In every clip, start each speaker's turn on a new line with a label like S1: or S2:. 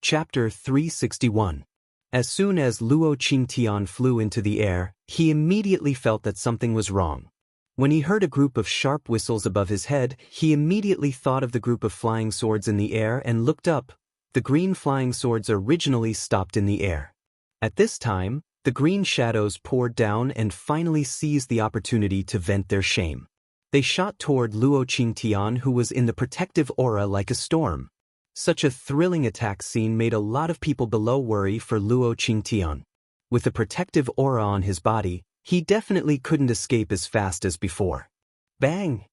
S1: Chapter 361. As soon as Luo Qingtian flew into the air, he immediately felt that something was wrong. When he heard a group of sharp whistles above his head, he immediately thought of the group of flying swords in the air and looked up. The green flying swords originally stopped in the air. At this time, the green shadows poured down and finally seized the opportunity to vent their shame. They shot toward Luo Qingtian, who was in the protective aura like a storm. Such a thrilling attack scene made a lot of people below worry for Luo Qingtian. With the protective aura on his body, he definitely couldn't escape as fast as before. Bang!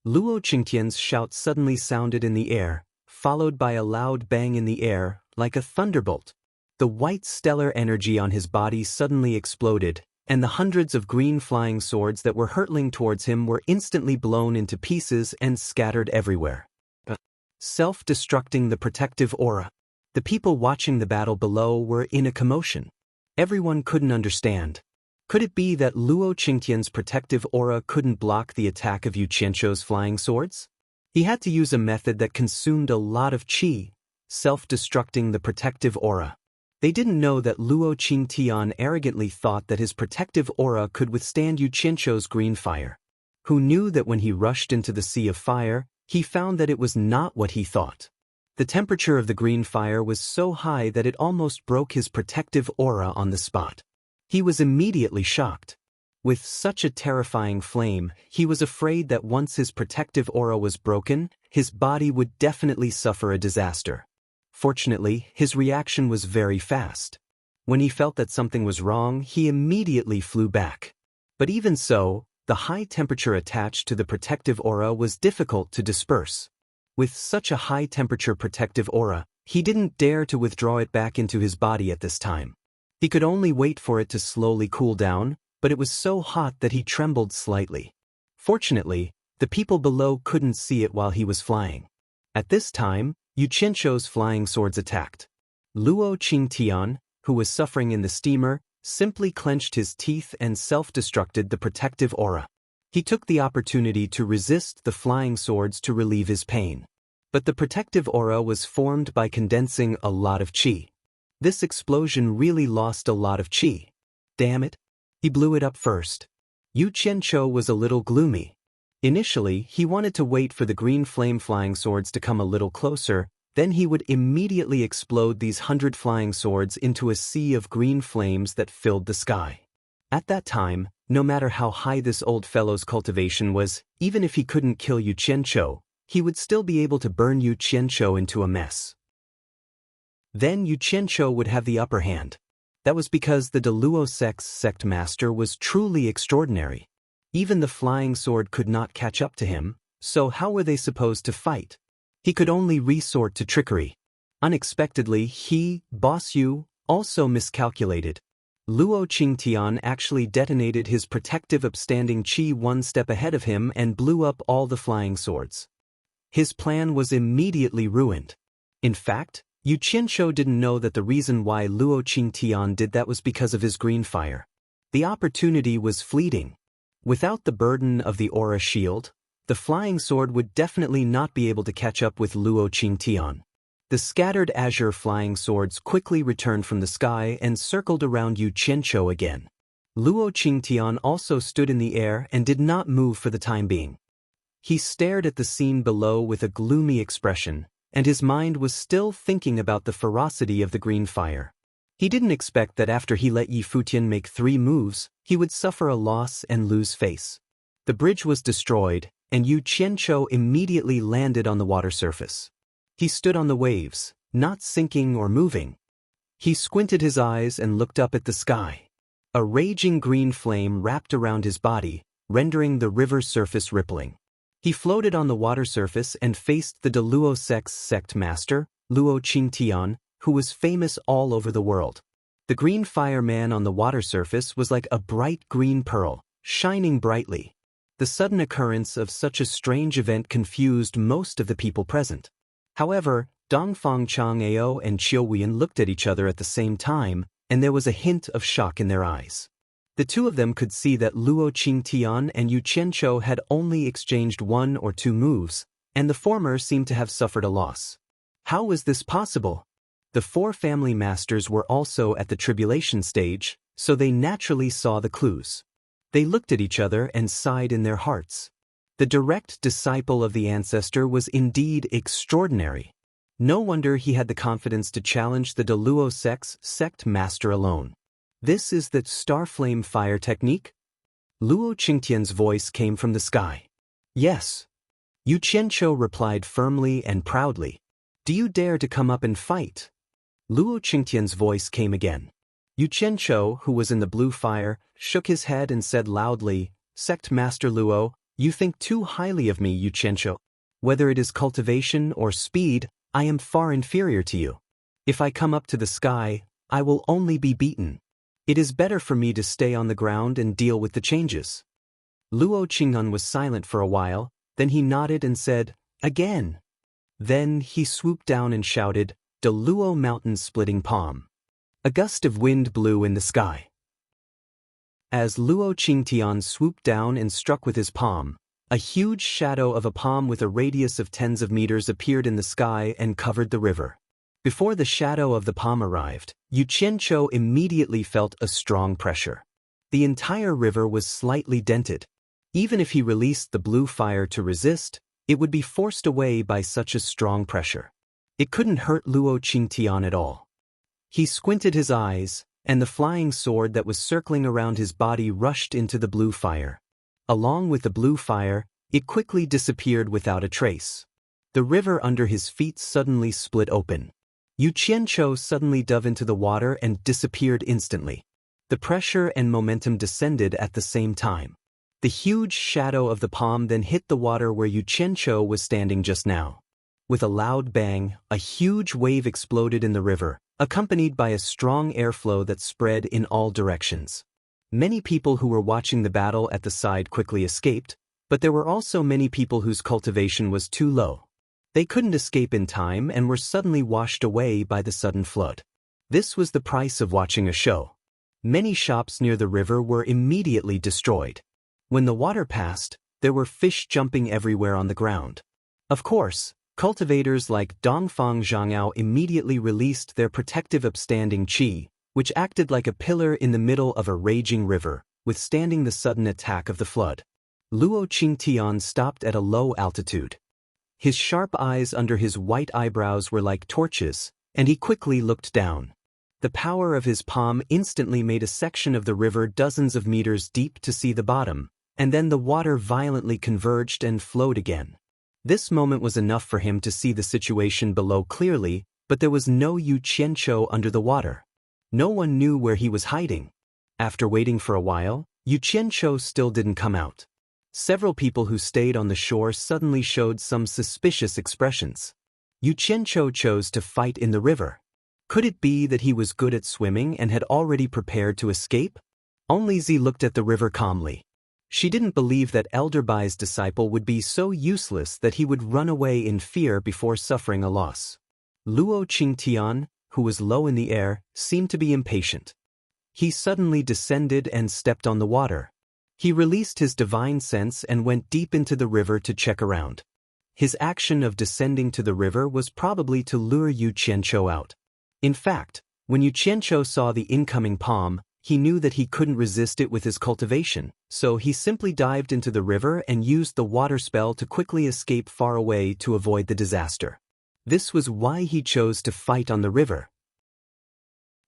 S1: Luo Qingtian's shout suddenly sounded in the air, followed by a loud bang in the air, like a thunderbolt. The white stellar energy on his body suddenly exploded, and the hundreds of green flying swords that were hurtling towards him were instantly blown into pieces and scattered everywhere. Self-destructing the protective aura. The people watching the battle below were in a commotion. Everyone couldn't understand. Could it be that Luo Qingtian's protective aura couldn't block the attack of Yu Qianzhou's flying swords? He had to use a method that consumed a lot of qi, self-destructing the protective aura. They didn't know that Luo Qingtian arrogantly thought that his protective aura could withstand Yu Qianzhou's green fire. Who knew that when he rushed into the sea of fire, he found that it was not what he thought. The temperature of the green fire was so high that it almost broke his protective aura on the spot. He was immediately shocked. With such a terrifying flame, he was afraid that once his protective aura was broken, his body would definitely suffer a disaster. Fortunately, his reaction was very fast. When he felt that something was wrong, he immediately flew back. But even so, the high temperature attached to the protective aura was difficult to disperse. With such a high temperature protective aura, he didn't dare to withdraw it back into his body at this time. He could only wait for it to slowly cool down, but it was so hot that he trembled slightly. Fortunately, the people below couldn't see it while he was flying. At this time, Yu Qianzhou's flying swords attacked. Luo Qingtian, who was suffering in the steamer, simply clenched his teeth and self-destructed the protective aura. He took the opportunity to resist the flying swords to relieve his pain. But the protective aura was formed by condensing a lot of qi. This explosion really lost a lot of qi. Damn it! He blew it up first. Yu Qianzhou was a little gloomy. Initially, he wanted to wait for the green flame flying swords to come a little closer, then he would immediately explode these 100 flying swords into a sea of green flames that filled the sky. At that time, no matter how high this old fellow's cultivation was, even if he couldn't kill Yu Qianzhou, he would still be able to burn Yu Qianzhou into a mess. Then Yu Qianzhou would have the upper hand. That was because the Luo sect master was truly extraordinary. Even the flying sword could not catch up to him, so how were they supposed to fight? He could only resort to trickery. Unexpectedly, Boss Yu, also miscalculated. Luo Qingtian actually detonated his protective upstanding qi one step ahead of him and blew up all the flying swords. His plan was immediately ruined. In fact, Yu Qianzhou didn't know that the reason why Luo Qingtian did that was because of his green fire. The opportunity was fleeting. Without the burden of the aura shield, the flying sword would definitely not be able to catch up with Luo Qingtian. The scattered azure flying swords quickly returned from the sky and circled around Yu Qianzhou again. Luo Qingtian also stood in the air and did not move for the time being. He stared at the scene below with a gloomy expression, and his mind was still thinking about the ferocity of the green fire. He didn't expect that after he let Yi Futian make 3 moves, he would suffer a loss and lose face. The bridge was destroyed, and Yu Qianzhou immediately landed on the water surface. He stood on the waves, not sinking or moving. He squinted his eyes and looked up at the sky. A raging green flame wrapped around his body, rendering the river's surface rippling. He floated on the water surface and faced the Luo sect master, Luo Qingtian, who was famous all over the world. The green fire man on the water surface was like a bright green pearl, shining brightly. The sudden occurrence of such a strange event confused most of the people present. However, Dongfang Chang'ao and Qiu Weian looked at each other at the same time, and there was a hint of shock in their eyes. The two of them could see that Luo Qingtian and Yu Qianzhou had only exchanged 1 or 2 moves, and the former seemed to have suffered a loss. How was this possible? The four family masters were also at the tribulation stage, so they naturally saw the clues. They looked at each other and sighed in their hearts. The direct disciple of the ancestor was indeed extraordinary. No wonder he had the confidence to challenge the Deluo sect master alone. This is the Starflame fire technique? Luo Qingtian's voice came from the sky. Yes. Yu Qianqiu replied firmly and proudly. Do you dare to come up and fight? Luo Qingtian's voice came again. Yu Qianqiu, who was in the blue fire, shook his head and said loudly, Sect Master Luo, you think too highly of me, Yu Qianqiu. Whether it is cultivation or speed, I am far inferior to you. If I come up to the sky, I will only be beaten. It is better for me to stay on the ground and deal with the changes. Luo Qingnan was silent for a while, then he nodded and said, Again. Then he swooped down and shouted, De Luo Mountain Splitting Palm. A gust of wind blew in the sky. As Luo Qingtian swooped down and struck with his palm, a huge shadow of a palm with a radius of tens of meters appeared in the sky and covered the river. Before the shadow of the palm arrived, Yu Qianqiu immediately felt a strong pressure. The entire river was slightly dented. Even if he released the blue fire to resist, it would be forced away by such a strong pressure. It couldn't hurt Luo Qingtian at all. He squinted his eyes, and the flying sword that was circling around his body rushed into the blue fire. Along with the blue fire, it quickly disappeared without a trace. The river under his feet suddenly split open. Yu Qianqiu suddenly dove into the water and disappeared instantly. The pressure and momentum descended at the same time. The huge shadow of the palm then hit the water where Yu Qianqiu was standing just now. With a loud bang, a huge wave exploded in the river, accompanied by a strong airflow that spread in all directions. Many people who were watching the battle at the side quickly escaped, but there were also many people whose cultivation was too low. They couldn't escape in time and were suddenly washed away by the sudden flood. This was the price of watching a show. Many shops near the river were immediately destroyed. When the water passed, there were fish jumping everywhere on the ground. Of course, cultivators like Dongfang Zhangao immediately released their protective upstanding qi, which acted like a pillar in the middle of a raging river, withstanding the sudden attack of the flood. Luo Qingtian stopped at a low altitude. His sharp eyes under his white eyebrows were like torches, and he quickly looked down. The power of his palm instantly made a section of the river dozens of meters deep to see the bottom, and then the water violently converged and flowed again. This moment was enough for him to see the situation below clearly, but there was no Yu Qianqiu under the water. No one knew where he was hiding. After waiting for a while, Yu Qianqiu still didn't come out. Several people who stayed on the shore suddenly showed some suspicious expressions. Yu Qianqiu chose to fight in the river. Could it be that he was good at swimming and had already prepared to escape? Only Zi looked at the river calmly. She didn't believe that Elder Bai's disciple would be so useless that he would run away in fear before suffering a loss. Luo Qingtian, who was low in the air, seemed to be impatient. He suddenly descended and stepped on the water. He released his divine sense and went deep into the river to check around. His action of descending to the river was probably to lure Yu Qianqiu out. In fact, when Yu Qianqiu saw the incoming palm, he knew that he couldn't resist it with his cultivation, so he simply dived into the river and used the water spell to quickly escape far away to avoid the disaster. This was why he chose to fight on the river.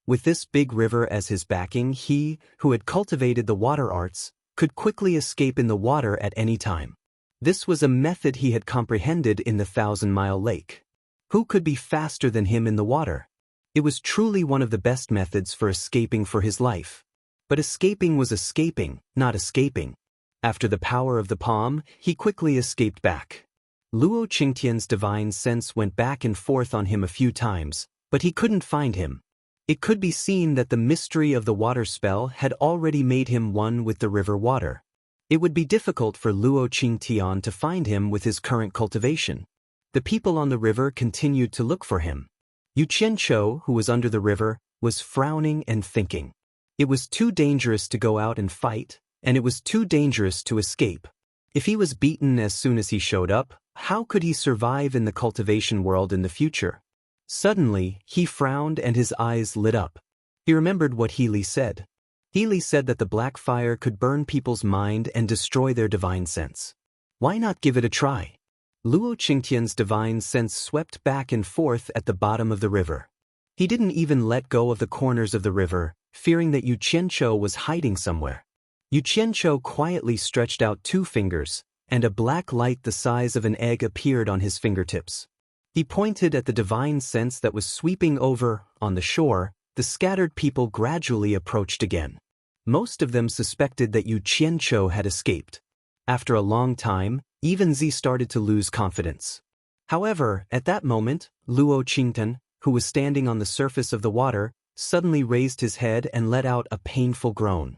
S1: With this big river as his backing, he, who had cultivated the water arts, could quickly escape in the water at any time. This was a method he had comprehended in the 1,000-mile lake. Who could be faster than him in the water? It was truly one of the best methods for escaping for his life. But escaping was escaping, not escaping. After the power of the palm, he quickly escaped back. Luo Qingtian's divine sense went back and forth on him a few times, but he couldn't find him. It could be seen that the mystery of the water spell had already made him one with the river water. It would be difficult for Luo Qingtian to find him with his current cultivation. The people on the river continued to look for him. Yu Qianqiu, who was under the river, was frowning and thinking. It was too dangerous to go out and fight, and it was too dangerous to escape. If he was beaten as soon as he showed up, how could he survive in the cultivation world in the future? Suddenly, he frowned and his eyes lit up. He remembered what Healy said. Healy said that the black fire could burn people's mind and destroy their divine sense. Why not give it a try? Luo Qingtian's divine sense swept back and forth at the bottom of the river. He didn't even let go of the corners of the river, fearing that Yu Qianqiu was hiding somewhere. Yu Qianqiu quietly stretched out 2 fingers, and a black light the size of an egg appeared on his fingertips. He pointed at the divine sense that was sweeping over. On the shore, the scattered people gradually approached again. Most of them suspected that Yu Qianqiu had escaped. After a long time, even Z started to lose confidence. However, at that moment, Luo Qingtian, who was standing on the surface of the water, suddenly raised his head and let out a painful groan.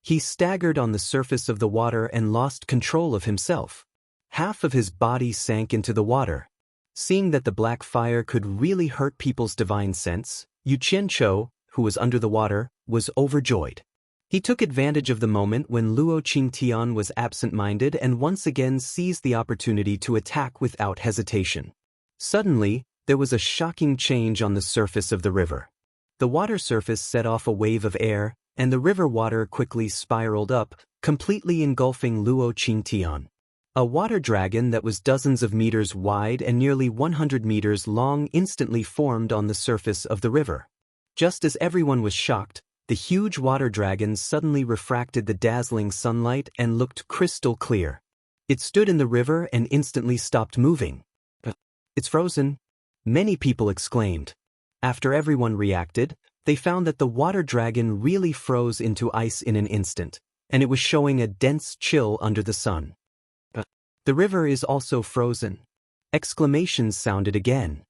S1: He staggered on the surface of the water and lost control of himself. Half of his body sank into the water. Seeing that the black fire could really hurt people's divine sense, Yu Qianqiu, who was under the water, was overjoyed. He took advantage of the moment when Luo Qingtian was absent-minded and once again seized the opportunity to attack without hesitation. Suddenly, there was a shocking change on the surface of the river. The water surface set off a wave of air, and the river water quickly spiraled up, completely engulfing Luo Qingtian. A water dragon that was dozens of meters wide and nearly 100 meters long instantly formed on the surface of the river. Just as everyone was shocked, the huge water dragon suddenly refracted the dazzling sunlight and looked crystal clear. It stood in the river and instantly stopped moving. "It's frozen," many people exclaimed. After everyone reacted, they found that the water dragon really froze into ice in an instant, and it was showing a dense chill under the sun. "The river is also frozen." Exclamations sounded again.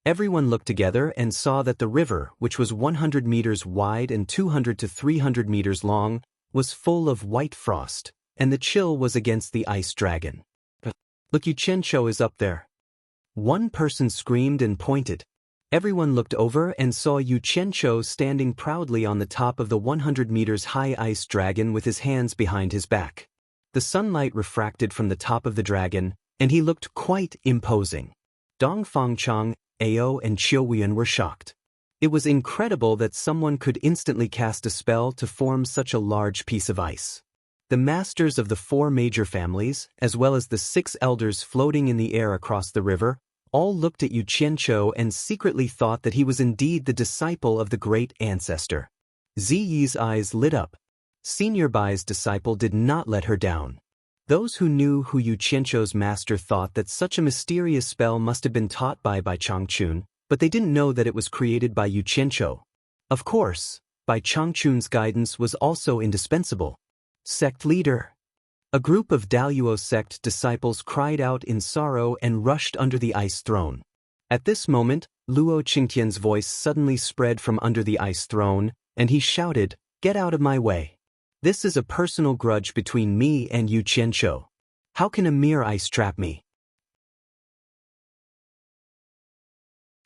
S1: Everyone looked together and saw that the river, which was 100 meters wide and 200 to 300 meters long, was full of white frost, and the chill was against the ice dragon. "Look, Yu Qianqiu is up there." One person screamed and pointed. Everyone looked over and saw Yu Qianqiu standing proudly on the top of the 100 meters high ice dragon with his hands behind his back. The sunlight refracted from the top of the dragon, and he looked quite imposing. Dong Fangchang, Ao and Qiuwian were shocked. It was incredible that someone could instantly cast a spell to form such a large piece of ice. The masters of the 4 major families, as well as the 6 elders floating in the air across the river, all looked at Yu Qianqiu and secretly thought that he was indeed the disciple of the great ancestor. Ziyi's eyes lit up. Senior Bai's disciple did not let her down. Those who knew who Yu Qianqiu's master thought that such a mysterious spell must have been taught by Changchun, but they didn't know that it was created by Yu Qianqiu. Of course, Bai Changchun's guidance was also indispensable. Sect leader. A group of Daluo sect disciples cried out in sorrow and rushed under the ice throne. At this moment, Luo Qingtian's voice suddenly spread from under the ice throne, and he shouted, "Get out of my way. This is a personal grudge between me and Yu Qianqiu. How can a mere ice trap me?"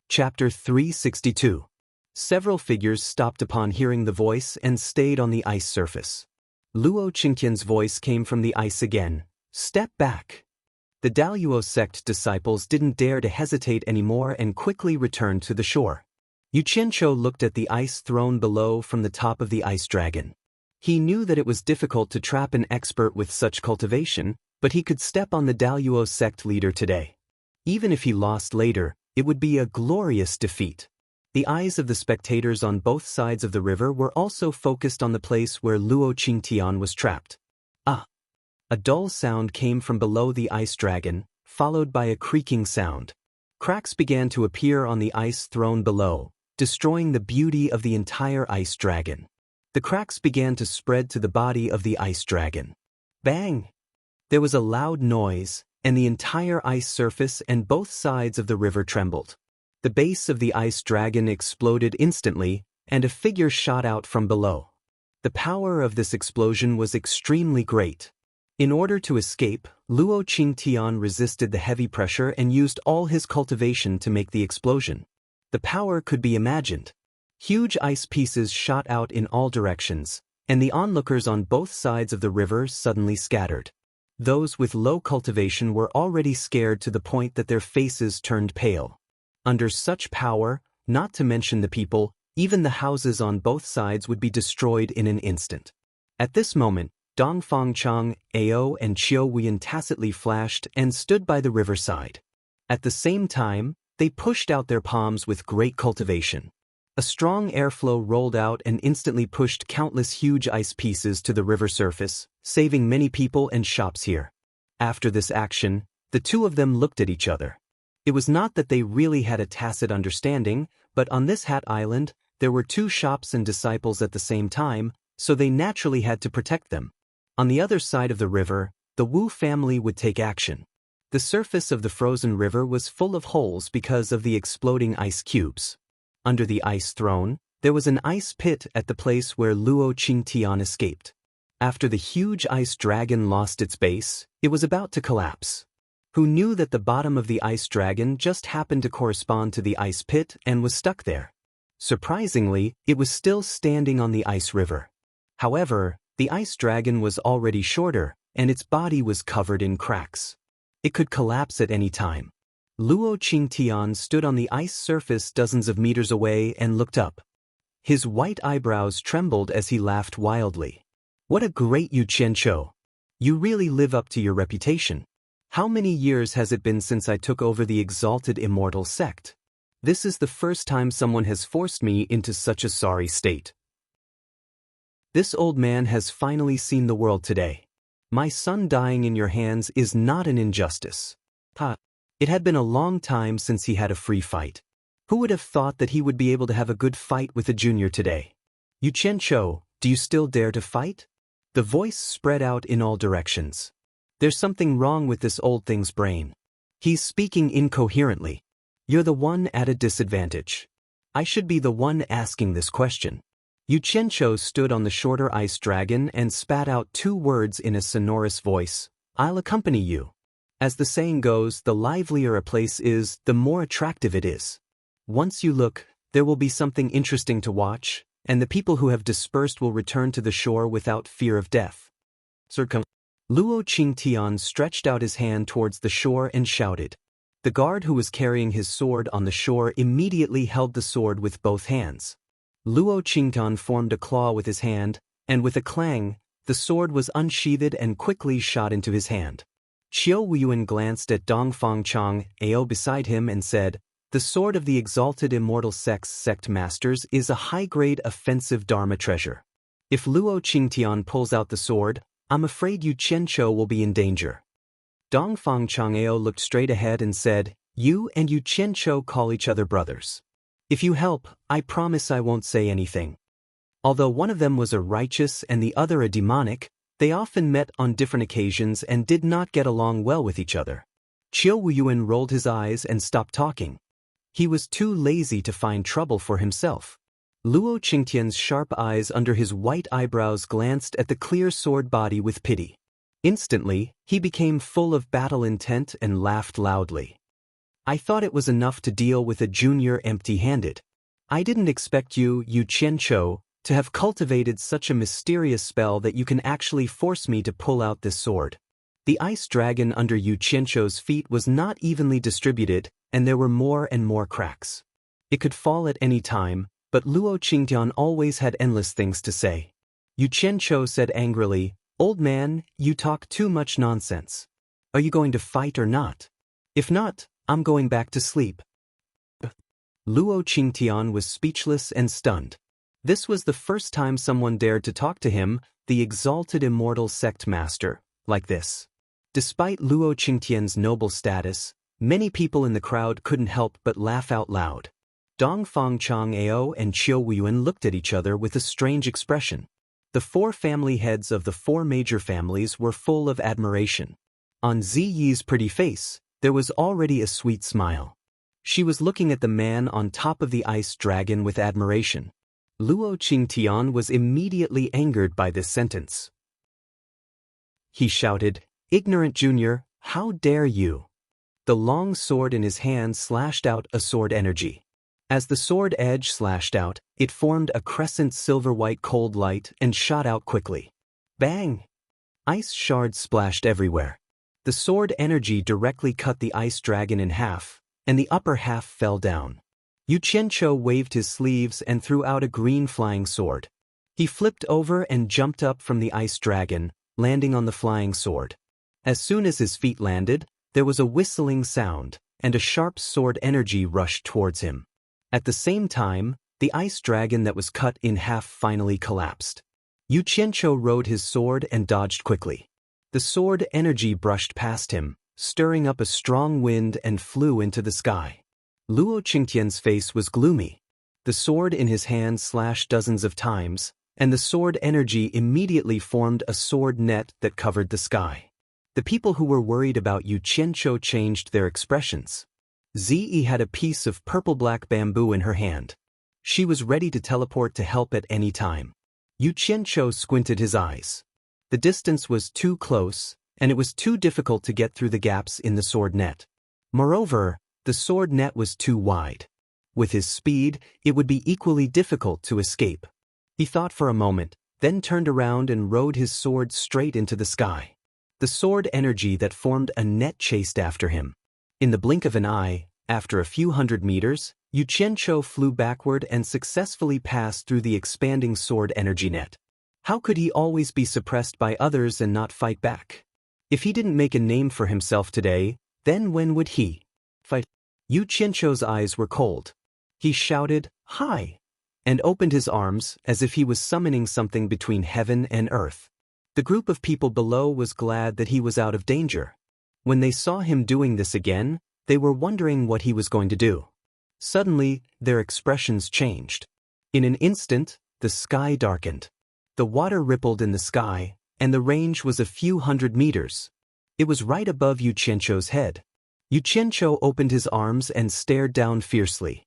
S1: Chapter 362. Several figures stopped upon hearing the voice and stayed on the ice surface. Luo Qingtian's voice came from the ice again. "Step back." The Daluo sect disciples didn't dare to hesitate anymore and quickly returned to the shore. Yu Qianqiu looked at the ice throne below from the top of the ice dragon. He knew that it was difficult to trap an expert with such cultivation, but he could step on the Daluo sect leader today. Even if he lost later, it would be a glorious defeat. The eyes of the spectators on both sides of the river were also focused on the place where Luo Qingtian was trapped. Ah! A dull sound came from below the ice dragon, followed by a creaking sound. Cracks began to appear on the ice throne below, destroying the beauty of the entire ice dragon. The cracks began to spread to the body of the ice dragon. Bang! There was a loud noise, and the entire ice surface and both sides of the river trembled. The base of the ice dragon exploded instantly, and a figure shot out from below. The power of this explosion was extremely great. In order to escape, Luo Qingtian resisted the heavy pressure and used all his cultivation to make the explosion. The power could be imagined. Huge ice pieces shot out in all directions, and the onlookers on both sides of the river suddenly scattered. Those with low cultivation were already scared to the point that their faces turned pale. Under such power, not to mention the people, even the houses on both sides would be destroyed in an instant. At this moment, Dongfang Chang, Ao and Qiu Wuyan tacitly flashed and stood by the riverside. At the same time, they pushed out their palms with great cultivation. A strong airflow rolled out and instantly pushed countless huge ice pieces to the river surface, saving many people and shops here. After this action, the two of them looked at each other. It was not that they really had a tacit understanding, but on this Hat Island, there were two shops and disciples at the same time, so they naturally had to protect them. On the other side of the river, the Wu family would take action. The surface of the frozen river was full of holes because of the exploding ice cubes. Under the ice throne, there was an ice pit at the place where Luo Qingtian escaped. After the huge ice dragon lost its base, it was about to collapse. Who knew that the bottom of the ice dragon just happened to correspond to the ice pit and was stuck there? Surprisingly, it was still standing on the ice river. However, the ice dragon was already shorter, and its body was covered in cracks. It could collapse at any time. Luo Qingtian stood on the ice surface dozens of meters away and looked up. His white eyebrows trembled as he laughed wildly. What a great Yu Qianqiu! You really live up to your reputation. How many years has it been since I took over the exalted immortal sect? This is the first time someone has forced me into such a sorry state. This old man has finally seen the world today. My son dying in your hands is not an injustice. It had been a long time since he had a free fight. Who would have thought that he would be able to have a good fight with a junior today? Yu Qianqiu, do you still dare to fight? The voice spread out in all directions. There's something wrong with this old thing's brain. He's speaking incoherently. You're the one at a disadvantage. I should be the one asking this question. Yu Qianqiu stood on the shorter ice dragon and spat out two words in a sonorous voice. I'll accompany you. As the saying goes, the livelier a place is, the more attractive it is. Once you look, there will be something interesting to watch, and the people who have dispersed will return to the shore without fear of death. Luo Qingtian stretched out his hand towards the shore and shouted. The guard who was carrying his sword on the shore immediately held the sword with both hands. Luo Qingtian formed a claw with his hand, and with a clang, the sword was unsheathed and quickly shot into his hand. Qiu Wuyuan glanced at Dongfang Chang, Ao beside him and said, The sword of the exalted immortal sect masters is a high-grade offensive dharma treasure. If Luo Qingtian pulls out the sword, I'm afraid Yu Qianqiu will be in danger. Dongfang Chang Ao looked straight ahead and said, You and Yu Qianqiu call each other brothers. If you help, I promise I won't say anything. Although one of them was a righteous and the other a demonic, they often met on different occasions and did not get along well with each other. Qiu Wuyuan rolled his eyes and stopped talking. He was too lazy to find trouble for himself. Luo Qingtian's sharp eyes under his white eyebrows glanced at the clear sword body with pity. Instantly, he became full of battle intent and laughed loudly. I thought it was enough to deal with a junior empty-handed. I didn't expect you, Yu Qianqiu, to have cultivated such a mysterious spell that you can actually force me to pull out this sword. The ice dragon under Yu Qianqiu's feet was not evenly distributed, and there were more and more cracks. It could fall at any time, but Luo Qingtian always had endless things to say. Yu Qianqiu said angrily, Old man, you talk too much nonsense. Are you going to fight or not? If not, I'm going back to sleep. Luo Qingtian was speechless and stunned. This was the first time someone dared to talk to him, the exalted immortal sect master, like this. Despite Luo Qingtian's noble status, many people in the crowd couldn't help but laugh out loud. Dongfang Chang Ao and Qiu Wuyuan looked at each other with a strange expression. The four family heads of the four major families were full of admiration. On Ziyi's pretty face, there was already a sweet smile. She was looking at the man on top of the ice dragon with admiration. Luo Qingtian was immediately angered by this sentence. He shouted, Ignorant junior, how dare you? The long sword in his hand slashed out a sword energy. As the sword edge slashed out, it formed a crescent silver-white cold light and shot out quickly. Bang! Ice shards splashed everywhere. The sword energy directly cut the ice dragon in half, and the upper half fell down. Yu Qianqiu waved his sleeves and threw out a green flying sword. He flipped over and jumped up from the ice dragon, landing on the flying sword. As soon as his feet landed, there was a whistling sound, and a sharp sword energy rushed towards him. At the same time, the ice dragon that was cut in half finally collapsed. Yu Qianqiu rode his sword and dodged quickly. The sword energy brushed past him, stirring up a strong wind and flew into the sky. Luo Qingtian's face was gloomy. The sword in his hand slashed dozens of times, and the sword energy immediately formed a sword net that covered the sky. The people who were worried about Yu Qianqiu changed their expressions. Ziyi had a piece of purple-black bamboo in her hand. She was ready to teleport to help at any time. Yu Qianqiu squinted his eyes. The distance was too close, and it was too difficult to get through the gaps in the sword net. Moreover, the sword net was too wide. With his speed, it would be equally difficult to escape. He thought for a moment, then turned around and rode his sword straight into the sky. The sword energy that formed a net chased after him. In the blink of an eye, after a few hundred meters, Yu Qianqiu flew backward and successfully passed through the expanding sword energy net. How could he always be suppressed by others and not fight back? If he didn't make a name for himself today, then when would he fight? Yu Qianqiu's eyes were cold. He shouted, "Hi!" and opened his arms as if he was summoning something between heaven and earth. The group of people below was glad that he was out of danger. When they saw him doing this again, they were wondering what he was going to do. Suddenly, their expressions changed. In an instant, the sky darkened. The water rippled in the sky, and the range was a few hundred meters. It was right above Yu Qianqiu's head. Yu Qianqiu opened his arms and stared down fiercely.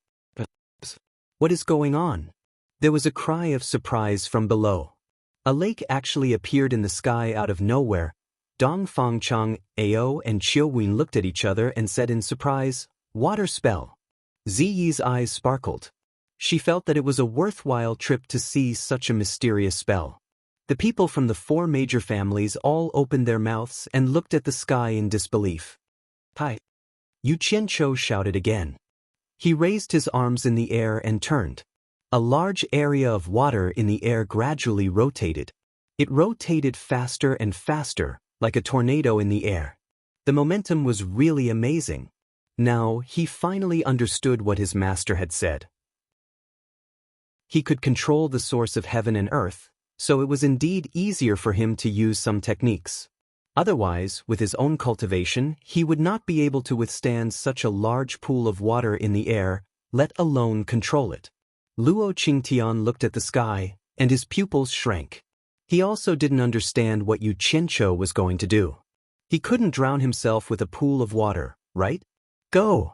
S1: What is going on? There was a cry of surprise from below. A lake actually appeared in the sky out of nowhere. Dong Fangchang, Ao and Qiuwen looked at each other and said in surprise, "Water spell." Ziyi's eyes sparkled. She felt that it was a worthwhile trip to see such a mysterious spell. The people from the 4 major families all opened their mouths and looked at the sky in disbelief. "Hi!" Yu Qianqiu shouted again. He raised his arms in the air and turned. A large area of water in the air gradually rotated. It rotated faster and faster, like a tornado in the air. The momentum was really amazing. Now, he finally understood what his master had said. He could control the source of heaven and earth, so it was indeed easier for him to use some techniques. Otherwise, with his own cultivation, he would not be able to withstand such a large pool of water in the air, let alone control it. Luo Qingtian looked at the sky, and his pupils shrank. He also didn't understand what Yu Qianqiu was going to do. He couldn't drown himself with a pool of water, right? Go!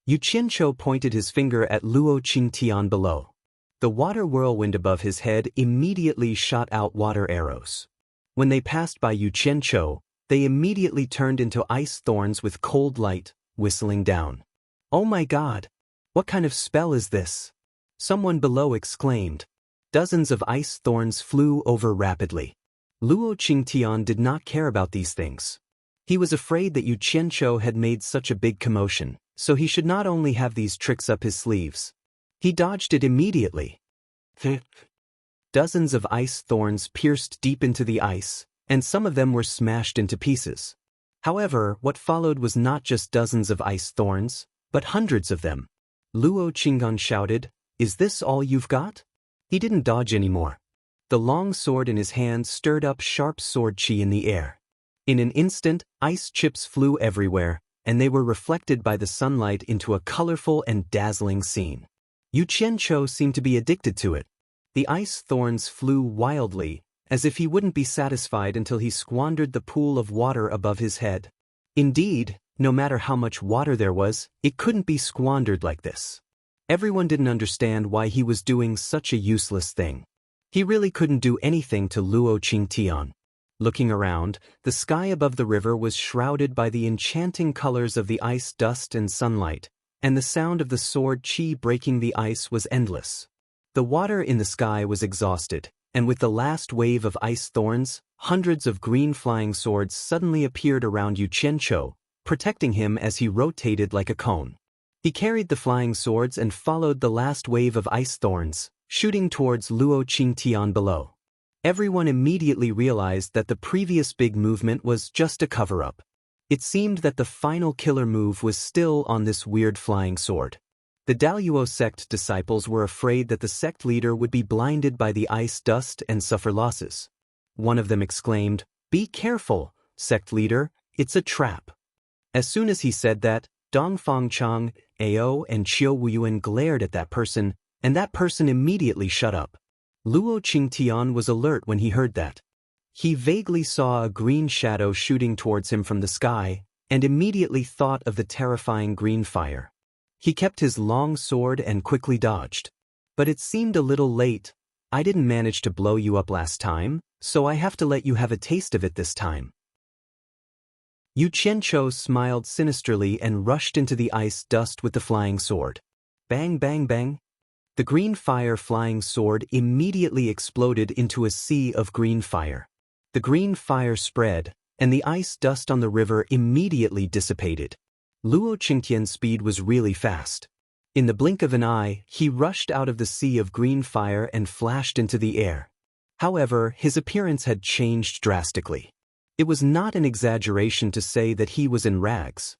S1: Yu Qianqiu pointed his finger at Luo Qingtian below. The water whirlwind above his head immediately shot out water arrows. When they passed by Yu Qianqiu, they immediately turned into ice thorns with cold light, whistling down. "Oh my God! What kind of spell is this?" Someone below exclaimed. Dozens of ice thorns flew over rapidly. Luo Qingtian did not care about these things. He was afraid that Yu Qianqiu had made such a big commotion, so he should not only have these tricks up his sleeves. He dodged it immediately. Dozens of ice thorns pierced deep into the ice, and some of them were smashed into pieces. However, what followed was not just dozens of ice thorns, but hundreds of them. Luo Qinggan shouted, "Is this all you've got?" He didn't dodge anymore. The long sword in his hand stirred up sharp sword chi in the air. In an instant, ice chips flew everywhere, and they were reflected by the sunlight into a colorful and dazzling scene. Yu Qianqiu seemed to be addicted to it. The ice thorns flew wildly, as if he wouldn't be satisfied until he squandered the pool of water above his head. Indeed, no matter how much water there was, it couldn't be squandered like this. Everyone didn't understand why he was doing such a useless thing. He really couldn't do anything to Luo Qingtian. Looking around, the sky above the river was shrouded by the enchanting colors of the ice dust and sunlight, and the sound of the sword chi breaking the ice was endless. The water in the sky was exhausted, and with the last wave of ice thorns, hundreds of green flying swords suddenly appeared around Yu Qianqiu, protecting him as he rotated like a cone. He carried the flying swords and followed the last wave of ice thorns, shooting towards Luo Qingtian below. Everyone immediately realized that the previous big movement was just a cover-up. It seemed that the final killer move was still on this weird flying sword. The Daluo sect disciples were afraid that the sect leader would be blinded by the ice dust and suffer losses. One of them exclaimed, "Be careful, sect leader, it's a trap." As soon as he said that, Dongfang Chang, Ao and Qiu Wuyuan glared at that person, and that person immediately shut up. Luo Qingtian was alert when he heard that. He vaguely saw a green shadow shooting towards him from the sky, and immediately thought of the terrifying green fire. He kept his long sword and quickly dodged. "But it seemed a little late. I didn't manage to blow you up last time, so I have to let you have a taste of it this time." Yu Qianqiu smiled sinisterly and rushed into the ice dust with the flying sword. Bang bang bang. The green fire flying sword immediately exploded into a sea of green fire. The green fire spread, and the ice dust on the river immediately dissipated. Luo Qingtian's speed was really fast. In the blink of an eye, he rushed out of the sea of green fire and flashed into the air. However, his appearance had changed drastically. It was not an exaggeration to say that he was in rags.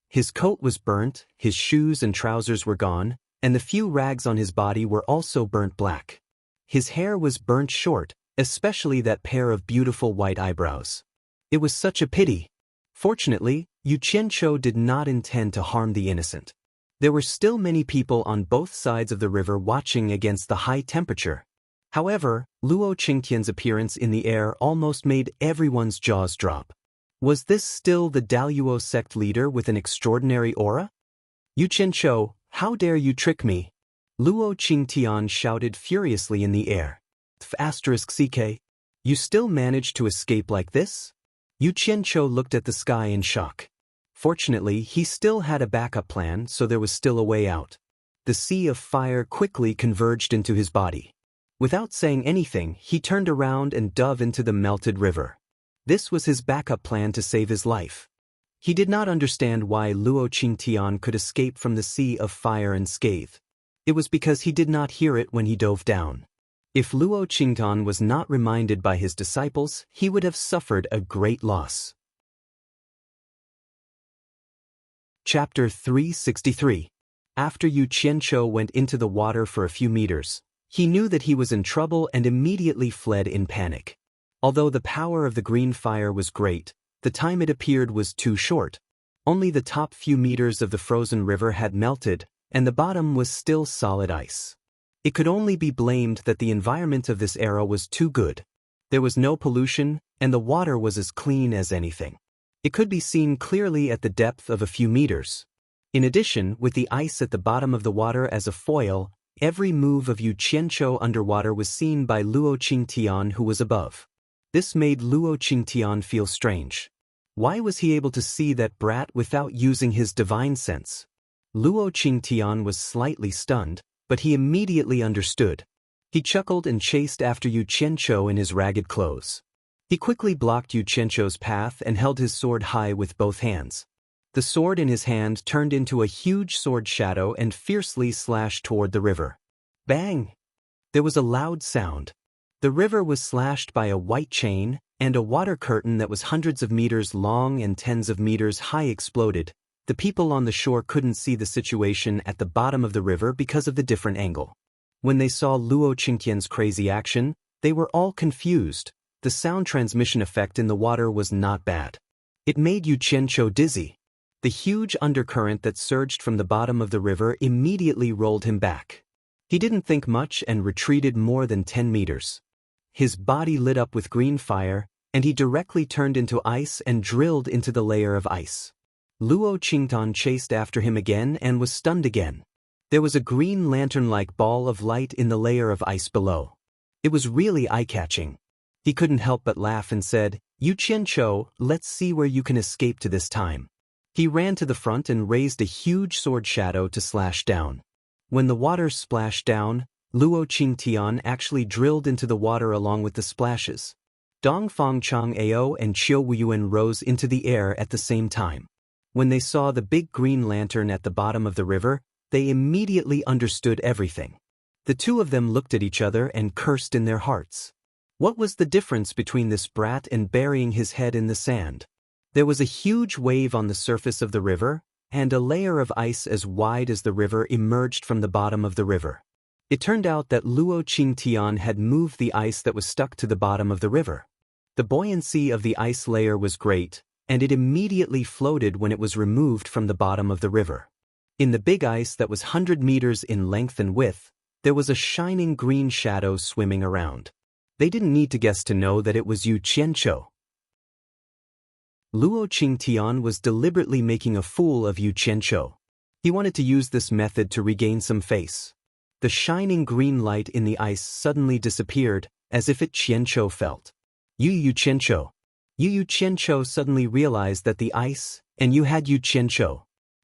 S1: His coat was burnt, his shoes and trousers were gone, and the few rags on his body were also burnt black. His hair was burnt short, especially that pair of beautiful white eyebrows. It was such a pity. Fortunately, Yu Qianqiu did not intend to harm the innocent. There were still many people on both sides of the river watching against the high temperature. However, Luo Qingtian's appearance in the air almost made everyone's jaws drop. Was this still the Daluo sect leader with an extraordinary aura? "Yu Qianqiu, how dare you trick me?" Luo Qingtian shouted furiously in the air. *CK. You still managed to escape like this? Yu Qianqiu looked at the sky in shock. Fortunately, he still had a backup plan, so there was still a way out. The sea of fire quickly converged into his body. Without saying anything, he turned around and dove into the melted river. This was his backup plan to save his life. He did not understand why Luo Qingtian could escape from the sea of fire unscathed. It was because he did not hear it when he dove down. If Luo Qingtian was not reminded by his disciples, he would have suffered a great loss. Chapter 363. After Yu Qianqiu went into the water for a few meters, he knew that he was in trouble and immediately fled in panic. Although the power of the green fire was great, the time it appeared was too short. Only the top few meters of the frozen river had melted, and the bottom was still solid ice. It could only be blamed that the environment of this era was too good. There was no pollution, and the water was as clean as anything. It could be seen clearly at the depth of a few meters. In addition, with the ice at the bottom of the water as a foil, every move of Yu Qianqiu underwater was seen by Luo Qingtian, who was above. This made Luo Qingtian feel strange. Why was he able to see that brat without using his divine sense? Luo Qingtian was slightly stunned, but he immediately understood. He chuckled and chased after Yu Qianqiu in his ragged clothes. He quickly blocked Yu Qianqiu's path and held his sword high with both hands. The sword in his hand turned into a huge sword shadow and fiercely slashed toward the river. Bang! There was a loud sound. The river was slashed by a white chain, and a water curtain that was hundreds of meters long and tens of meters high exploded. The people on the shore couldn't see the situation at the bottom of the river because of the different angle. When they saw Luo Qingtian's crazy action, they were all confused. The sound transmission effect in the water was not bad. It made Yu Qianqiu dizzy. The huge undercurrent that surged from the bottom of the river immediately rolled him back. He didn't think much and retreated more than 10 meters. His body lit up with green fire, and he directly turned into ice and drilled into the layer of ice. Luo Qingtian chased after him again and was stunned again. There was a green lantern-like ball of light in the layer of ice below. It was really eye-catching. He couldn't help but laugh and said, "Yu Qianqiu, let's see where you can escape to this time." He ran to the front and raised a huge sword shadow to slash down. When the water splashed down, Luo Qingtian actually drilled into the water along with the splashes. Dongfang Chang Ao and Qiu Wuyuan rose into the air at the same time. When they saw the big green lantern at the bottom of the river, they immediately understood everything. The two of them looked at each other and cursed in their hearts. What was the difference between this brat and burying his head in the sand? There was a huge wave on the surface of the river, and a layer of ice as wide as the river emerged from the bottom of the river. It turned out that Luo Qingtian had moved the ice that was stuck to the bottom of the river. The buoyancy of the ice layer was great, and it immediately floated when it was removed from the bottom of the river. In the big ice that was 100 meters in length and width, there was a shining green shadow swimming around. They didn't need to guess to know that it was Yu Qianqiu. Luo Qingtian was deliberately making a fool of Yu Qianqiu. He wanted to use this method to regain some face. The shining green light in the ice suddenly disappeared, as if Qianqiu felt. Yu Qianqiu. Yu Qianqiu suddenly realized that the ice, and you had Yu Qianqiu.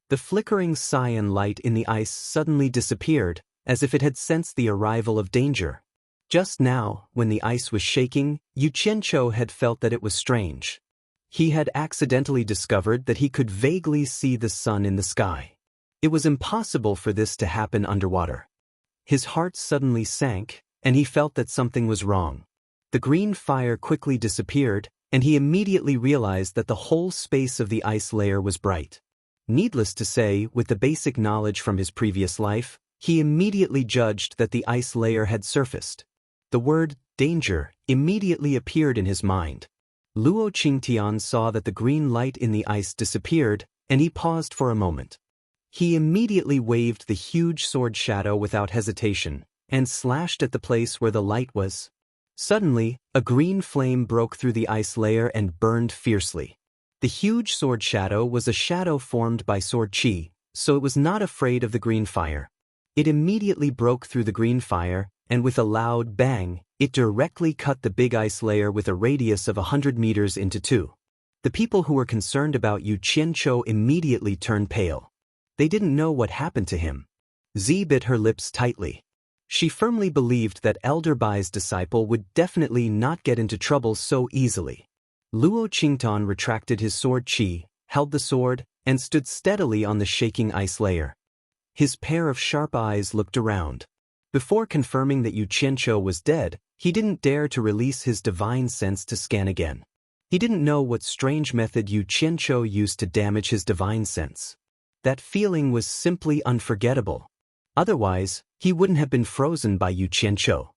S1: The flickering cyan light in the ice suddenly disappeared, as if it had sensed the arrival of danger. Just now, when the ice was shaking, Yu Qianqiu had felt that it was strange. He had accidentally discovered that he could vaguely see the sun in the sky. It was impossible for this to happen underwater. His heart suddenly sank, and he felt that something was wrong. The green fire quickly disappeared, and he immediately realized that the whole space of the ice layer was bright. Needless to say, with the basic knowledge from his previous life, he immediately judged that the ice layer had surfaced. The word, danger, immediately appeared in his mind. Luo Qingtian saw that the green light in the ice disappeared, and he paused for a moment. He immediately waved the huge sword shadow without hesitation, and slashed at the place where the light was. Suddenly, a green flame broke through the ice layer and burned fiercely. The huge sword shadow was a shadow formed by sword qi, so it was not afraid of the green fire. It immediately broke through the green fire, and with a loud bang, it directly cut the big ice layer with a radius of 100 meters into two. The people who were concerned about Yu Qianqiu immediately turned pale. They didn't know what happened to him. Zi bit her lips tightly. She firmly believed that Elder Bai's disciple would definitely not get into trouble so easily. Luo Qingtian retracted his sword qi, held the sword, and stood steadily on the shaking ice layer. His pair of sharp eyes looked around. Before confirming that Yu Qianqiu was dead, he didn't dare to release his divine sense to scan again. He didn't know what strange method Yu Qianqiu used to damage his divine sense. That feeling was simply unforgettable. Otherwise, he wouldn't have been frozen by Yu Qianqiu.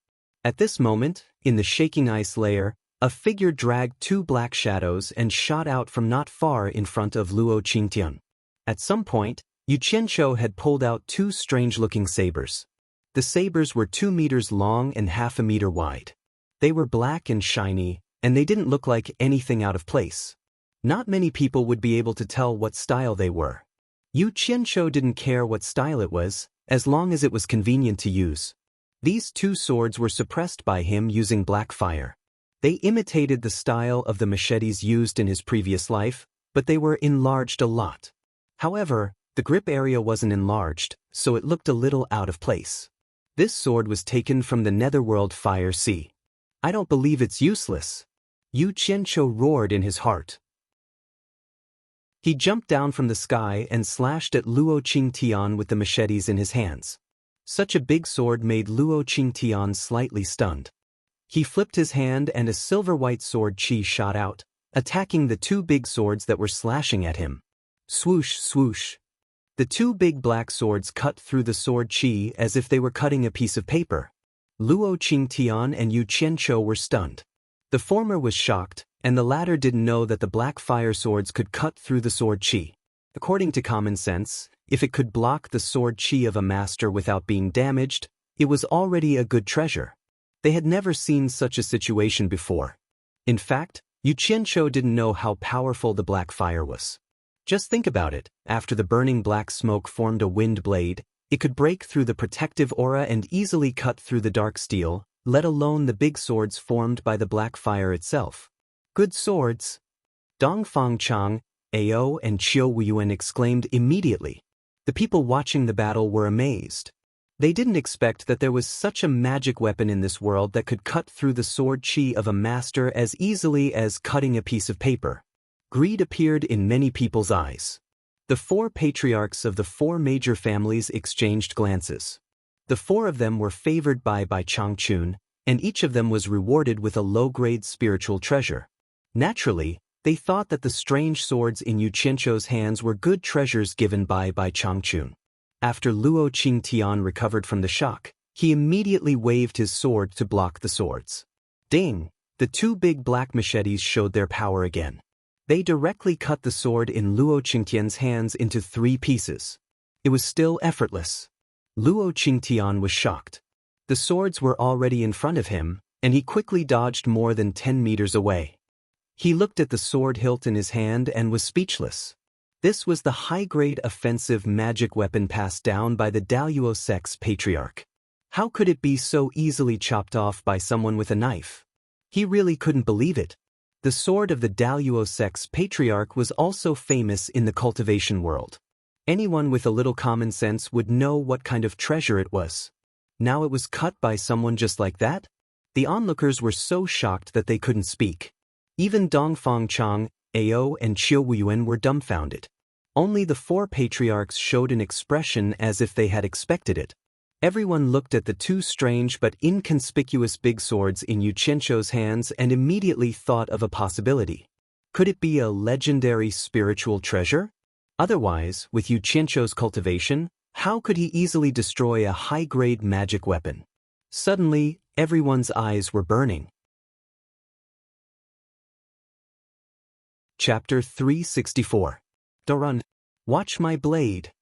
S1: At this moment, in the shaking ice layer, a figure dragged two black shadows and shot out from not far in front of Luo Qingtian. At some point, Yu Qianqiu had pulled out two strange-looking sabers. The sabers were 2 meters long and half a meter wide. They were black and shiny, and they didn't look like anything out of place. Not many people would be able to tell what style they were. Yu Qianqiu didn't care what style it was, as long as it was convenient to use. These two swords were suppressed by him using black fire. They imitated the style of the machetes used in his previous life, but they were enlarged a lot. However, the grip area wasn't enlarged, so it looked a little out of place. This sword was taken from the Netherworld Fire Sea. I don't believe it's useless. Yu Qianqiu roared in his heart. He jumped down from the sky and slashed at Luo Qingtian with the machetes in his hands. Such a big sword made Luo Qingtian slightly stunned. He flipped his hand and a silver-white sword qi shot out, attacking the two big swords that were slashing at him. Swoosh, swoosh. The two big black swords cut through the sword qi as if they were cutting a piece of paper. Luo Qingtian and Yu Qianqiu were stunned. The former was shocked, and the latter didn't know that the black fire swords could cut through the sword qi. According to common sense, if it could block the sword qi of a master without being damaged, it was already a good treasure. They had never seen such a situation before. In fact, Yu Qianqiu didn't know how powerful the black fire was. Just think about it, after the burning black smoke formed a wind blade, it could break through the protective aura and easily cut through the dark steel, let alone the big swords formed by the black fire itself. Good swords! Dongfang Chang, Ao and Qiu Wuyuan exclaimed immediately. The people watching the battle were amazed. They didn't expect that there was such a magic weapon in this world that could cut through the sword qi of a master as easily as cutting a piece of paper. Greed appeared in many people's eyes. The four patriarchs of the four major families exchanged glances. The four of them were favored by Changchun, and each of them was rewarded with a low-grade spiritual treasure. Naturally, they thought that the strange swords in Yu Qianzhou's hands were good treasures given by Changchun. After Luo Qingtian recovered from the shock, he immediately waved his sword to block the swords. Ding! The two big black machetes showed their power again. They directly cut the sword in Luo Qingtian's hands into 3 pieces. It was still effortless. Luo Qingtian was shocked. The swords were already in front of him, and he quickly dodged more than 10 meters away. He looked at the sword hilt in his hand and was speechless. This was the high-grade offensive magic weapon passed down by the Daluo sect's patriarch. How could it be so easily chopped off by someone with a knife? He really couldn't believe it. The sword of the Daluo sect's patriarch was also famous in the cultivation world. Anyone with a little common sense would know what kind of treasure it was. Now it was cut by someone just like that? The onlookers were so shocked that they couldn't speak. Even Dongfang Chang, Ao and Qiu Wuyuan were dumbfounded. Only the four patriarchs showed an expression as if they had expected it. Everyone looked at the two strange but inconspicuous big swords in Yu Qianzhou's hands and immediately thought of a possibility. Could it be a legendary spiritual treasure? Otherwise, with Yu Qianzhou's cultivation, how could he easily destroy a high-grade magic weapon? Suddenly, everyone's eyes were burning. Chapter 364. Dorun. Watch my blade.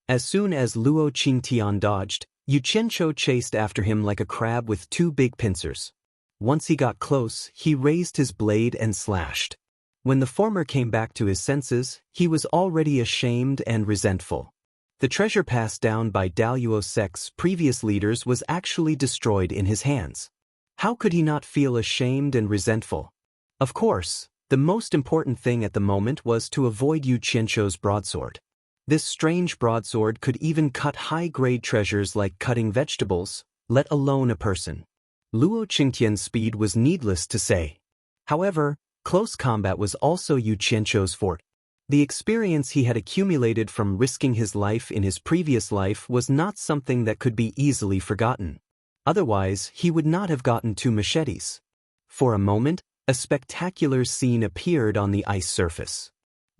S1: As soon as Luo Qingtian dodged, Yu Qianzhou chased after him like a crab with 2 big pincers. Once he got close, he raised his blade and slashed. When the former came back to his senses, he was already ashamed and resentful. The treasure passed down by Daluo sect's previous leaders was actually destroyed in his hands. How could he not feel ashamed and resentful? Of course, the most important thing at the moment was to avoid Yu Qianzhou's broadsword. This strange broadsword could even cut high-grade treasures like cutting vegetables, let alone a person. Luo Qingtian's speed was needless to say. However, close combat was also Yu Qianzhou's forte. The experience he had accumulated from risking his life in his previous life was not something that could be easily forgotten. Otherwise, he would not have gotten 2 machetes. For a moment, a spectacular scene appeared on the ice surface.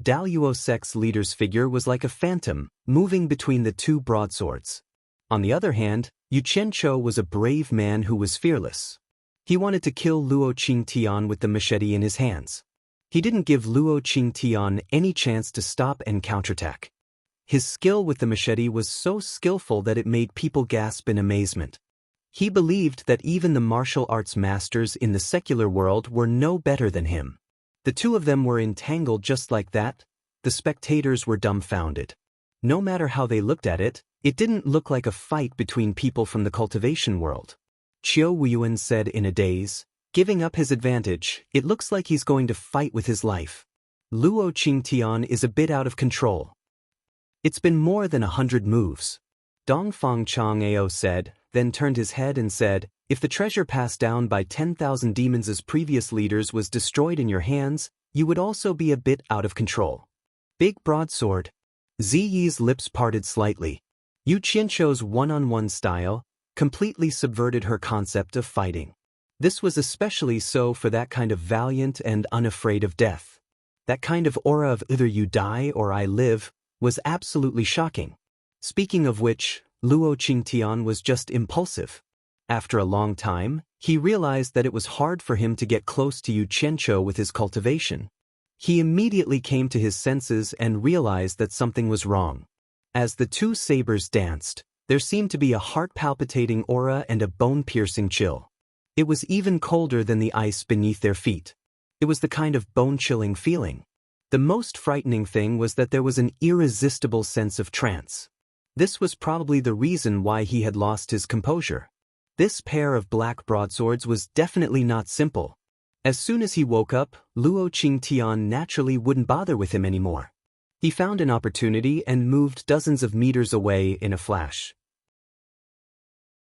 S1: Daluo sect's leader's figure was like a phantom, moving between the 2 broadswords. On the other hand, Yu Qianzhou was a brave man who was fearless. He wanted to kill Luo Qingtian with the machete in his hands. He didn't give Luo Qingtian any chance to stop and counterattack. His skill with the machete was so skillful that it made people gasp in amazement. He believed that even the martial arts masters in the secular world were no better than him. The 2 of them were entangled just like that. The spectators were dumbfounded. No matter how they looked at it, it didn't look like a fight between people from the cultivation world. Qiu Wuyuan said in a daze, giving up his advantage, it looks like he's going to fight with his life. Luo Qingtian is a bit out of control. It's been more than 100 moves. Dongfang Chang Ao said, then turned his head and said, if the treasure passed down by 10,000 demons as previous leaders was destroyed in your hands, you would also be a bit out of control. Big broadsword. Ziyi's lips parted slightly. Yu Qianzhou's one-on-one style completely subverted her concept of fighting. This was especially so for that kind of valiant and unafraid of death. That kind of aura of either you die or I live was absolutely shocking. Speaking of which, Luo Qingtian was just impulsive. After a long time, he realized that it was hard for him to get close to Yu Qianzhou with his cultivation. He immediately came to his senses and realized that something was wrong. As the 2 sabers danced, there seemed to be a heart-palpitating aura and a bone-piercing chill. It was even colder than the ice beneath their feet. It was the kind of bone-chilling feeling. The most frightening thing was that there was an irresistible sense of trance. This was probably the reason why he had lost his composure. This pair of black broadswords was definitely not simple. As soon as he woke up, Luo Qingtian naturally wouldn't bother with him anymore. He found an opportunity and moved dozens of meters away in a flash.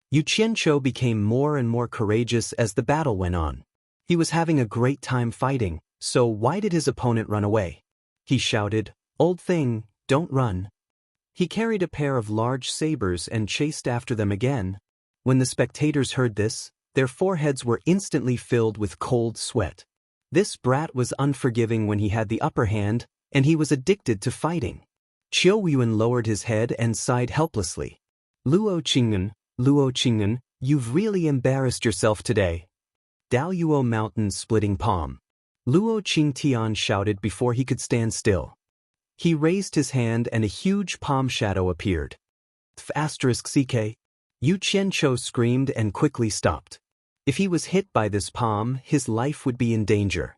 S1: Yu Qianzhou became more and more courageous as the battle went on. He was having a great time fighting, so why did his opponent run away? He shouted, "Old thing, Don't run. He carried a pair of large sabers and chased after them again. When the spectators heard this, their foreheads were instantly filled with cold sweat. This brat was unforgiving when he had the upper hand, and he was addicted to fighting. Qiu Yuan lowered his head and sighed helplessly. Luo Qing'an, you've really embarrassed yourself today. Daluo Mountain splitting palm. Luo Qingtian shouted before he could stand still. He raised his hand and a huge palm shadow appeared. *CK. Yu Qianqiu screamed and quickly stopped. If he was hit by this palm, his life would be in danger.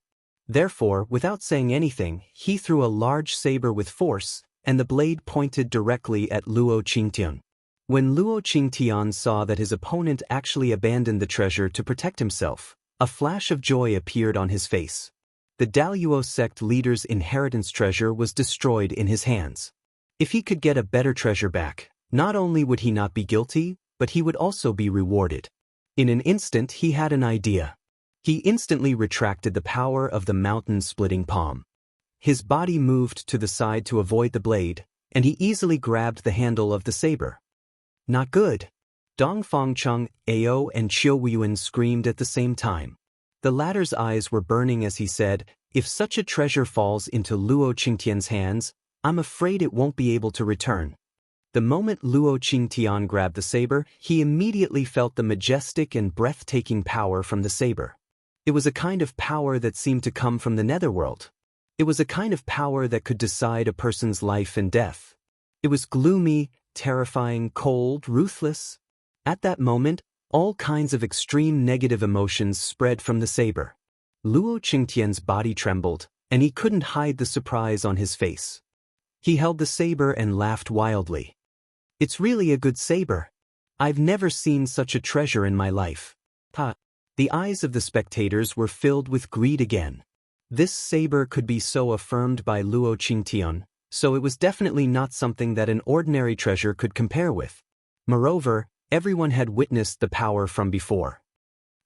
S1: Therefore, without saying anything, he threw a large saber with force, and the blade pointed directly at Luo Qingtian. When Luo Qingtian saw that his opponent actually abandoned the treasure to protect himself, a flash of joy appeared on his face. The Daluo sect leader's inheritance treasure was destroyed in his hands. If he could get a better treasure back, not only would he not be guilty, but he would also be rewarded. In an instant he had an idea. He instantly retracted the power of the mountain-splitting palm. His body moved to the side to avoid the blade, and he easily grabbed the handle of the saber. Not good. Dong Fangcheng, Ao and Qiu Yuan screamed at the same time. The latter's eyes were burning as he said, if such a treasure falls into Luo Qingtian's hands, I'm afraid it won't be able to return. The moment Luo Qingtian grabbed the saber, he immediately felt the majestic and breathtaking power from the saber. It was a kind of power that seemed to come from the netherworld. It was a kind of power that could decide a person's life and death. It was gloomy, terrifying, cold, ruthless. At that moment, all kinds of extreme negative emotions spread from the saber. Luo Qingtian's body trembled, and he couldn't hide the surprise on his face. He held the saber and laughed wildly. It's really a good saber. I've never seen such a treasure in my life. The eyes of the spectators were filled with greed again. This saber could be so affirmed by Luo Qingtian, so it was definitely not something that an ordinary treasure could compare with. Moreover, everyone had witnessed the power from before.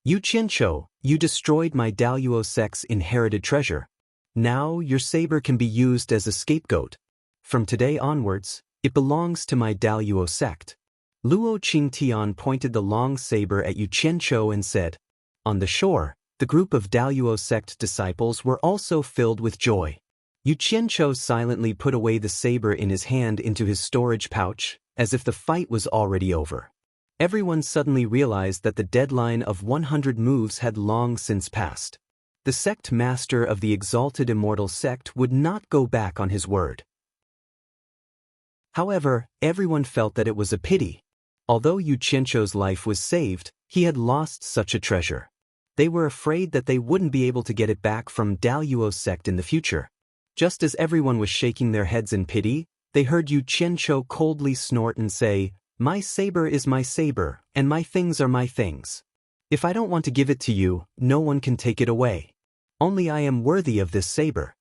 S1: Yu Qianqiu, you destroyed my Daluo sect's inherited treasure. Now your saber can be used as a scapegoat. From today onwards, it belongs to my Daluo sect. Luo Qingtian pointed the long saber at Yu Qianqiu and said. On the shore, the group of Daluo sect disciples were also filled with joy. Yu Qianqiu silently put away the saber in his hand into his storage pouch, as if the fight was already over. Everyone suddenly realized that the deadline of 100 moves had long since passed. The sect master of the exalted immortal sect would not go back on his word. However, everyone felt that it was a pity. Although Yu Qianqiu's life was saved, he had lost such a treasure. They were afraid that they wouldn't be able to get it back from Daluo sect in the future. Just as everyone was shaking their heads in pity, they heard Yu Qianqiu coldly snort and say, My saber is my saber, and my things are my things. If I don't want to give it to you, no one can take it away. Only I am worthy of this saber.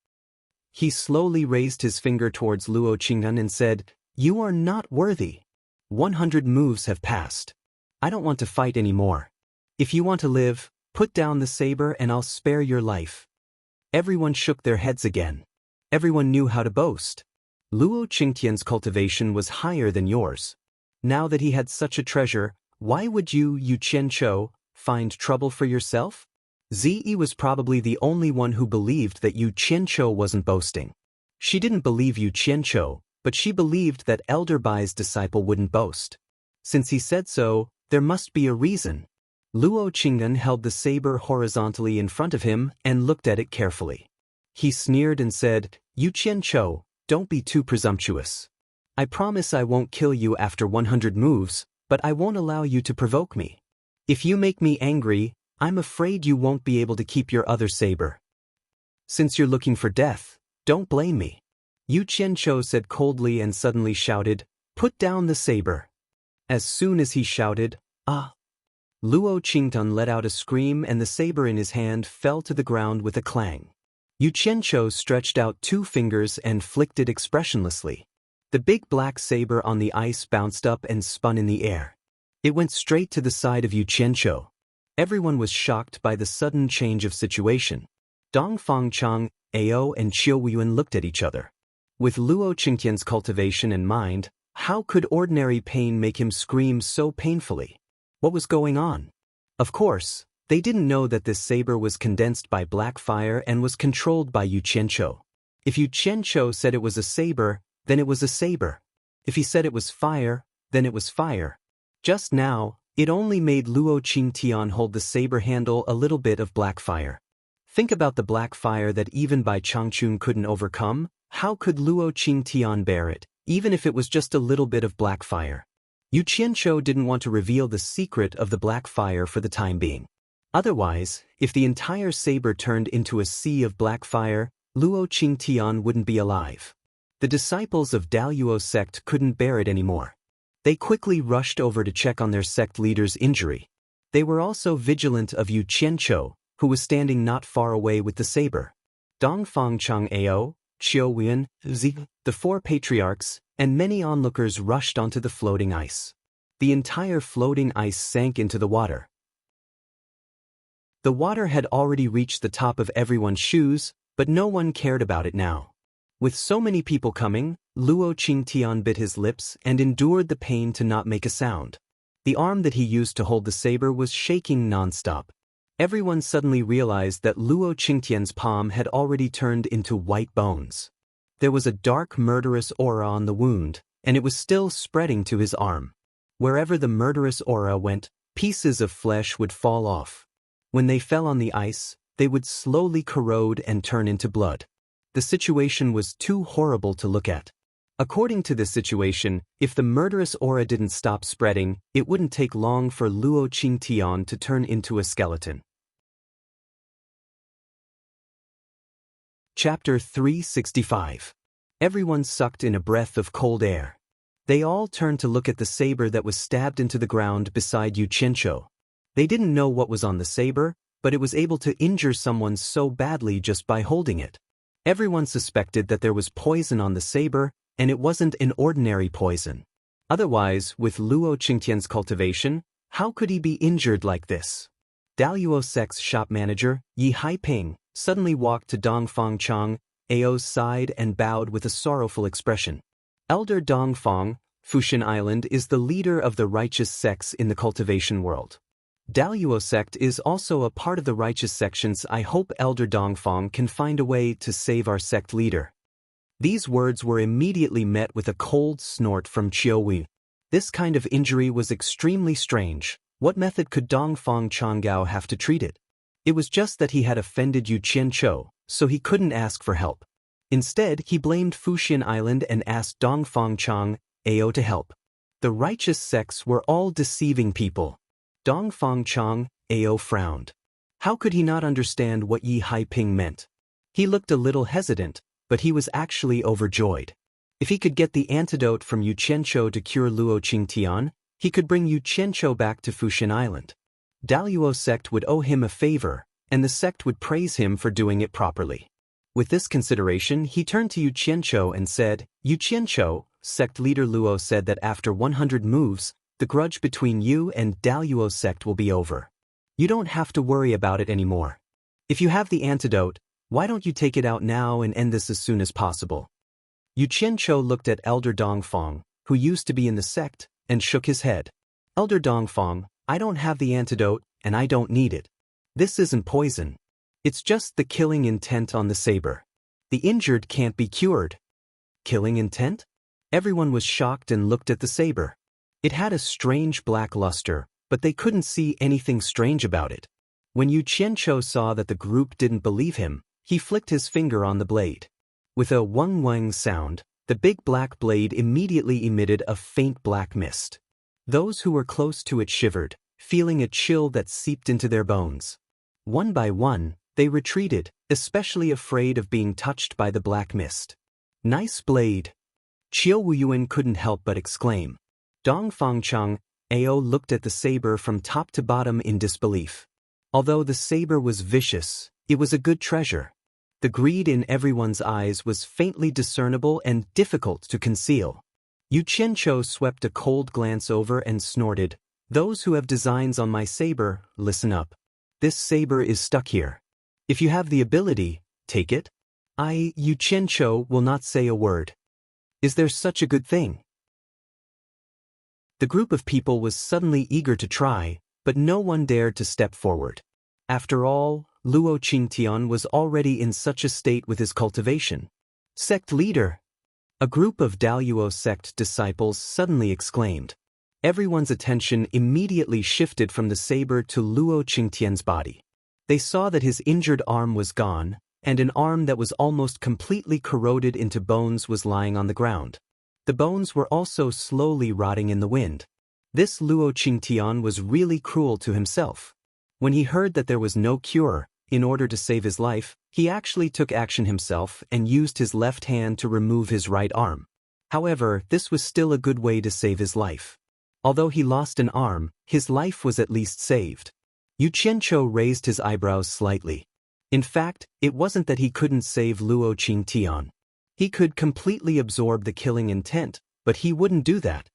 S1: He slowly raised his finger towards Luo Qing'an and said, You are not worthy. 100 moves have passed. I don't want to fight anymore. If you want to live, put down the saber and I'll spare your life. Everyone shook their heads again. Everyone knew how to boast. Luo Qingtian's cultivation was higher than yours. Now that he had such a treasure, why would you, Yu Qianqiu, find trouble for yourself? Zi was probably the only one who believed that Yu Qianqiu wasn't boasting. She didn't believe Yu Qianqiu, but she believed that Elder Bai's disciple wouldn't boast. Since he said so, there must be a reason. Luo Qing'an held the saber horizontally in front of him and looked at it carefully. He sneered and said, Yu Qianqiu, don't be too presumptuous. I promise I won't kill you after 100 moves, but I won't allow you to provoke me. If you make me angry, I'm afraid you won't be able to keep your other saber. Since you're looking for death, don't blame me. Yu Qianqiu said coldly and suddenly shouted, Put down the saber. As soon as he shouted, Ah! Luo Qingtian let out a scream and the saber in his hand fell to the ground with a clang. Yu Qianqiu stretched out 2 fingers and flicked it expressionlessly. The big black saber on the ice bounced up and spun in the air. It went straight to the side of Yu Qianqiu. Everyone was shocked by the sudden change of situation. Dong Fangcheng, Ao and Qiu Yuan looked at each other. With Luo Qingtian's cultivation in mind, how could ordinary pain make him scream so painfully? What was going on? Of course, they didn't know that this saber was condensed by black fire and was controlled by Yu Qianqiu. If Yu Qianqiu said it was a saber, then it was a saber. If he said it was fire, then it was fire. Just now, it only made Luo Qingtian hold the saber handle a little bit of black fire. Think about the black fire that even Bai Changchun couldn't overcome. How could Luo Qingtian bear it, even if it was just a little bit of black fire? Yu Qianqiu didn't want to reveal the secret of the black fire for the time being. Otherwise, if the entire saber turned into a sea of black fire, Luo Qingtian wouldn't be alive. The disciples of Daluo sect couldn't bear it anymore. They quickly rushed over to check on their sect leader's injury. They were also vigilant of Yu Qianqiu, who was standing not far away with the saber. Dongfang Chang Ao, Qiu Wen, Zi, the four patriarchs, and many onlookers rushed onto the floating ice. The entire floating ice sank into the water. The water had already reached the top of everyone's shoes, but no one cared about it now. With so many people coming, Luo Qingtian bit his lips and endured the pain to not make a sound. The arm that he used to hold the saber was shaking non-stop. Everyone suddenly realized that Luo Qingtian's palm had already turned into white bones. There was a dark murderous aura on the wound, and it was still spreading to his arm. Wherever the murderous aura went, pieces of flesh would fall off. When they fell on the ice, they would slowly corrode and turn into blood. The situation was too horrible to look at. According to this situation, if the murderous aura didn't stop spreading, it wouldn't take long for Luo Qingtian to turn into a skeleton. Chapter 365. Everyone sucked in a breath of cold air. They all turned to look at the saber that was stabbed into the ground beside Yu Qianqiu. They didn't know what was on the saber, but it was able to injure someone so badly just by holding it. Everyone suspected that there was poison on the saber, and it wasn't an ordinary poison. Otherwise, with Luo Qingtian's cultivation, how could he be injured like this? Daluo sect's shop manager, Yi Haiping, suddenly walked to Dongfang Chang Ao's side and bowed with a sorrowful expression. Elder Dongfang, Fushan Island is the leader of the righteous sects in the cultivation world. Daluo sect is also a part of the righteous sections. I hope Elder Dongfang can find a way to save our sect leader. These words were immediately met with a cold snort from Qiu Wen. This kind of injury was extremely strange. What method could Dongfang Changgao have to treat it? It was just that he had offended Yu Qianqiu, so he couldn't ask for help. Instead, he blamed Fushan Island and asked Dongfang Chang Ao to help. The righteous sects were all deceiving people. Dongfang Chang Ao frowned. How could he not understand what Yi Haiping meant? He looked a little hesitant, but he was actually overjoyed. If he could get the antidote from Yu Qianqiu to cure Luo Qingtian, he could bring Yu Qianqiu back to Fushan Island. Daluo sect would owe him a favor, and the sect would praise him for doing it properly. With this consideration, he turned to Yu Qianqiu and said, Yu Qianqiu, sect leader Luo said that after 100 moves, the grudge between you and Daluo sect will be over. You don't have to worry about it anymore. If you have the antidote, why don't you take it out now and end this as soon as possible? Yu Qianqiu looked at Elder Dongfang, who used to be in the sect, and shook his head. Elder Dongfang, I don't have the antidote, and I don't need it. This isn't poison. It's just the killing intent on the saber. The injured can't be cured. Killing intent? Everyone was shocked and looked at the saber. It had a strange black luster, but they couldn't see anything strange about it. When Yu Qianqiu saw that the group didn't believe him, he flicked his finger on the blade. With a wang-wang sound, the big black blade immediately emitted a faint black mist. Those who were close to it shivered, feeling a chill that seeped into their bones. One by one, they retreated, especially afraid of being touched by the black mist. Nice blade. Qiu Wuyuan couldn't help but exclaim. Dongfang Chang Ao looked at the saber from top to bottom in disbelief. Although the saber was vicious, it was a good treasure. The greed in everyone's eyes was faintly discernible and difficult to conceal. Yu Qianqiu swept a cold glance over and snorted, Those who have designs on my saber, listen up. This saber is stuck here. If you have the ability, take it. Yu Qianqiu will not say a word. Is there such a good thing? The group of people was suddenly eager to try, but no one dared to step forward. After all, Luo Qingtian was already in such a state with his cultivation. Sect leader! A group of Daluo sect disciples suddenly exclaimed. Everyone's attention immediately shifted from the saber to Luo Qingtian's body. They saw that his injured arm was gone, and an arm that was almost completely corroded into bones was lying on the ground. The bones were also slowly rotting in the wind. This Luo Qingtian was really cruel to himself. When he heard that there was no cure, in order to save his life, he actually took action himself and used his left hand to remove his right arm. However, this was still a good way to save his life. Although he lost an arm, his life was at least saved. Yu Qianqiu raised his eyebrows slightly. In fact, it wasn't that he couldn't save Luo Qingtian. He could completely absorb the killing intent, but he wouldn't do that.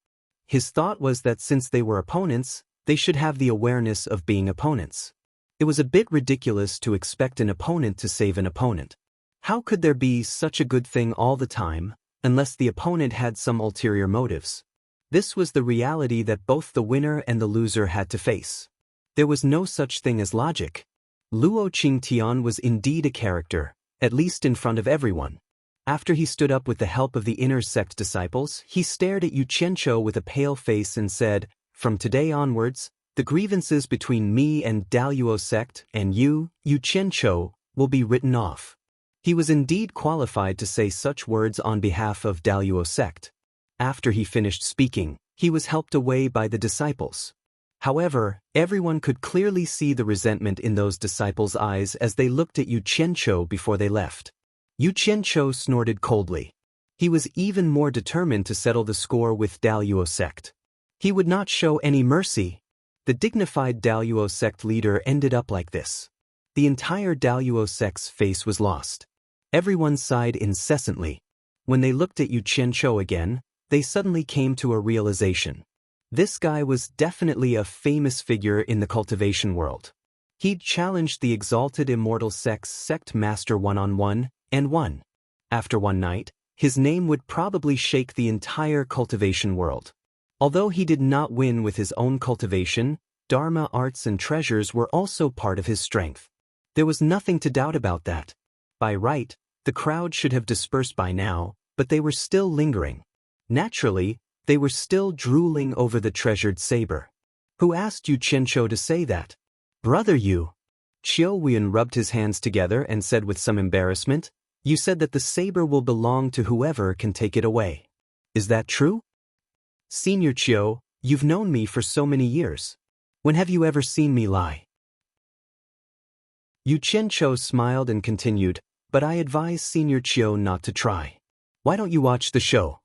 S1: His thought was that since they were opponents, they should have the awareness of being opponents. It was a bit ridiculous to expect an opponent to save an opponent. How could there be such a good thing all the time, unless the opponent had some ulterior motives? This was the reality that both the winner and the loser had to face. There was no such thing as logic. Luo Qingtian was indeed a character, at least in front of everyone. After he stood up with the help of the inner sect disciples, he stared at Yu Qianqiu with a pale face and said, "From today onwards, the grievances between me and Daluo sect and Yu Qianqiu, will be written off." He was indeed qualified to say such words on behalf of Daluo sect. After he finished speaking, he was helped away by the disciples. However, everyone could clearly see the resentment in those disciples' eyes as they looked at Yu Qianqiu before they left. Yu Qianqiu snorted coldly. He was even more determined to settle the score with Daluo sect. He would not show any mercy. The dignified Daluo sect leader ended up like this. The entire Daluo sect's face was lost. Everyone sighed incessantly. When they looked at Yu Qianqiu again, they suddenly came to a realization. This guy was definitely a famous figure in the cultivation world. He'd challenged the exalted immortal sect's sect master one-on-one, and won. After one night, his name would probably shake the entire cultivation world. Although he did not win with his own cultivation, Dharma arts and treasures were also part of his strength. There was nothing to doubt about that. By right, the crowd should have dispersed by now, but they were still lingering. Naturally, they were still drooling over the treasured saber. Who asked Yu Qianqiu to say that? Brother Yu. Qiu Wuyan rubbed his hands together and said with some embarrassment, "You said that the saber will belong to whoever can take it away. Is that true?" Senior Qiu, you've known me for so many years. When have you ever seen me lie? Yu Qianqiu smiled and continued, "But I advise Senior Qiu not to try. Why don't you watch the show?"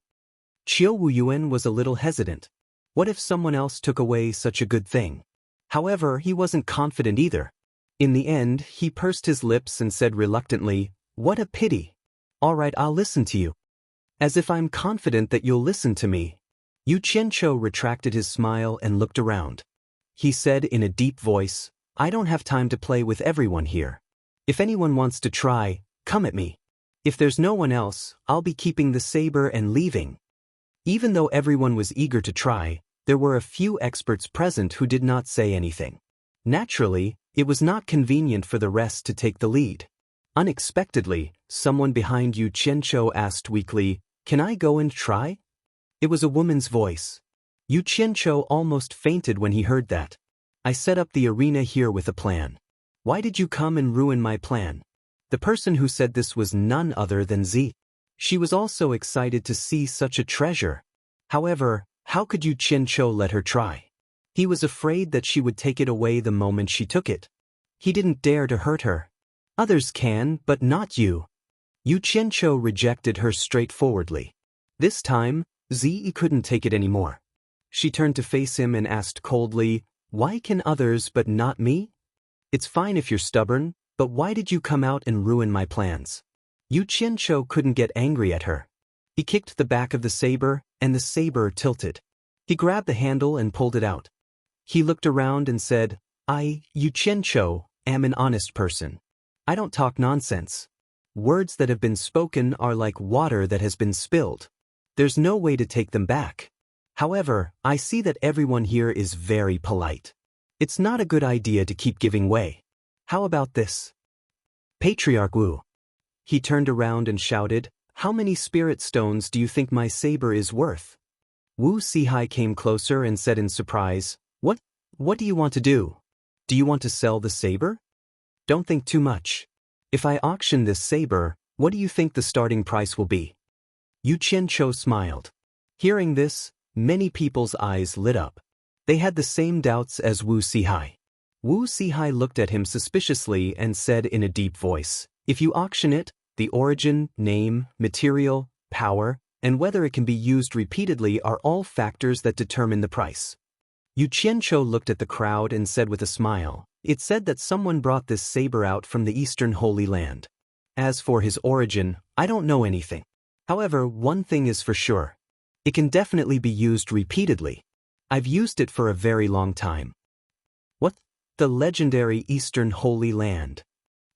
S1: Qiu Wuyuan was a little hesitant. What if someone else took away such a good thing? However, he wasn't confident either. In the end, he pursed his lips and said reluctantly, "What a pity. All right, I'll listen to you." "As if I'm confident that you'll listen to me." Yu Qianqiu retracted his smile and looked around. He said in a deep voice, "I don't have time to play with everyone here. If anyone wants to try, come at me. If there's no one else, I'll be keeping the saber and leaving." Even though everyone was eager to try, there were a few experts present who did not say anything. Naturally, it was not convenient for the rest to take the lead. Unexpectedly, someone behind Yu Qianqiu asked weakly, "Can I go and try?" It was a woman's voice. Yu Qianqiu almost fainted when he heard that. "I set up the arena here with a plan. Why did you come and ruin my plan?" The person who said this was none other than Z. She was also excited to see such a treasure. However, how could Yu Qianqiu let her try? He was afraid that she would take it away the moment she took it. He didn't dare to hurt her. "Others can, but not you." Yu Qianqiu rejected her straightforwardly. This time, Zi couldn't take it anymore. She turned to face him and asked coldly, "Why can others but not me?" "It's fine if you're stubborn, but why did you come out and ruin my plans?" Yu Qianqiu couldn't get angry at her. He kicked the back of the saber, and the saber tilted. He grabbed the handle and pulled it out. He looked around and said, "I, Yu Qianqiu, am an honest person. I don't talk nonsense. Words that have been spoken are like water that has been spilled. There's no way to take them back. However, I see that everyone here is very polite. It's not a good idea to keep giving way. How about this? Patriarch Wu. He turned around and shouted, "How many spirit stones do you think my saber is worth?" Wu Sihai came closer and said in surprise, What do you want to do? Do you want to sell the saber? Don't think too much. If I auction this saber, what do you think the starting price will be? Yu Qianqiu smiled. Hearing this, many people's eyes lit up. They had the same doubts as Wu Sihai. Wu Sihai looked at him suspiciously and said in a deep voice, "If you auction it, the origin, name, material, power, and whether it can be used repeatedly are all factors that determine the price." Yu Qianqiu looked at the crowd and said with a smile, "It said that someone brought this saber out from the Eastern Holy Land. As for his origin, I don't know anything. However, one thing is for sure. It can definitely be used repeatedly. I've used it for a very long time." What? The legendary Eastern Holy Land?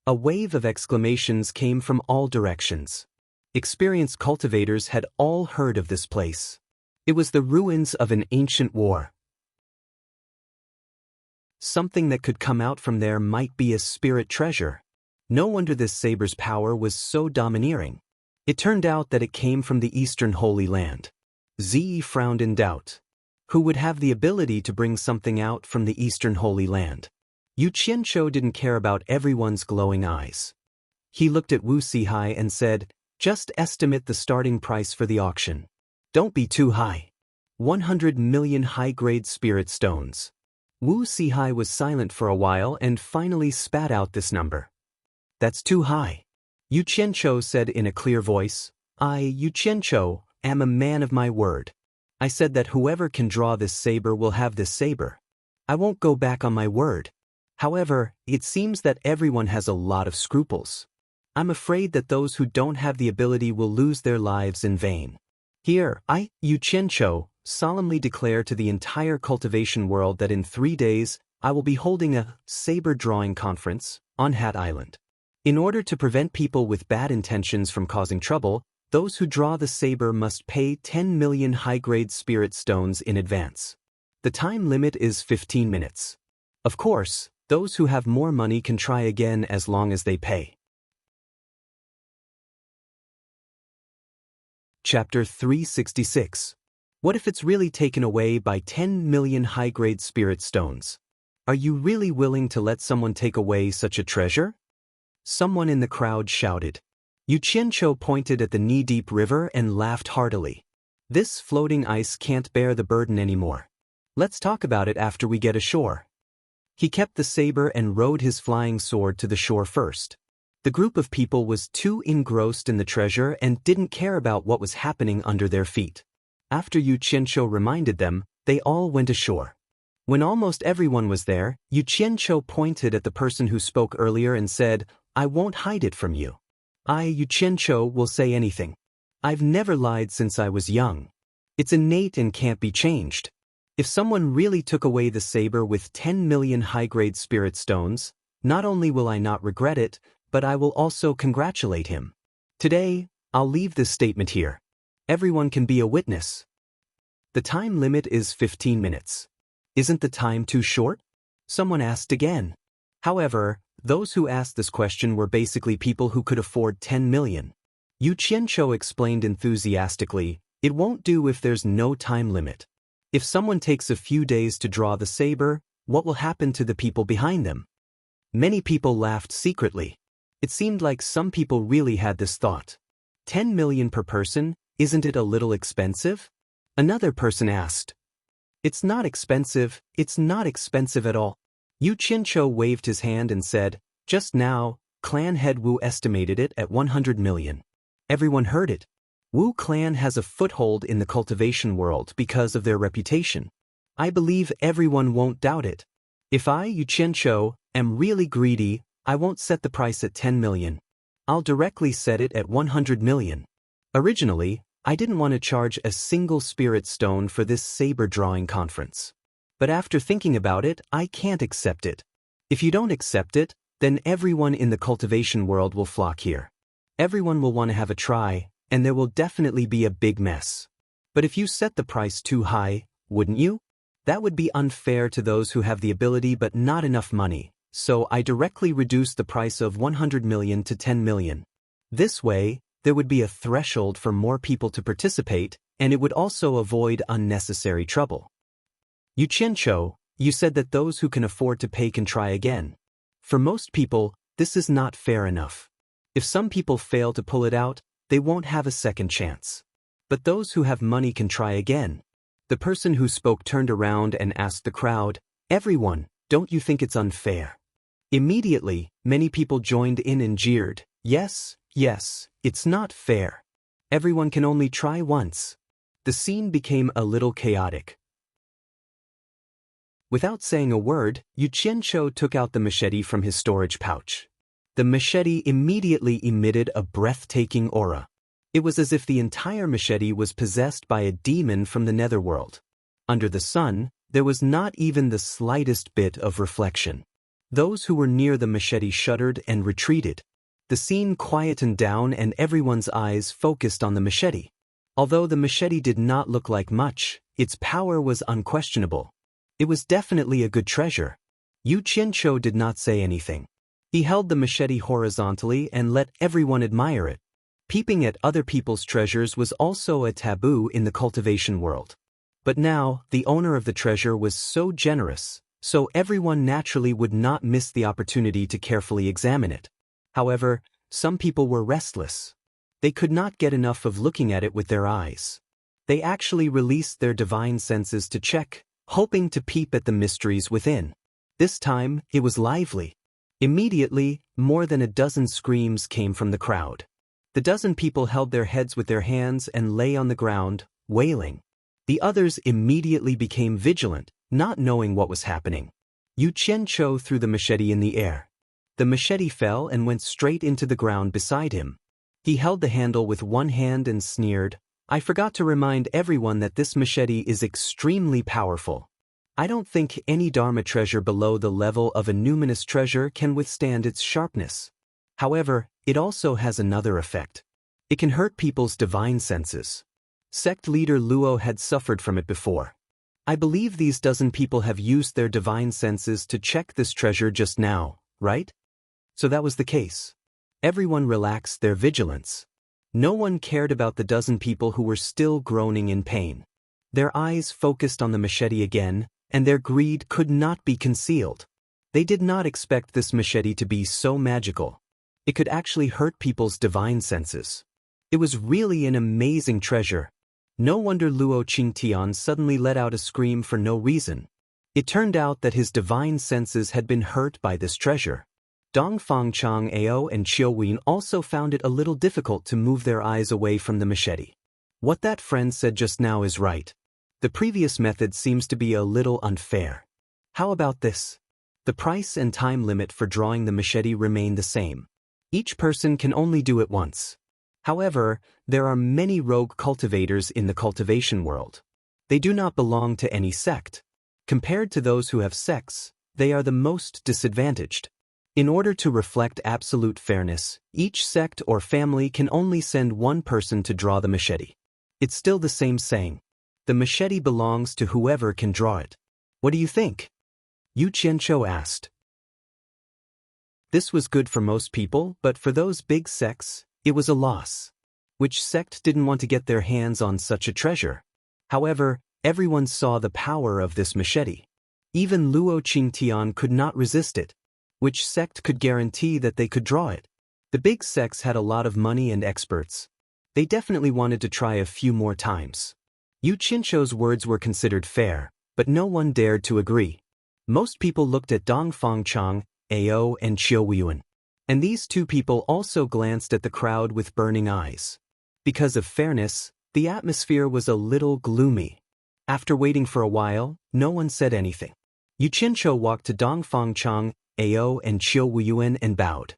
S1: A wave of exclamations came from all directions. Experienced cultivators had all heard of this place. It was the ruins of an ancient war. Something that could come out from there might be a spirit treasure. No wonder this saber's power was so domineering. It turned out that it came from the Eastern Holy Land. Ziyi frowned in doubt. Who would have the ability to bring something out from the Eastern Holy Land? Yu Qianqiu didn't care about everyone's glowing eyes. He looked at Wu Sihai and said, "Just estimate the starting price for the auction. Don't be too high. 100 million high-grade spirit stones." Wu Sihai was silent for a while and finally spat out this number. "That's too high." Yu Qianqiu said in a clear voice, "I, Yu Qianqiu, am a man of my word. I said that whoever can draw this saber will have this saber. I won't go back on my word. However, it seems that everyone has a lot of scruples. I'm afraid that those who don't have the ability will lose their lives in vain. Here, I, Yu Qianqiu, solemnly declare to the entire cultivation world that in 3 days, I will be holding a saber drawing conference on Hat Island. In order to prevent people with bad intentions from causing trouble, those who draw the saber must pay 10 million high-grade spirit stones in advance. The time limit is 15 minutes. Of course, those who have more money can try again as long as they pay. Chapter 366. What if it's really taken away by 10 million high-grade spirit stones? Are you really willing to let someone take away such a treasure? Someone in the crowd shouted. Yu Qianqiu pointed at the knee-deep river and laughed heartily. This floating ice can't bear the burden anymore. Let's talk about it after we get ashore. He kept the saber and rode his flying sword to the shore first. The group of people was too engrossed in the treasure and didn't care about what was happening under their feet. After Yu Qianqiu reminded them, they all went ashore. When almost everyone was there, Yu Qianqiu pointed at the person who spoke earlier and said, "I won't hide it from you. I, Yu Qianqiu, will say anything. I've never lied since I was young. It's innate and can't be changed. If someone really took away the saber with 10 million high-grade spirit stones, not only will I not regret it, but I will also congratulate him. Today, I'll leave this statement here. Everyone can be a witness." The time limit is 15 minutes. Isn't the time too short? Someone asked again. However, those who asked this question were basically people who could afford 10 million. Yu Qianqiu explained enthusiastically, "It won't do if there's no time limit. If someone takes a few days to draw the saber, what will happen to the people behind them?" Many people laughed secretly. It seemed like some people really had this thought. 10 million per person, isn't it a little expensive? Another person asked. It's not expensive at all." Yu Qianqiu waved his hand and said, "Just now, Clan Head Wu estimated it at 100 million. Everyone heard it. Wu Clan has a foothold in the cultivation world because of their reputation. I believe everyone won't doubt it. If I, Yu Qianqiu, am really greedy, I won't set the price at 10 million. I'll directly set it at 100 million. Originally, I didn't want to charge a single spirit stone for this saber drawing conference. But after thinking about it, I can't accept it. If you don't accept it, then everyone in the cultivation world will flock here. Everyone will want to have a try, and there will definitely be a big mess. But if you set the price too high, wouldn't you? That would be unfair to those who have the ability but not enough money, so I directly reduced the price of 100 million to 10 million. This way, there would be a threshold for more people to participate, and it would also avoid unnecessary trouble. Yu Qianqiu, you said that those who can afford to pay can try again. For most people, this is not fair enough. If some people fail to pull it out, they won't have a second chance. But those who have money can try again. The person who spoke turned around and asked the crowd, "Everyone, don't you think it's unfair?" Immediately, many people joined in and jeered, "Yes, yes, it's not fair. Everyone can only try once." The scene became a little chaotic. Without saying a word, Yu Qianqiu took out the machete from his storage pouch. The machete immediately emitted a breathtaking aura. It was as if the entire machete was possessed by a demon from the netherworld. Under the sun, there was not even the slightest bit of reflection. Those who were near the machete shuddered and retreated. The scene quietened down and everyone's eyes focused on the machete. Although the machete did not look like much, its power was unquestionable. It was definitely a good treasure. Yu Qianqiu did not say anything. He held the machete horizontally and let everyone admire it. Peeping at other people's treasures was also a taboo in the cultivation world. But now, the owner of the treasure was so generous, so everyone naturally would not miss the opportunity to carefully examine it. However, some people were restless. They could not get enough of looking at it with their eyes. They actually released their divine senses to check, hoping to peep at the mysteries within. This time, it was lively. Immediately, more than a dozen screams came from the crowd. The dozen people held their heads with their hands and lay on the ground, wailing. The others immediately became vigilant, not knowing what was happening. Yu Qianqiu threw the machete in the air. The machete fell and went straight into the ground beside him. He held the handle with one hand and sneered, "I forgot to remind everyone that this machete is extremely powerful. I don't think any Dharma treasure below the level of a numinous treasure can withstand its sharpness. However, it also has another effect. It can hurt people's divine senses. Sect leader Luo had suffered from it before. I believe these dozen people have used their divine senses to check this treasure just now, right?" So that was the case. Everyone relaxed their vigilance. No one cared about the dozen people who were still groaning in pain. Their eyes focused on the machete again, and their greed could not be concealed. They did not expect this machete to be so magical. It could actually hurt people's divine senses. It was really an amazing treasure. No wonder Luo Qingtian suddenly let out a scream for no reason. It turned out that his divine senses had been hurt by this treasure. Dongfang Chang Ao and Qiu Wen also found it a little difficult to move their eyes away from the machete. What that friend said just now is right. The previous method seems to be a little unfair. How about this? The price and time limit for drawing the machete remain the same. Each person can only do it once. However, there are many rogue cultivators in the cultivation world. They do not belong to any sect. Compared to those who have sects, they are the most disadvantaged. In order to reflect absolute fairness, each sect or family can only send one person to draw the machete. It's still the same saying. The machete belongs to whoever can draw it. What do you think? Yu Qianqiu asked. This was good for most people, but for those big sects, it was a loss. Which sect didn't want to get their hands on such a treasure? However, everyone saw the power of this machete. Even Luo Qingtian could not resist it. Which sect could guarantee that they could draw it? The big sects had a lot of money and experts. They definitely wanted to try a few more times. Yu Qianqiu's words were considered fair, but no one dared to agree. Most people looked at Dongfang Chang, Ao and Qiu Wen. And these two people also glanced at the crowd with burning eyes. Because of fairness, the atmosphere was a little gloomy. After waiting for a while, no one said anything. Yu Qianqiu walked to Dongfang Chang, Ao and Qiu Wen and bowed.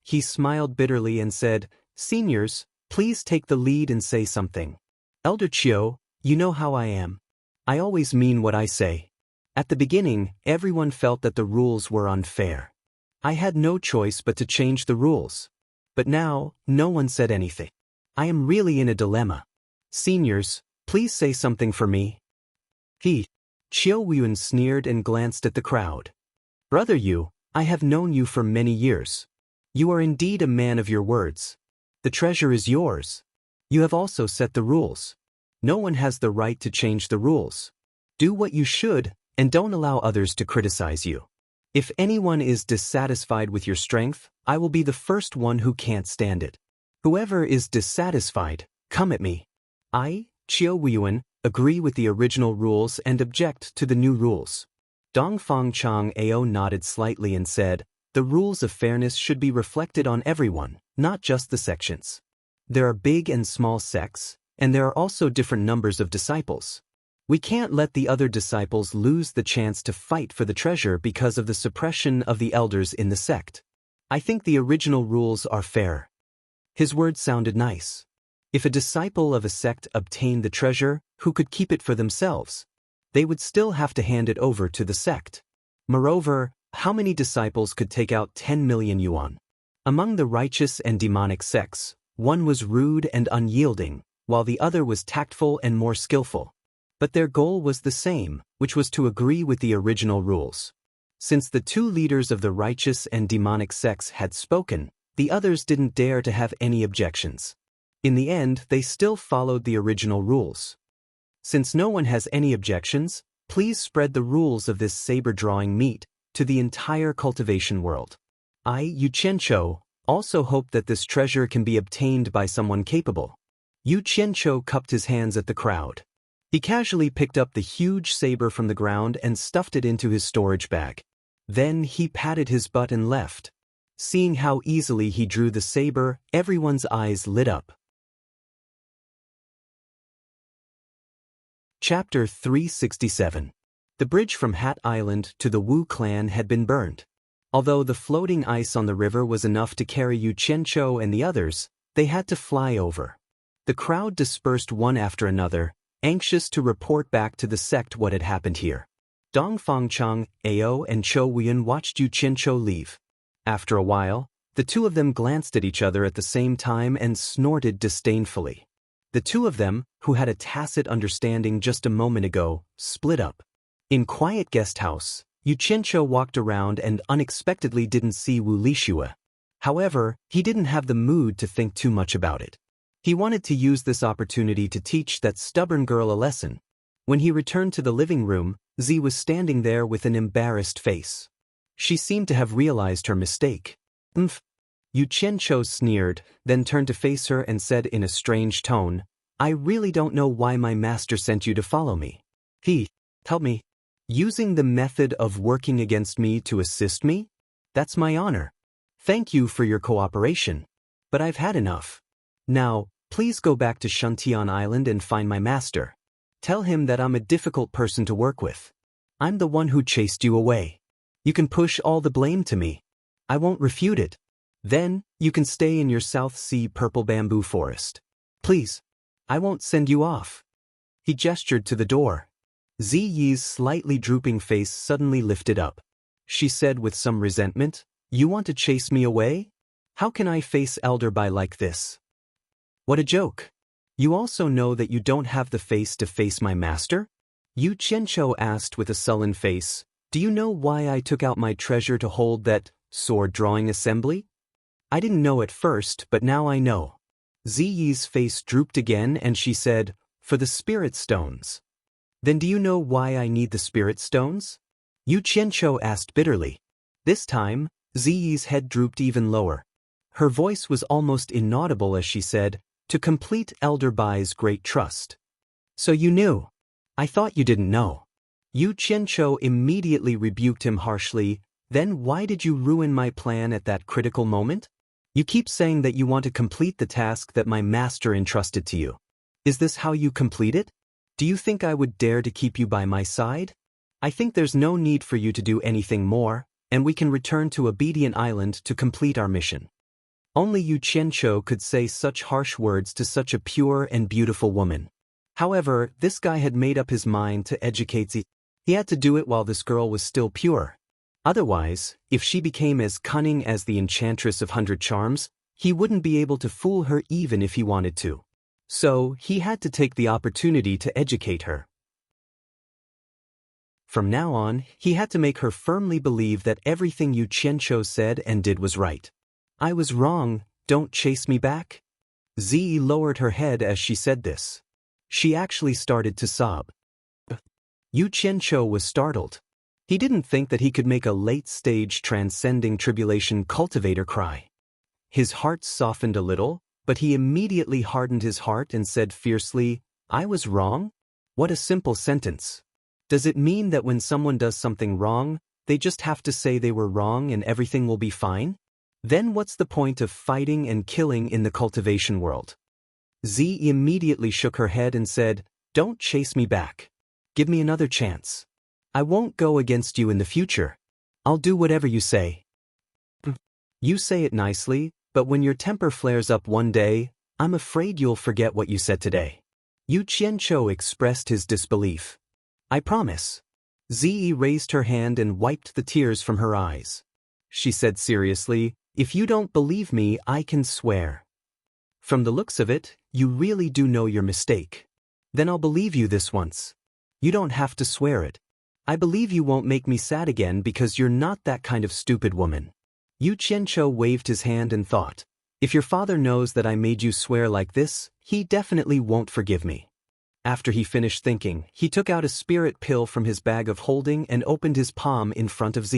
S1: He smiled bitterly and said, "Seniors, please take the lead and say something. Elder Qiu, you know how I am. I always mean what I say." At the beginning, everyone felt that the rules were unfair. I had no choice but to change the rules. But now, no one said anything. I am really in a dilemma. Seniors, please say something for me. Chiao Yun sneered and glanced at the crowd. Brother Yu, I have known you for many years. You are indeed a man of your words. The treasure is yours. You have also set the rules. No one has the right to change the rules. Do what you should, and don't allow others to criticize you. If anyone is dissatisfied with your strength, I will be the first one who can't stand it. Whoever is dissatisfied, come at me. I, Chiao Yun, agree with the original rules and object to the new rules. Dongfang Chang Ao nodded slightly and said, the rules of fairness should be reflected on everyone, not just the sections. There are big and small sects, and there are also different numbers of disciples. We can't let the other disciples lose the chance to fight for the treasure because of the suppression of the elders in the sect. I think the original rules are fair. His words sounded nice. If a disciple of a sect obtained the treasure, who could keep it for themselves? They would still have to hand it over to the sect. Moreover, how many disciples could take out 10 million yuan? Among the righteous and demonic sects, one was rude and unyielding, while the other was tactful and more skillful. But their goal was the same, which was to agree with the original rules. Since the two leaders of the righteous and demonic sects had spoken, the others didn't dare to have any objections. In the end, they still followed the original rules. Since no one has any objections, please spread the rules of this saber-drawing meet to the entire cultivation world. I, Yu Qianchou, also hope that this treasure can be obtained by someone capable. Yu Qianchou cupped his hands at the crowd. He casually picked up the huge saber from the ground and stuffed it into his storage bag. Then he patted his butt and left. Seeing how easily he drew the saber, everyone's eyes lit up. Chapter 367. The bridge from Hat Island to the Wu clan had been burned. Although the floating ice on the river was enough to carry Yu Qianchou and the others, they had to fly over. The crowd dispersed one after another, anxious to report back to the sect what had happened here. Dongfang Chang, Ao and Chiao Yun watched Yu Qianchou leave. After a while, the two of them glanced at each other at the same time and snorted disdainfully. The two of them, who had a tacit understanding just a moment ago, split up. In quiet guest house, Yu Qianchou walked around and unexpectedly didn't see Wu Lixue. However, he didn't have the mood to think too much about it. He wanted to use this opportunity to teach that stubborn girl a lesson. When he returned to the living room, Zi was standing there with an embarrassed face. She seemed to have realized her mistake. Yu Qianchou sneered, then turned to face her and said in a strange tone, I really don't know why my master sent you to follow me. Tell me. Using the method of working against me to assist me? That's my honor. Thank you for your cooperation. But I've had enough. Now, please go back to Shuntian Island and find my master. Tell him that I'm a difficult person to work with. I'm the one who chased you away. You can push all the blame to me. I won't refute it. Then, you can stay in your South Sea purple bamboo forest. Please. I won't send you off. He gestured to the door. Ziyi's slightly drooping face suddenly lifted up. She said with some resentment, You want to chase me away? How can I face Elder Bai like this? What a joke. You also know that you don't have the face to face my master? Yu Qianchou asked with a sullen face, Do you know why I took out my treasure to hold that sword-drawing assembly? I didn't know at first, but now I know. Ziyi's face drooped again and she said, For the spirit stones. Then do you know why I need the spirit stones? Yu Qianchou asked bitterly. This time, Ziyi's head drooped even lower. Her voice was almost inaudible as she said, To complete Elder Bai's great trust. So you knew. I thought you didn't know. Yu Qianchou immediately rebuked him harshly. Then why did you ruin my plan at that critical moment? You keep saying that you want to complete the task that my master entrusted to you. Is this how you complete it? Do you think I would dare to keep you by my side? I think there's no need for you to do anything more, and we can return to Obedient Island to complete our mission. Only Yu Qianchou could say such harsh words to such a pure and beautiful woman. However, this guy had made up his mind to educate Zi. He had to do it while this girl was still pure. Otherwise, if she became as cunning as the Enchantress of 100 Charms, He wouldn't be able to fool her even if he wanted to. So, he had to take the opportunity to educate her. From now on, he had to make her firmly believe that everything Yu Qianqiu said and did was right. I was wrong, don't chase me back? Ziyi lowered her head as she said this. She actually started to sob. Yu Qianqiu was startled. He didn't think that he could make a late-stage transcending tribulation cultivator cry. His heart softened a little, but he immediately hardened his heart and said fiercely, I was wrong? What a simple sentence. Does it mean that when someone does something wrong, they just have to say they were wrong and everything will be fine? Then what's the point of fighting and killing in the cultivation world? Z immediately shook her head and said, Don't chase me back. Give me another chance. I won't go against you in the future. I'll do whatever you say. You say it nicely, but when your temper flares up one day, I'm afraid you'll forget what you said today. Yu Qianqiu expressed his disbelief. I promise. Ziyi raised her hand and wiped the tears from her eyes. She said seriously, If you don't believe me, I can swear. From the looks of it, you really do know your mistake. Then I'll believe you this once. You don't have to swear it. I believe you won't make me sad again because you're not that kind of stupid woman. Yu Qianqiu waved his hand and thought, If your father knows that I made you swear like this, he definitely won't forgive me. After he finished thinking, he took out a spirit pill from his bag of holding and opened his palm in front of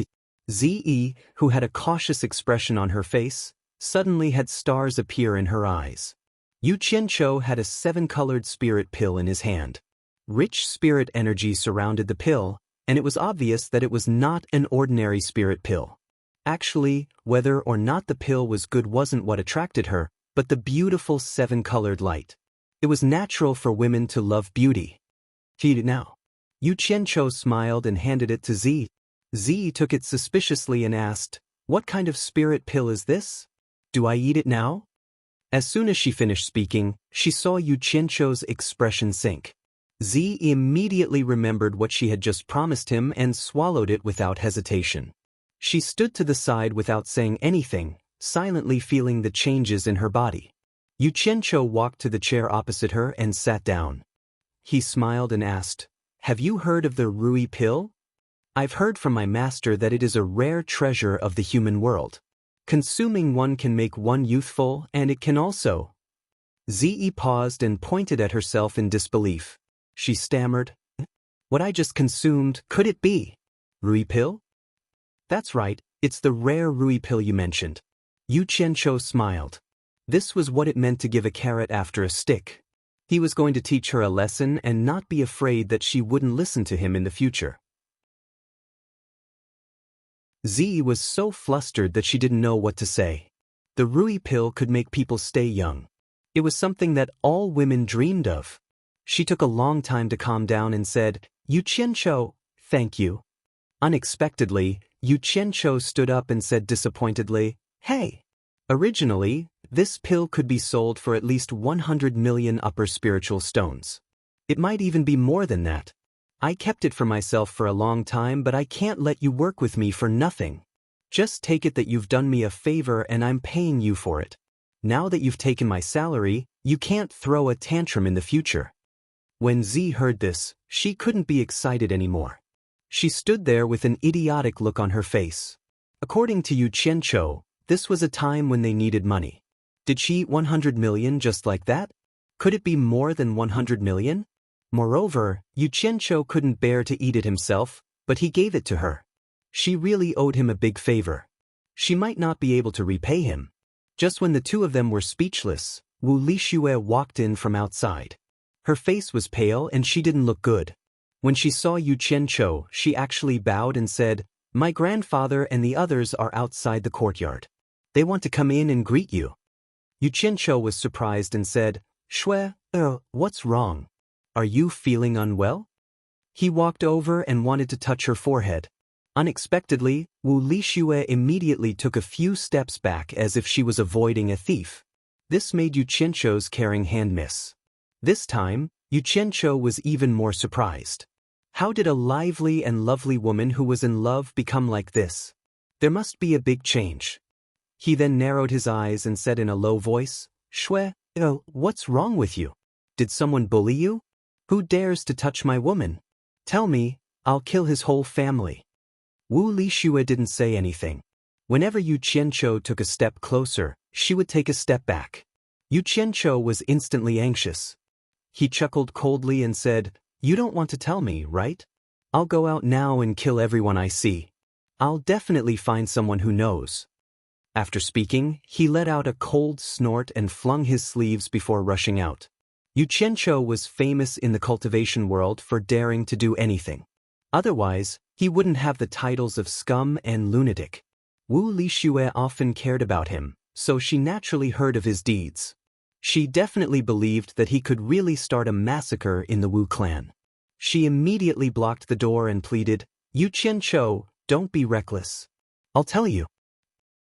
S1: Ziyi, who had a cautious expression on her face, suddenly had stars appear in her eyes. Yu Qianqiu had a 7-colored spirit pill in his hand. Rich spirit energy surrounded the pill, and it was obvious that it was not an ordinary spirit pill. Actually, whether or not the pill was good wasn't what attracted her, but the beautiful 7-colored light. It was natural for women to love beauty. Eat it now. Yu Qianqiu smiled and handed it to Ziyi. Ziyi took it suspiciously and asked, What kind of spirit pill is this? Do I eat it now? As soon as she finished speaking, she saw Yu Qianqiu's expression sink. Ziyi immediately remembered what she had just promised him and swallowed it without hesitation. She stood to the side without saying anything, silently feeling the changes in her body. Yu Qianqiu walked to the chair opposite her and sat down. He smiled and asked, Have you heard of the Rui pill? I've heard from my master that it is a rare treasure of the human world. Consuming one can make one youthful, and it can also. Ziyi paused and pointed at herself in disbelief. She stammered, What I just consumed, could it be? Rui pill? That's right, it's the rare Rui pill you mentioned. Yu Qianqiu smiled. This was what it meant to give a carrot after a stick. He was going to teach her a lesson and not be afraid that she wouldn't listen to him in the future. Ziyi was so flustered that she didn't know what to say. The Rui pill could make people stay young. It was something that all women dreamed of. She took a long time to calm down and said, Yu Qianqiu, thank you. Unexpectedly, Yu Qianqiu stood up and said disappointedly, Hey! Originally, this pill could be sold for at least 100 million upper spiritual stones. It might even be more than that. I kept it for myself for a long time, but I can't let you work with me for nothing. Just take it that you've done me a favor and I'm paying you for it. Now that you've taken my salary, you can't throw a tantrum in the future. When Z heard this, she couldn't be excited anymore. She stood there with an idiotic look on her face. According to Yu Qianqiu, this was a time when they needed money. Did she eat 100 million just like that? Could it be more than 100 million? Moreover, Yu Qianqiu couldn't bear to eat it himself, but he gave it to her. She really owed him a big favor. She might not be able to repay him. Just when the two of them were speechless, Wu Lixue walked in from outside. Her face was pale and she didn't look good. When she saw Yu Qianqiu, she actually bowed and said, My grandfather and the others are outside the courtyard. They want to come in and greet you. Yu Qianqiu was surprised and said, Shui, what's wrong? Are you feeling unwell? He walked over and wanted to touch her forehead. Unexpectedly, Wu Lixue immediately took a few steps back as if she was avoiding a thief. This made Yu Qianqiu's caring hand miss. This time, Yu Qianqiu was even more surprised. How did a lively and lovely woman who was in love become like this? There must be a big change. He then narrowed his eyes and said in a low voice, "Shui, what's wrong with you? Did someone bully you? Who dares to touch my woman? Tell me, I'll kill his whole family." Wu Lixue didn't say anything. Whenever Yu Qianqiu took a step closer, she would take a step back. Yu Qianqiu was instantly anxious. He chuckled coldly and said, "You don't want to tell me, right? I'll go out now and kill everyone I see. I'll definitely find someone who knows." After speaking, he let out a cold snort and flung his sleeves before rushing out. Yu Qianqiu was famous in the cultivation world for daring to do anything. Otherwise, he wouldn't have the titles of scum and lunatic. Wu Lixue often cared about him, so she naturally heard of his deeds. She definitely believed that he could really start a massacre in the Wu clan. She immediately blocked the door and pleaded, "Yu Qianqiu, don't be reckless. I'll tell you."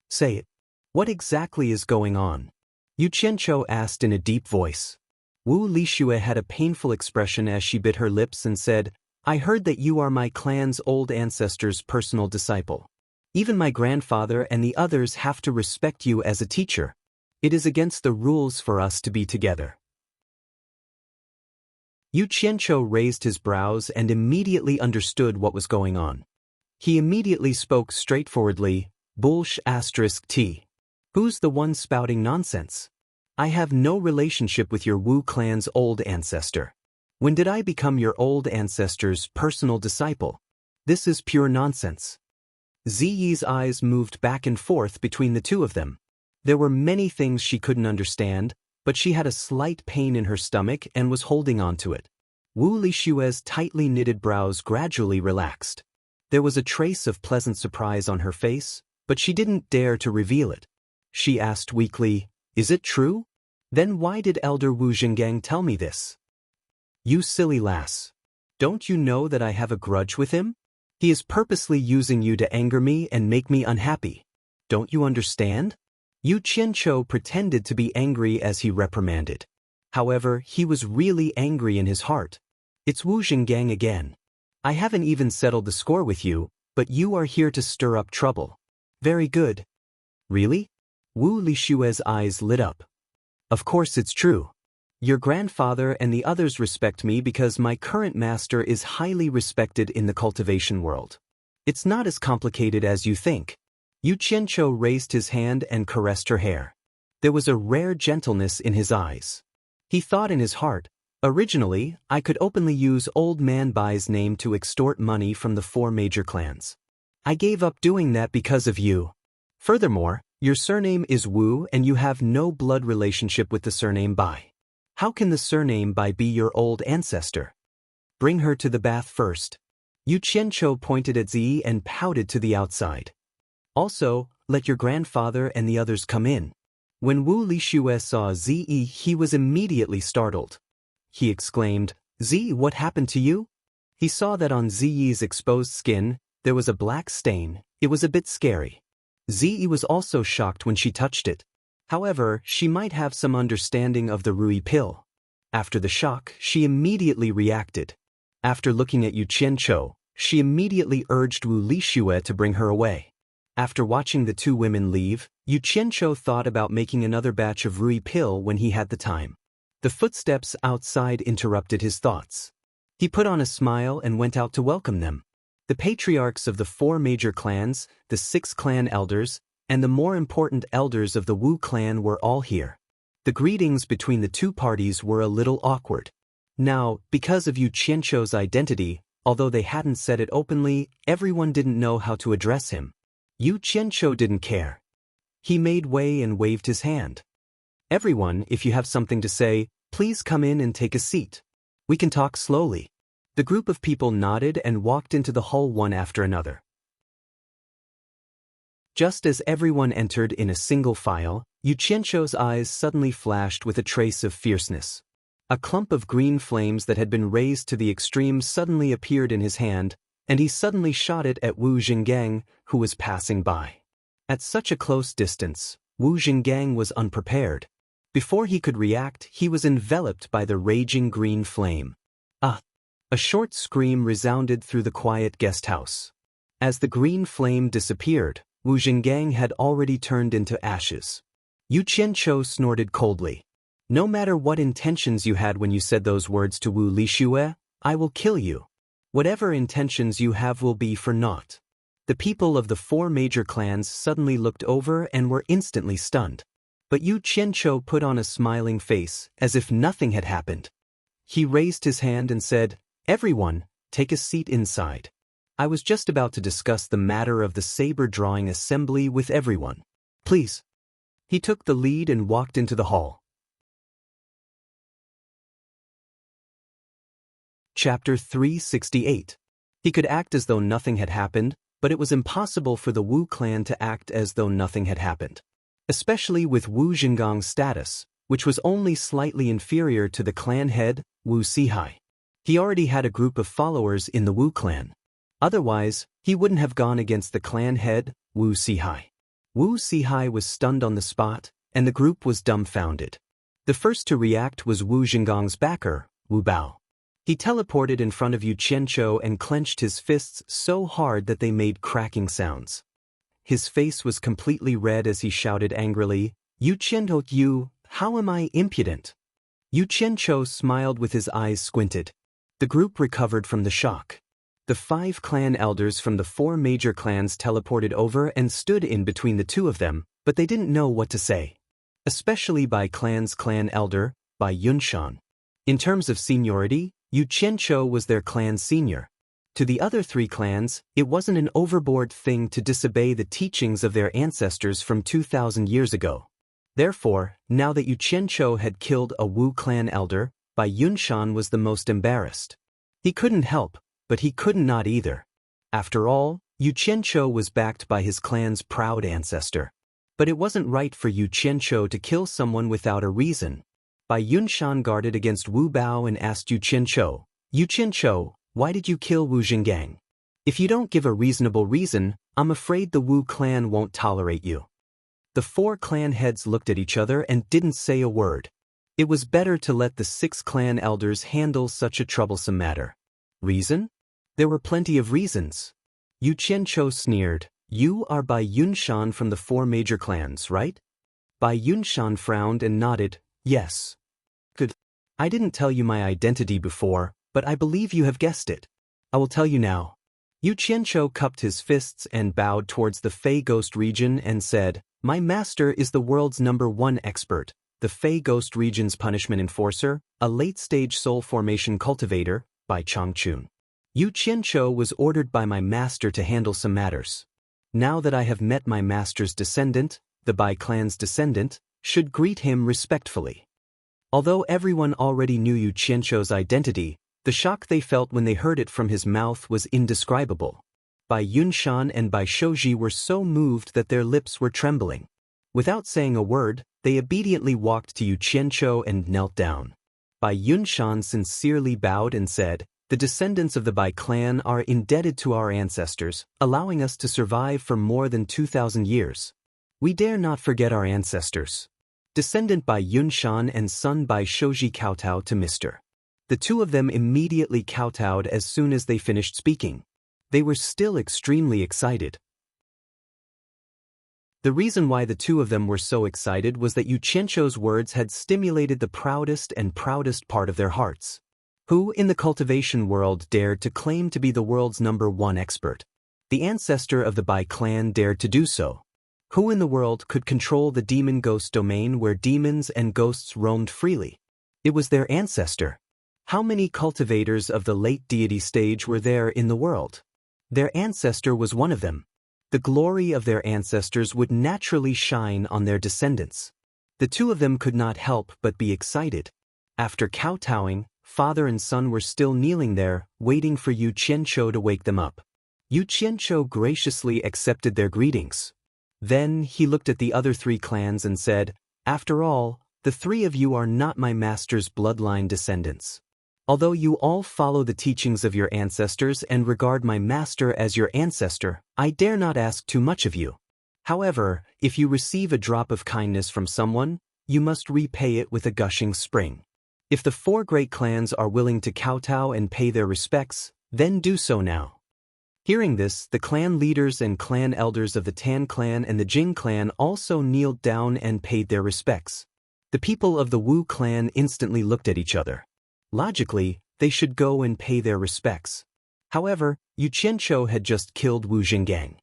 S1: "Say it. What exactly is going on?" Yu Qianqiu asked in a deep voice. Wu Lixue had a painful expression as she bit her lips and said, "I heard that you are my clan's old ancestor's personal disciple. Even my grandfather and the others have to respect you as a teacher. It is against the rules for us to be together." Yu Qianqiu raised his brows and immediately understood what was going on. He immediately spoke straightforwardly, "Bullsh*t. Who's the one spouting nonsense? I have no relationship with your Wu clan's old ancestor. When did I become your old ancestor's personal disciple? This is pure nonsense." Ziyi's eyes moved back and forth between the two of them. There were many things she couldn't understand, but she had a slight pain in her stomach and was holding on to it. Wu Lixue's tightly knitted brows gradually relaxed. There was a trace of pleasant surprise on her face, but she didn't dare to reveal it. She asked weakly, "Is it true? Then why did Elder Wu Zhengang tell me this?" "You silly lass. Don't you know that I have a grudge with him? He is purposely using you to anger me and make me unhappy. Don't you understand?" Yu Qianqiu pretended to be angry as he reprimanded. However, he was really angry in his heart. "It's Wu Zhengang again. I haven't even settled the score with you, but you are here to stir up trouble. Very good." "Really?" Wu Lixue's eyes lit up. "Of course it's true. Your grandfather and the others respect me because my current master is highly respected in the cultivation world. It's not as complicated as you think." Yu Qianqiu raised his hand and caressed her hair. There was a rare gentleness in his eyes. He thought in his heart, "Originally, I could openly use Old Man Bai's name to extort money from the 4 major clans. I gave up doing that because of you. Furthermore, your surname is Wu and you have no blood relationship with the surname Bai. How can the surname Bai be your old ancestor? Bring her to the bath first." Yu Qianqiu pointed at Ziyi and pouted to the outside. "Also, let your grandfather and the others come in." When Wu Lixue saw Ziyi, he was immediately startled. He exclaimed, "Ziyi, what happened to you?" He saw that on Ziyi's exposed skin, there was a black stain. It was a bit scary. Ziyi was also shocked when she touched it. However, she might have some understanding of the Rui pill. After the shock, she immediately reacted. After looking at Yu Qianqiu, she immediately urged Wu Lixue to bring her away. After watching the 2 women leave, Yu Qianqiu thought about making another batch of Rui pill when he had the time. The footsteps outside interrupted his thoughts. He put on a smile and went out to welcome them. The patriarchs of the 4 major clans, the 6 clan elders, and the more important elders of the Wu clan were all here. The greetings between the 2 parties were a little awkward. Now, because of Yu Qianqiu's identity, although they hadn't said it openly, everyone didn't know how to address him. Yu Qianqiu didn't care. He made way and waved his hand. "Everyone, if you have something to say, please come in and take a seat. We can talk slowly." The group of people nodded and walked into the hall one after another. Just as everyone entered in a single file, Yu Qianqiu's eyes suddenly flashed with a trace of fierceness. A clump of green flames that had been raised to the extreme suddenly appeared in his hand, and he suddenly shot it at Wu Zhengang, who was passing by. At such a close distance, Wu Zhengang was unprepared. Before he could react, he was enveloped by the raging green flame. "Ah!" A short scream resounded through the quiet guest house. As the green flame disappeared, Wu Zhengang had already turned into ashes. Yu Qianqiu snorted coldly. No matter what intentions you had when you said those words to Wu Lixue, I will kill you. Whatever intentions you have will be for naught. The people of the 4 major clans suddenly looked over and were instantly stunned. But Yu Qianqiu put on a smiling face, as if nothing had happened. He raised his hand and said, "Everyone, take a seat inside. I was just about to discuss the matter of the saber drawing assembly with everyone. Please." He took the lead and walked into the hall. Chapter 368. He could act as though nothing had happened, but it was impossible for the Wu clan to act as though nothing had happened. Especially with Wu Zhenggang's status, which was only slightly inferior to the clan head, Wu Sihai. He already had a group of followers in the Wu clan. Otherwise, he wouldn't have gone against the clan head, Wu Sihai. Wu Sihai was stunned on the spot, and the group was dumbfounded. The first to react was Wu Zhenggang's backer, Wu Bao. He teleported in front of Yu Qianqiu and clenched his fists so hard that they made cracking sounds. His face was completely red as he shouted angrily, "Yu Qianqiu, how am I impudent?" Yu Qianqiu smiled with his eyes squinted. The group recovered from the shock. The 5 clan elders from the 4 major clans teleported over and stood in between the 2 of them, but they didn't know what to say. Especially Bai Clan's clan elder, Bai Yunshan. In terms of seniority, Yu Qianqiu was their clan senior. To the other 3 clans, it wasn't an overboard thing to disobey the teachings of their ancestors from 2,000 years ago. Therefore, now that Yu Qianqiu had killed a Wu clan elder, Bai Yunshan was the most embarrassed. He couldn't help, but he couldn't not either. After all, Yu Qianqiu was backed by his clan's proud ancestor. But it wasn't right for Yu Qianqiu to kill someone without a reason. Bai Yunshan guarded against Wu Bao and asked Yu Qianqiu, why did you kill Wu Zhengang? If you don't give a reasonable reason, I'm afraid the Wu clan won't tolerate you." The 4 clan heads looked at each other and didn't say a word. It was better to let the 6 clan elders handle such a troublesome matter. Reason? There were plenty of reasons. Yu Qianqiu sneered, "You are Bai Yunshan from the 4 major clans, right?" Bai Yunshan frowned and nodded, "Yes." "Good. I didn't tell you my identity before, but I believe you have guessed it. I will tell you now." Yu Qianqiu cupped his fists and bowed towards the Fey Ghost region and said, "My master is the world's #1 expert, the Fey Ghost region's punishment enforcer, a late-stage soul formation cultivator, Bai Changchun. Yu Qianqiu was ordered by my master to handle some matters. Now that I have met my master's descendant, the Bai clan's descendant, should greet him respectfully." Although everyone already knew Yu Qianqiu's identity, the shock they felt when they heard it from his mouth was indescribable. Bai Yunshan and Bai Shouji were so moved that their lips were trembling. Without saying a word, they obediently walked to Yu Qianqiu and knelt down. Bai Yunshan sincerely bowed and said, "The descendants of the Bai clan are indebted to our ancestors, allowing us to survive for more than 2,000 years. We dare not forget our ancestors." Descendant Bai Yunshan and son Bai Shouji kowtowed to Mr. The 2 of them immediately kowtowed as soon as they finished speaking. They were still extremely excited. The reason why the 2 of them were so excited was that Yu Qianqiu's words had stimulated the proudest part of their hearts. Who in the cultivation world dared to claim to be the world's #1 expert? The ancestor of the Bai clan dared to do so. Who in the world could control the demon ghost domain where demons and ghosts roamed freely? It was their ancestor. How many cultivators of the late deity stage were there in the world? Their ancestor was one of them. The glory of their ancestors would naturally shine on their descendants. The 2 of them could not help but be excited. After kowtowing, father and son were still kneeling there, waiting for Yu Qianqiu to wake them up. Yu Qianqiu graciously accepted their greetings. Then he looked at the other 3 clans and said, "After all, the 3 of you are not my master's bloodline descendants. Although you all follow the teachings of your ancestors and regard my master as your ancestor, I dare not ask too much of you. However, if you receive a drop of kindness from someone, you must repay it with a gushing spring. If the 4 great clans are willing to kowtow and pay their respects, then do so now." Hearing this, the clan leaders and clan elders of the Tan clan and the Jing clan also kneeled down and paid their respects. The people of the Wu clan instantly looked at each other. Logically, they should go and pay their respects. However, Yu Qianqiu had just killed Wu Jinggang.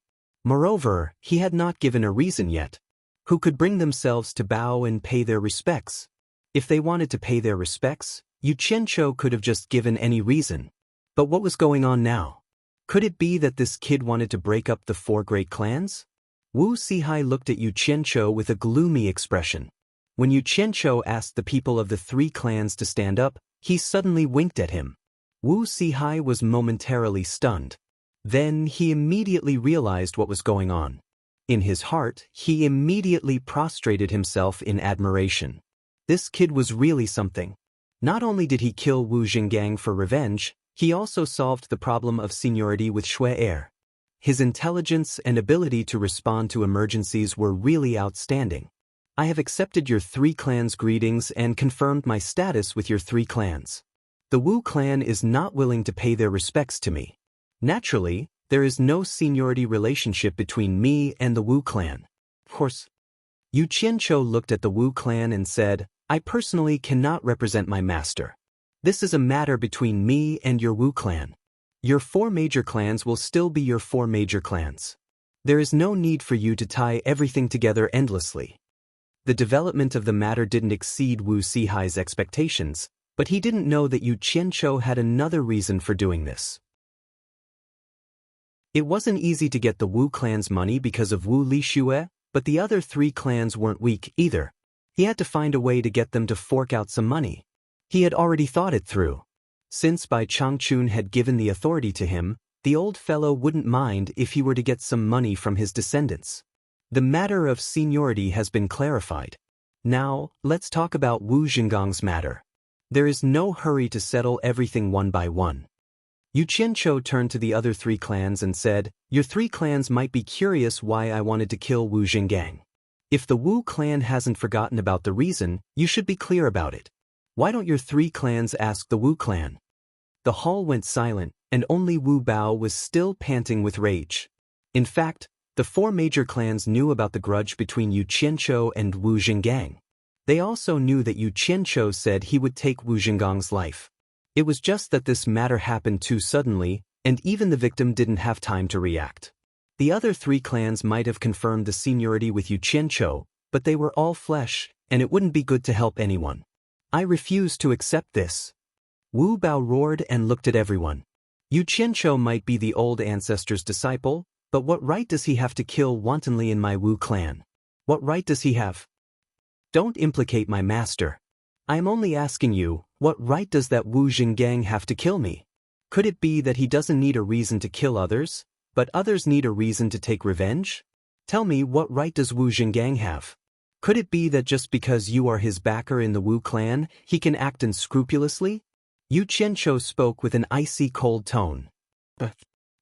S1: Moreover, he had not given a reason yet. Who could bring themselves to bow and pay their respects? If they wanted to pay their respects, Yu Qianqiu could have just given any reason. But what was going on now? Could it be that this kid wanted to break up the 4 great clans? Wu Sihai looked at Yu Qianqiu with a gloomy expression. When Yu Qianqiu asked the people of the 3 clans to stand up, he suddenly winked at him. Wu Sihai was momentarily stunned. Then he immediately realized what was going on. In his heart, he immediately prostrated himself in admiration. This kid was really something. Not only did he kill Wu Jinggang for revenge, he also solved the problem of seniority with Shui Er. His intelligence and ability to respond to emergencies were really outstanding. I have accepted your 3 clans' greetings and confirmed my status with your 3 clans. The Wu clan is not willing to pay their respects to me. Naturally, there is no seniority relationship between me and the Wu clan. Of course. Yu Qianqiu looked at the Wu clan and said, I personally cannot represent my master. This is a matter between me and your Wu clan. Your 4 major clans will still be your 4 major clans. There is no need for you to tie everything together endlessly. The development of the matter didn't exceed Wu Sihai's expectations, but he didn't know that Yu Qianqiu had another reason for doing this. It wasn't easy to get the Wu clan's money because of Wu Lixue, but the other 3 clans weren't weak either. He had to find a way to get them to fork out some money. He had already thought it through. Since Bai Changchun had given the authority to him, the old fellow wouldn't mind if he were to get some money from his descendants. The matter of seniority has been clarified. Now, let's talk about Wu Jinggang's matter. There is no hurry to settle everything one by one. Yu Qianqiu turned to the other 3 clans and said, Your 3 clans might be curious why I wanted to kill Wu Jinggang. If the Wu clan hasn't forgotten about the reason, you should be clear about it. Why don't your 3 clans ask the Wu clan? The hall went silent, and only Wu Bao was still panting with rage. In fact, the 4 major clans knew about the grudge between Yu Qianqiu and Wu Jinggang. They also knew that Yu Qianqiu said he would take Wu Jinggang's life. It was just that this matter happened too suddenly, and even the victim didn't have time to react. The other 3 clans might have confirmed the seniority with Yu Qianqiu, but they were all flesh, and it wouldn't be good to help anyone. I refuse to accept this. Wu Bao roared and looked at everyone. Yu Qianqiu might be the old ancestor's disciple, but what right does he have to kill wantonly in my Wu clan? What right does he have? Don't implicate my master. I am only asking you, what right does that Wu Jinggang have to kill me? Could it be that he doesn't need a reason to kill others, but others need a reason to take revenge? Tell me, what right does Wu Jinggang have? Could it be that just because you are his backer in the Wu clan, he can act unscrupulously? Yu Qianqiu spoke with an icy cold tone. But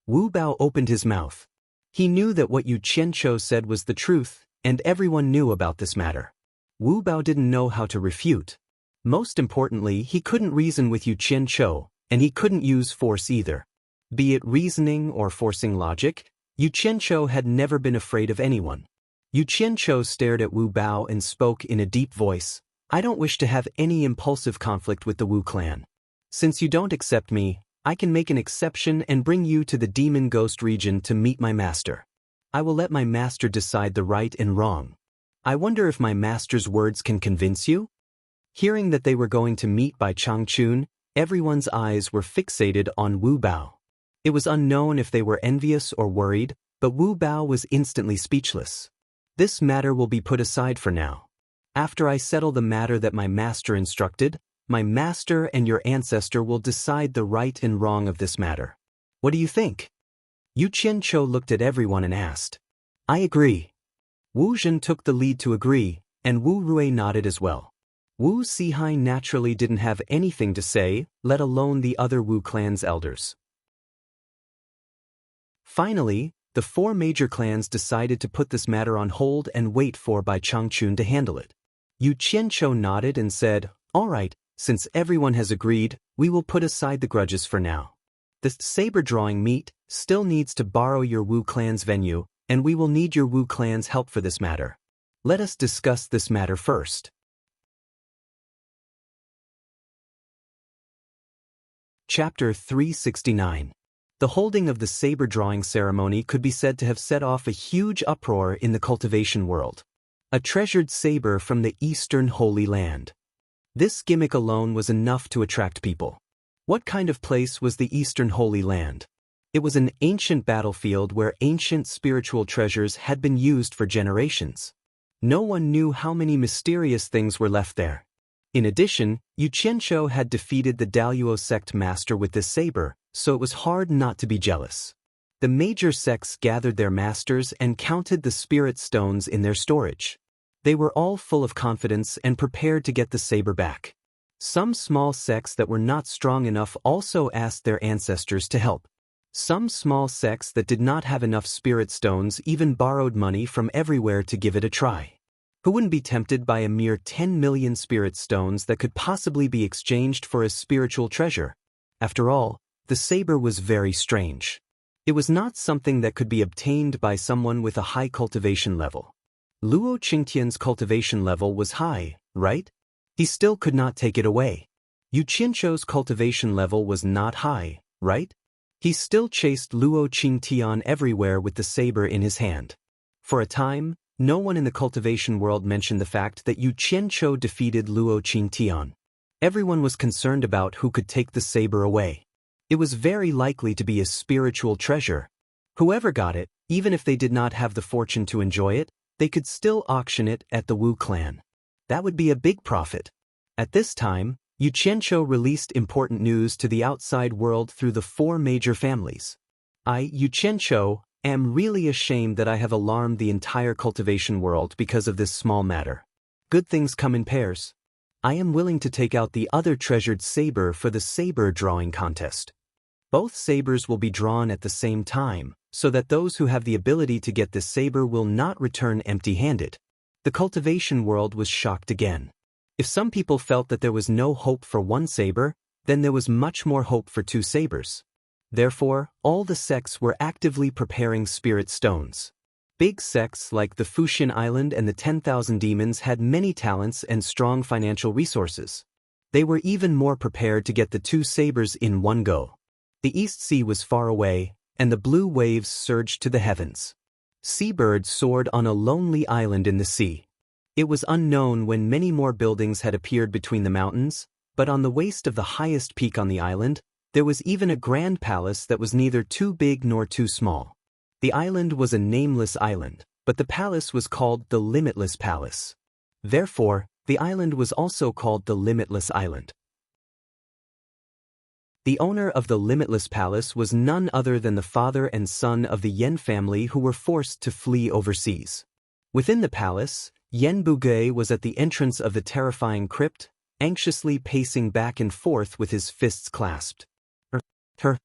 S1: Wu Bao opened his mouth. He knew that what Yu Qianqiu said was the truth, and everyone knew about this matter. Wu Bao didn't know how to refute. Most importantly, he couldn't reason with Yu Qianqiu, and he couldn't use force either. Be it reasoning or forcing logic, Yu Qianqiu had never been afraid of anyone. Yu Qianqiu stared at Wu Bao and spoke in a deep voice. I don't wish to have any impulsive conflict with the Wu clan. Since you don't accept me, I can make an exception and bring you to the Demon Ghost region to meet my master. I will let my master decide the right and wrong. I wonder if my master's words can convince you? Hearing that they were going to meet Bai Changchun, everyone's eyes were fixated on Wu Bao. It was unknown if they were envious or worried, but Wu Bao was instantly speechless. This matter will be put aside for now. After I settle the matter that my master instructed, my master and your ancestor will decide the right and wrong of this matter. What do you think? Yu Qianqiu looked at everyone and asked. I agree. Wu Zhen took the lead to agree, and Wu Rui nodded as well. Wu Sihai naturally didn't have anything to say, let alone the other Wu clan's elders. Finally, the 4 major clans decided to put this matter on hold and wait for Bai Changchun to handle it. Yu Qianqiu nodded and said, All right, since everyone has agreed, we will put aside the grudges for now. The saber-drawing meet, still needs to borrow your Wu clan's venue, and we will need your Wu clan's help for this matter. Let us discuss this matter first. Chapter 369. The holding of the saber drawing ceremony could be said to have set off a huge uproar in the cultivation world. A treasured saber from the Eastern Holy Land. This gimmick alone was enough to attract people. What kind of place was the Eastern Holy Land? It was an ancient battlefield where ancient spiritual treasures had been used for generations. No one knew how many mysterious things were left there. In addition, Yu Qianqiu had defeated the Daluo sect master with this saber, so it was hard not to be jealous. The major sects gathered their masters and counted the spirit stones in their storage. They were all full of confidence and prepared to get the saber back. Some small sects that were not strong enough also asked their ancestors to help. Some small sects that did not have enough spirit stones even borrowed money from everywhere to give it a try. Who wouldn't be tempted by a mere 10 million spirit stones that could possibly be exchanged for a spiritual treasure? After all, the saber was very strange. It was not something that could be obtained by someone with a high cultivation level. Luo Qingtian's cultivation level was high, right? He still could not take it away. Yu Qianqiu's cultivation level was not high, right? He still chased Luo Qingtian everywhere with the saber in his hand. For a time, no one in the cultivation world mentioned the fact that Yu Qianqiu defeated Luo Qingtian. Everyone was concerned about who could take the saber away. It was very likely to be a spiritual treasure. Whoever got it, even if they did not have the fortune to enjoy it, they could still auction it at the Wu clan. That would be a big profit. At this time, Yu Qianqiu released important news to the outside world through the 4 major families. I, Yu Qianqiu, am really ashamed that I have alarmed the entire cultivation world because of this small matter. Good things come in pairs. I am willing to take out the other treasured saber for the saber drawing contest. Both sabers will be drawn at the same time, so that those who have the ability to get this saber will not return empty-handed. The cultivation world was shocked again. If some people felt that there was no hope for one saber, then there was much more hope for 2 sabers. Therefore, all the sects were actively preparing spirit stones. Big sects like the Fuxian Island and the 10,000 Demons had many talents and strong financial resources. They were even more prepared to get the 2 sabers in one go. The East Sea was far away, and the blue waves surged to the heavens. Seabirds soared on a lonely island in the sea. It was unknown when many more buildings had appeared between the mountains, but on the waist of the highest peak on the island, there was even a grand palace that was neither too big nor too small. The island was a nameless island, but the palace was called the Limitless Palace. Therefore, the island was also called the Limitless Island. The owner of the Limitless Palace was none other than the father and son of the Yan family who were forced to flee overseas. Within the palace, Yan Bugui was at the entrance of the terrifying crypt, anxiously pacing back and forth with his fists clasped. Her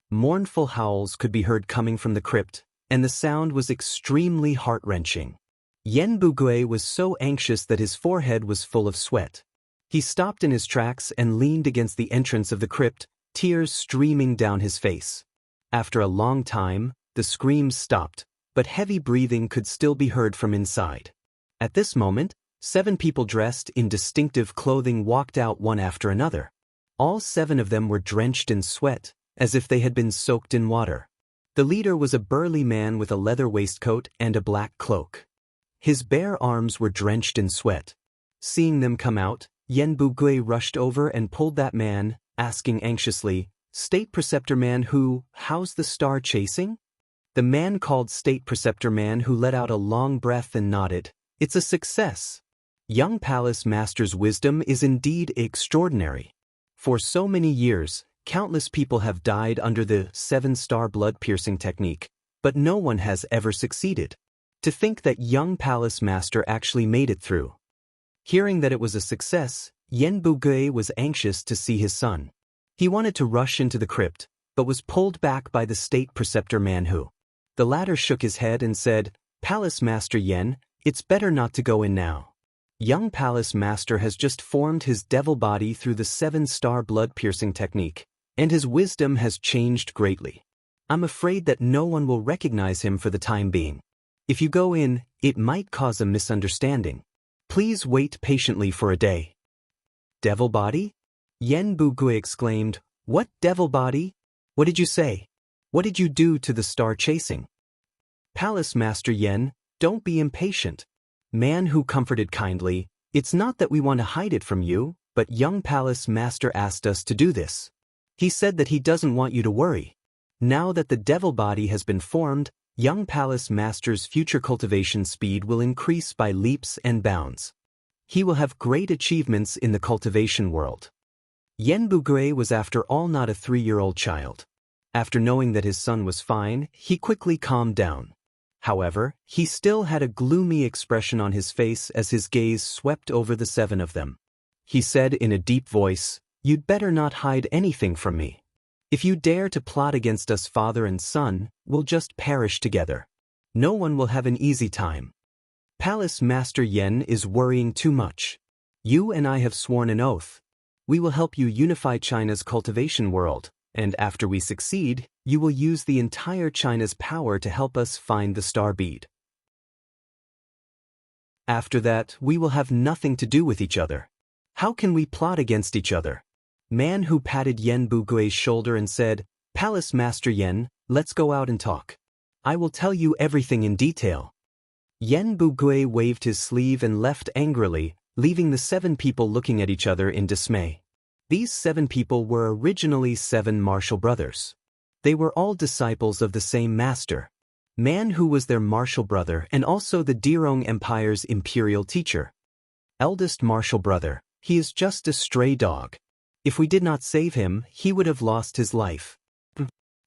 S1: mournful howls could be heard coming from the crypt, and the sound was extremely heart-wrenching. Yan Bugui was so anxious that his forehead was full of sweat. He stopped in his tracks and leaned against the entrance of the crypt, tears streaming down his face. After a long time, the screams stopped, but heavy breathing could still be heard from inside. At this moment, 7 people dressed in distinctive clothing walked out one after another. All 7 of them were drenched in sweat, as if they had been soaked in water. The leader was a burly man with a leather waistcoat and a black cloak. His bare arms were drenched in sweat. Seeing them come out, Yan Bugui rushed over and pulled that man, asking anxiously, "State Preceptor Man how's the star chasing?" The man called State Preceptor Man who let out a long breath and nodded. "It's a success. Young Palace Master's wisdom is indeed extraordinary. For so many years, countless people have died under the 7-star blood-piercing technique, but no one has ever succeeded. To think that young Palace Master actually made it through." Hearing that it was a success, Yan Bugui was anxious to see his son. He wanted to rush into the crypt, but was pulled back by the State Preceptor Man who. The latter shook his head and said, "Palace Master Yan, it's better not to go in now. Young Palace Master has just formed his devil body through the 7-star blood-piercing technique, and his wisdom has changed greatly. I'm afraid that no one will recognize him for the time being. If you go in, it might cause a misunderstanding. Please wait patiently for a day. Devil body? Yen Bugui exclaimed, What devil body? What did you say? What did you do to the star chasing? Palace Master Yen, don't be impatient. Man who comforted kindly, it's not that we want to hide it from you, but young Palace Master asked us to do this. He said that he doesn't want you to worry. Now that the devil body has been formed, young Palace Master's future cultivation speed will increase by leaps and bounds. He will have great achievements in the cultivation world. Yen Bugui was after all not a 3-year-old child. After knowing that his son was fine, he quickly calmed down. However, he still had a gloomy expression on his face as his gaze swept over the 7 of them. He said in a deep voice, You'd better not hide anything from me. If you dare to plot against us father and son, we'll just perish together. No one will have an easy time. Palace Master Yen is worrying too much. You and I have sworn an oath. We will help you unify China's cultivation world, and after we succeed, you will use the entire China's power to help us find the star bead. After that, we will have nothing to do with each other. How can we plot against each other? Man who patted Yen Bugui's shoulder and said, Palace Master Yen, let's go out and talk. I will tell you everything in detail. Yen Bugui waved his sleeve and left angrily, leaving the 7 people looking at each other in dismay. These 7 people were originally 7 martial brothers. They were all disciples of the same master. Man who was their martial brother and also the Dirong Empire's imperial teacher. Eldest martial brother, he is just a stray dog. If we did not save him, he would have lost his life.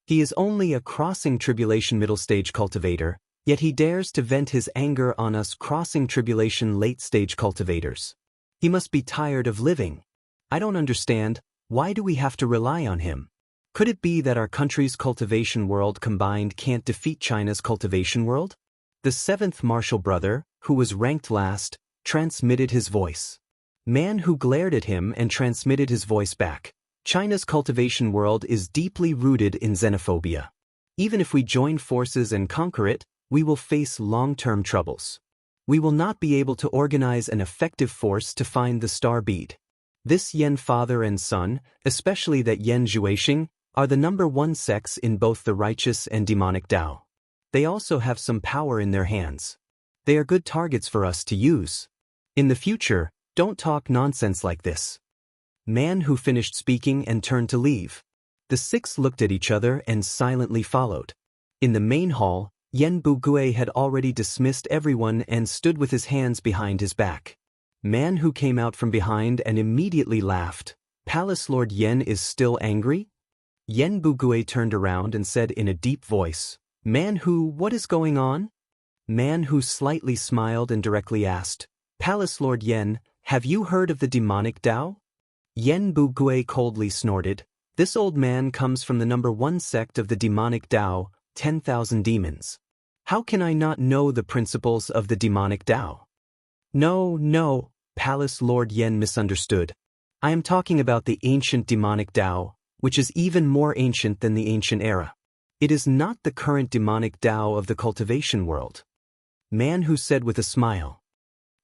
S1: He is only a crossing tribulation middle stage cultivator, yet he dares to vent his anger on us crossing tribulation late stage cultivators. He must be tired of living. I don't understand, why do we have to rely on him? Could it be that our country's cultivation world combined can't defeat China's cultivation world? The 7th martial brother, who was ranked last, transmitted his voice. Man who glared at him and transmitted his voice back. China's cultivation world is deeply rooted in xenophobia. Even if we join forces and conquer it, we will face long-term troubles. We will not be able to organize an effective force to find the star bead. This Yen father and son, especially that Yen Zhuixing, are the number 1 sects in both the righteous and demonic Tao. They also have some power in their hands. They are good targets for us to use. In the future, don't talk nonsense like this. Man who finished speaking and turned to leave. The 6 looked at each other and silently followed. In the main hall, Yen Bugui had already dismissed everyone and stood with his hands behind his back. Man who came out from behind and immediately laughed. Palace Lord Yen is still angry? Yen Bugui turned around and said in a deep voice, Man who, what is going on? Man who slightly smiled and directly asked, Palace Lord Yen, have you heard of the demonic Tao? Yen Bugui coldly snorted, This old man comes from the number 1 sect of the demonic Tao, 10,000 demons. How can I not know the principles of the demonic Tao? No, Palace Lord Yen misunderstood. I am talking about the ancient demonic Tao, which is even more ancient than the ancient era. It is not the current demonic Tao of the cultivation world. Man who said with a smile,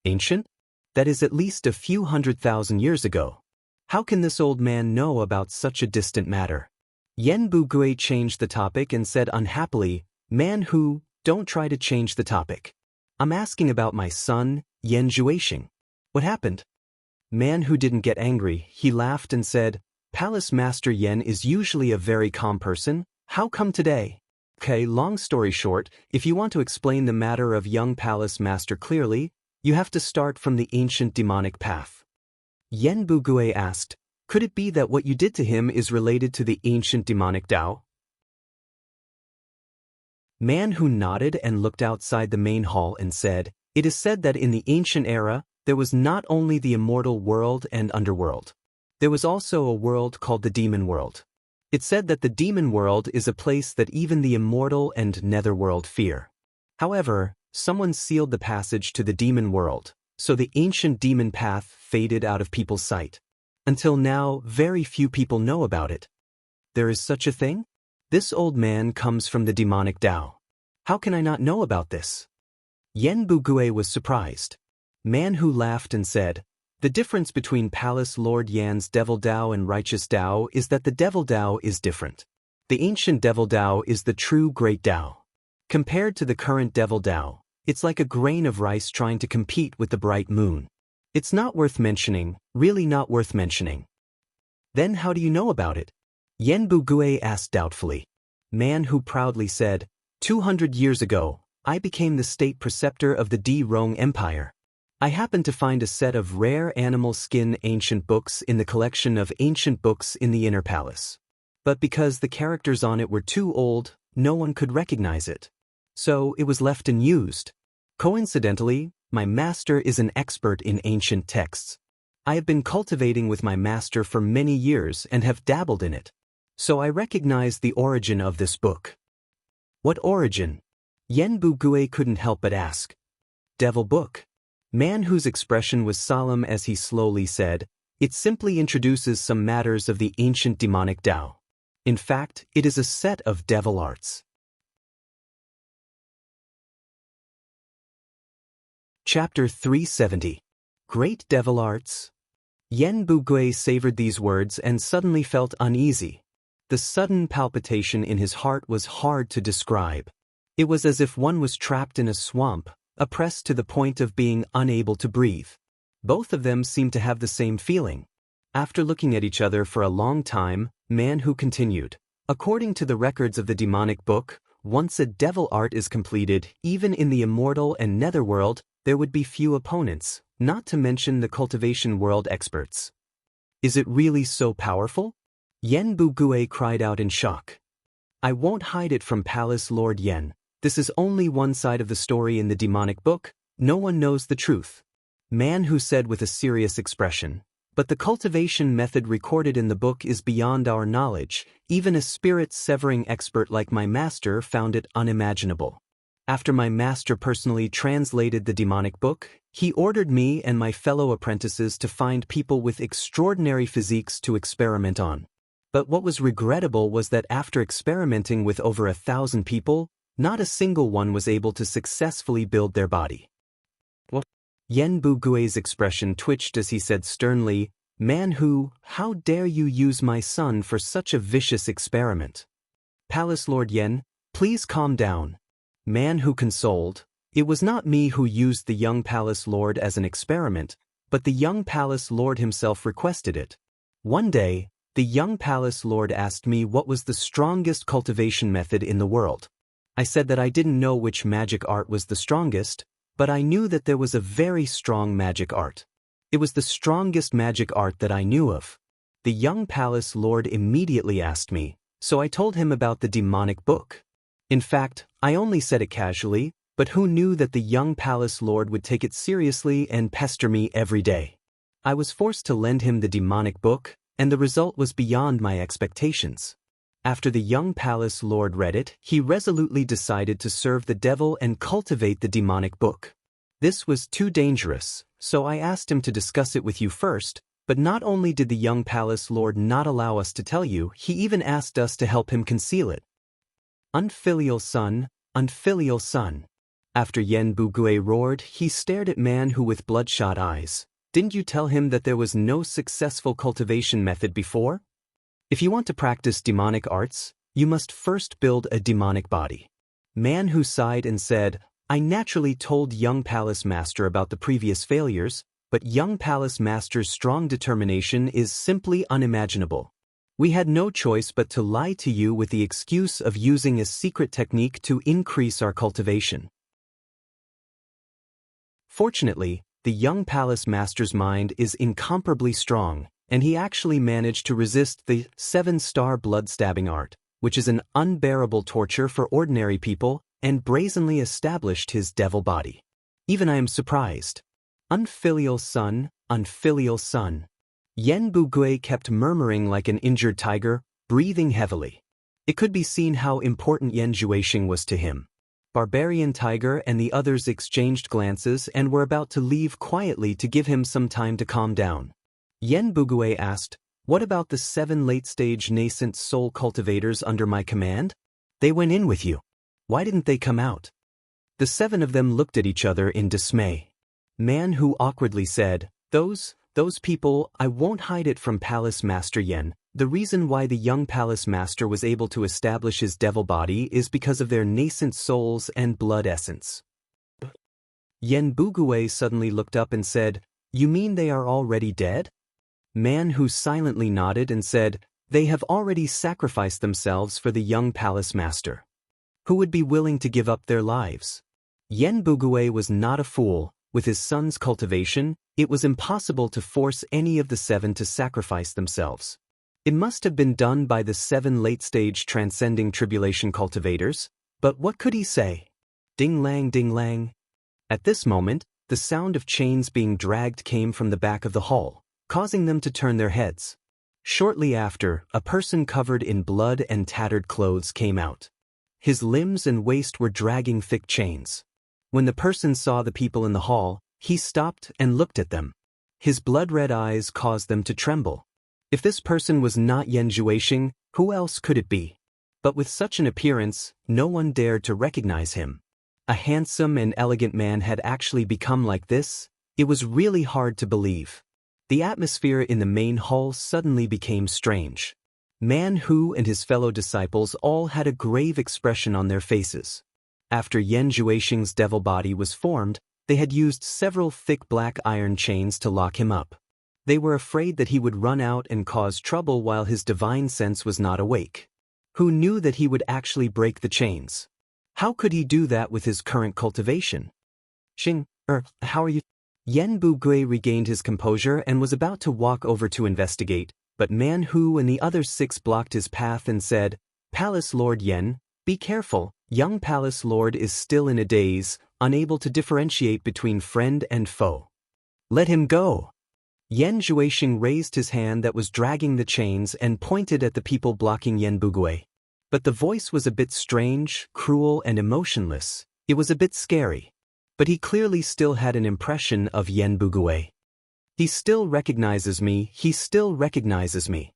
S1: Ancient? That is at least a few 100,000 years ago. How can this old man know about such a distant matter? Yen Bugui changed the topic and said unhappily, Man who, don't try to change the topic. I'm asking about my son, Yen Zhuixing. What happened? Man who didn't get angry, he laughed and said, Palace Master Yen is usually a very calm person. How come today? Okay, long story short, if you want to explain the matter of young Palace Master clearly, you have to start from the ancient demonic path. Yen Bugui asked, Could it be that what you did to him is related to the ancient demonic Tao? Man who nodded and looked outside the main hall and said, It is said that in the ancient era, there was not only the immortal world and underworld. There was also a world called the demon world. It said that the demon world is a place that even the immortal and netherworld fear. However, someone sealed the passage to the demon world, so the ancient demon path faded out of people's sight. Until now, very few people know about it. There is such a thing? This old man comes from the demonic Tao. How can I not know about this? Yen Bugue was surprised. Man Hu laughed and said, the difference between Palace Lord Yan's Devil Tao and Righteous Tao is that the Devil Tao is different. The ancient Devil Tao is the true Great Tao. Compared to the current Devil Tao, it's like a grain of rice trying to compete with the bright moon. It's not worth mentioning, really not worth mentioning. Then how do you know about it? Yen Bugue asked doubtfully. Man Hu proudly said, 200 years ago, I became the state preceptor of the Di Rong Empire. I happened to find a set of rare animal skin ancient books in the collection of ancient books in the inner palace. But because the characters on it were too old, no one could recognize it. So it was left unused. Coincidentally, my master is an expert in ancient texts. I have been cultivating with my master for many years and have dabbled in it. So I recognize the origin of this book. What origin? Yen Bugue couldn't help but ask. Devil Book. Man Hu's expression was solemn as he slowly said, it simply introduces some matters of the ancient demonic Tao. In fact, it is a set of devil arts. Chapter 370. Great Devil Arts. Yen Bugue savored these words and suddenly felt uneasy. The sudden palpitation in his heart was hard to describe. It was as if one was trapped in a swamp, oppressed to the point of being unable to breathe. Both of them seemed to have the same feeling. After looking at each other for a long time, Man Hu continued, according to the records of the demonic book, once a devil art is completed, even in the immortal and netherworld, there would be few opponents, not to mention the cultivation world experts. Is it really so powerful? Yen Bugue cried out in shock. I won't hide it from Palace Lord Yen. This is only one side of the story in the demonic book, no one knows the truth. Man Hu said with a serious expression, but the cultivation method recorded in the book is beyond our knowledge, even a spirit-severing expert like my master found it unimaginable. After my master personally translated the demonic book, he ordered me and my fellow apprentices to find people with extraordinary physiques to experiment on. But what was regrettable was that after experimenting with over 1,000 people, not a single one was able to successfully build their body. What? Yen Bugue's expression twitched as he said sternly, Man Hu, how dare you use my son for such a vicious experiment? Palace Lord Yen, please calm down. Man Hu consoled, it was not me who used the young Palace Lord as an experiment, but the young Palace Lord himself requested it. One day, the young Palace Lord asked me what was the strongest cultivation method in the world. I said that I didn't know which magic art was the strongest, but I knew that there was a very strong magic art. It was the strongest magic art that I knew of. The young Palace Lord immediately asked me, so I told him about the demonic book. In fact, I only said it casually, but who knew that the young Palace Lord would take it seriously and pester me every day? I was forced to lend him the demonic book, and the result was beyond my expectations. After the young Palace Lord read it, he resolutely decided to serve the devil and cultivate the demonic book. This was too dangerous, so I asked him to discuss it with you first, but not only did the young Palace Lord not allow us to tell you, he even asked us to help him conceal it. Unfilial son, unfilial son. After Yen Bugue roared, he stared at Man Hu with bloodshot eyes. Didn't you tell him that there was no successful cultivation method before? If you want to practice demonic arts, you must first build a demonic body. Man Hu sighed and said, I naturally told young Palace Master about the previous failures, but young Palace Master's strong determination is simply unimaginable. We had no choice but to lie to you with the excuse of using a secret technique to increase our cultivation. Fortunately, the young Palace Master's mind is incomparably strong, and he actually managed to resist the 7-star blood-stabbing art, which is an unbearable torture for ordinary people, and brazenly established his devil body. Even I am surprised. Unfilial son, unfilial son. Yen Bugue kept murmuring like an injured tiger, breathing heavily. It could be seen how important Yen Juexing was to him. Barbarian Tiger and the others exchanged glances and were about to leave quietly to give him some time to calm down. Yen Bugue asked, What about the 7 late-stage nascent soul cultivators under my command? They went in with you. Why didn't they come out? The 7 of them looked at each other in dismay. Man Hu awkwardly said, Those people, I won't hide it from Palace Master Yen. The reason why the young Palace Master was able to establish his devil body is because of their nascent souls and blood essence. Yen Bugue suddenly looked up and said, You mean they are already dead? Man Hu silently nodded and said, They have already sacrificed themselves for the young Palace Master. Who would be willing to give up their lives? Yen Bugue was not a fool. With his son's cultivation, it was impossible to force any of the 7 to sacrifice themselves. It must have been done by the 7 late-stage transcending tribulation cultivators, but what could he say? Ding-lang, ding-lang. At this moment, the sound of chains being dragged came from the back of the hall, causing them to turn their heads. Shortly after, a person covered in blood and tattered clothes came out. His limbs and waist were dragging thick chains. When the person saw the people in the hall, he stopped and looked at them. His blood-red eyes caused them to tremble. If this person was not Yen Zhuoxing, who else could it be? But with such an appearance, no one dared to recognize him. A handsome and elegant man had actually become like this? It was really hard to believe. The atmosphere in the main hall suddenly became strange. Man Hu and his fellow disciples all had a grave expression on their faces. After Yen Zhuoxing's devil body was formed, they had used several thick black iron chains to lock him up. They were afraid that he would run out and cause trouble while his divine sense was not awake. Who knew that he would actually break the chains? How could he do that with his current cultivation? How are you? Yen Bugui regained his composure and was about to walk over to investigate, but Man Hu and the other 6 blocked his path and said, Palace Lord Yen, be careful, young Palace Lord is still in a daze, unable to differentiate between friend and foe. Let him go. Yen Zhuoxing raised his hand that was dragging the chains and pointed at the people blocking Yen Bugui. But the voice was a bit strange, cruel and emotionless. It was a bit scary. But he clearly still had an impression of Yen Bugui. He still recognizes me, he still recognizes me.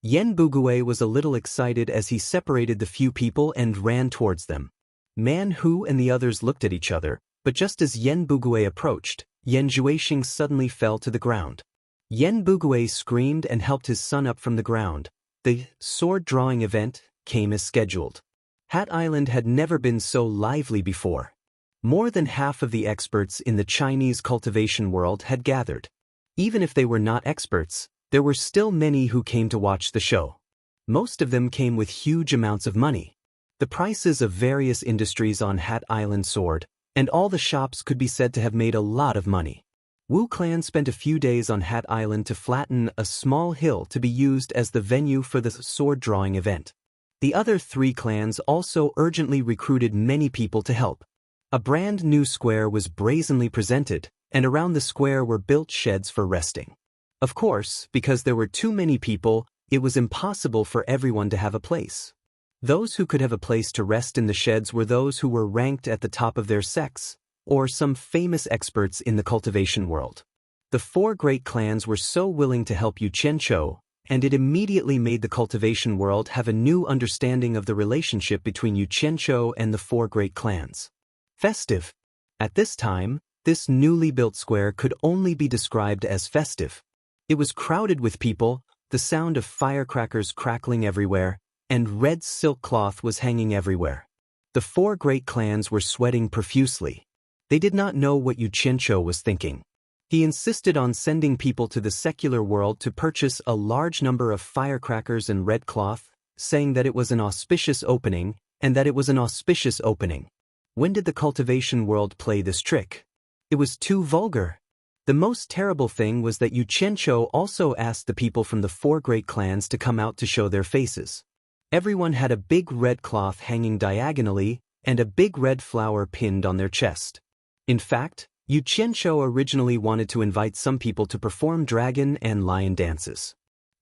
S1: Yen Bugui was a little excited as he separated the few people and ran towards them. Man Hu and the others looked at each other, but just as Yen Bugui approached, Yen Zhuoxing suddenly fell to the ground. Yen Bugui screamed and helped his son up from the ground. The sword-drawing event came as scheduled. Hat Island had never been so lively before. More than half of the experts in the Chinese cultivation world had gathered. Even if they were not experts, there were still many who came to watch the show. Most of them came with huge amounts of money. The prices of various industries on Hat Island soared, and all the shops could be said to have made a lot of money. Wu Clan spent a few days on Hat Island to flatten a small hill to be used as the venue for the sword-drawing event. The other 3 clans also urgently recruited many people to help. A brand new square was brazenly presented, and around the square were built sheds for resting. Of course, because there were too many people, it was impossible for everyone to have a place. Those who could have a place to rest in the sheds were those who were ranked at the top of their sects, or some famous experts in the cultivation world. The 4 great clans were so willing to help Yu Qianqiu, and it immediately made the cultivation world have a new understanding of the relationship between Yu Qianqiu and the 4 great clans. Festive. At this time, this newly built square could only be described as festive. It was crowded with people, the sound of firecrackers crackling everywhere, and red silk cloth was hanging everywhere. The 4 great clans were sweating profusely. They did not know what Yu Qianqiu was thinking. He insisted on sending people to the secular world to purchase a large number of firecrackers and red cloth, saying that it was an auspicious opening, and that it was an auspicious opening. When did the cultivation world play this trick? It was too vulgar. The most terrible thing was that Yu Qianqiu also asked the people from the 4 great clans to come out to show their faces. Everyone had a big red cloth hanging diagonally and a big red flower pinned on their chest. In fact, Yu Qianqiu originally wanted to invite some people to perform dragon and lion dances.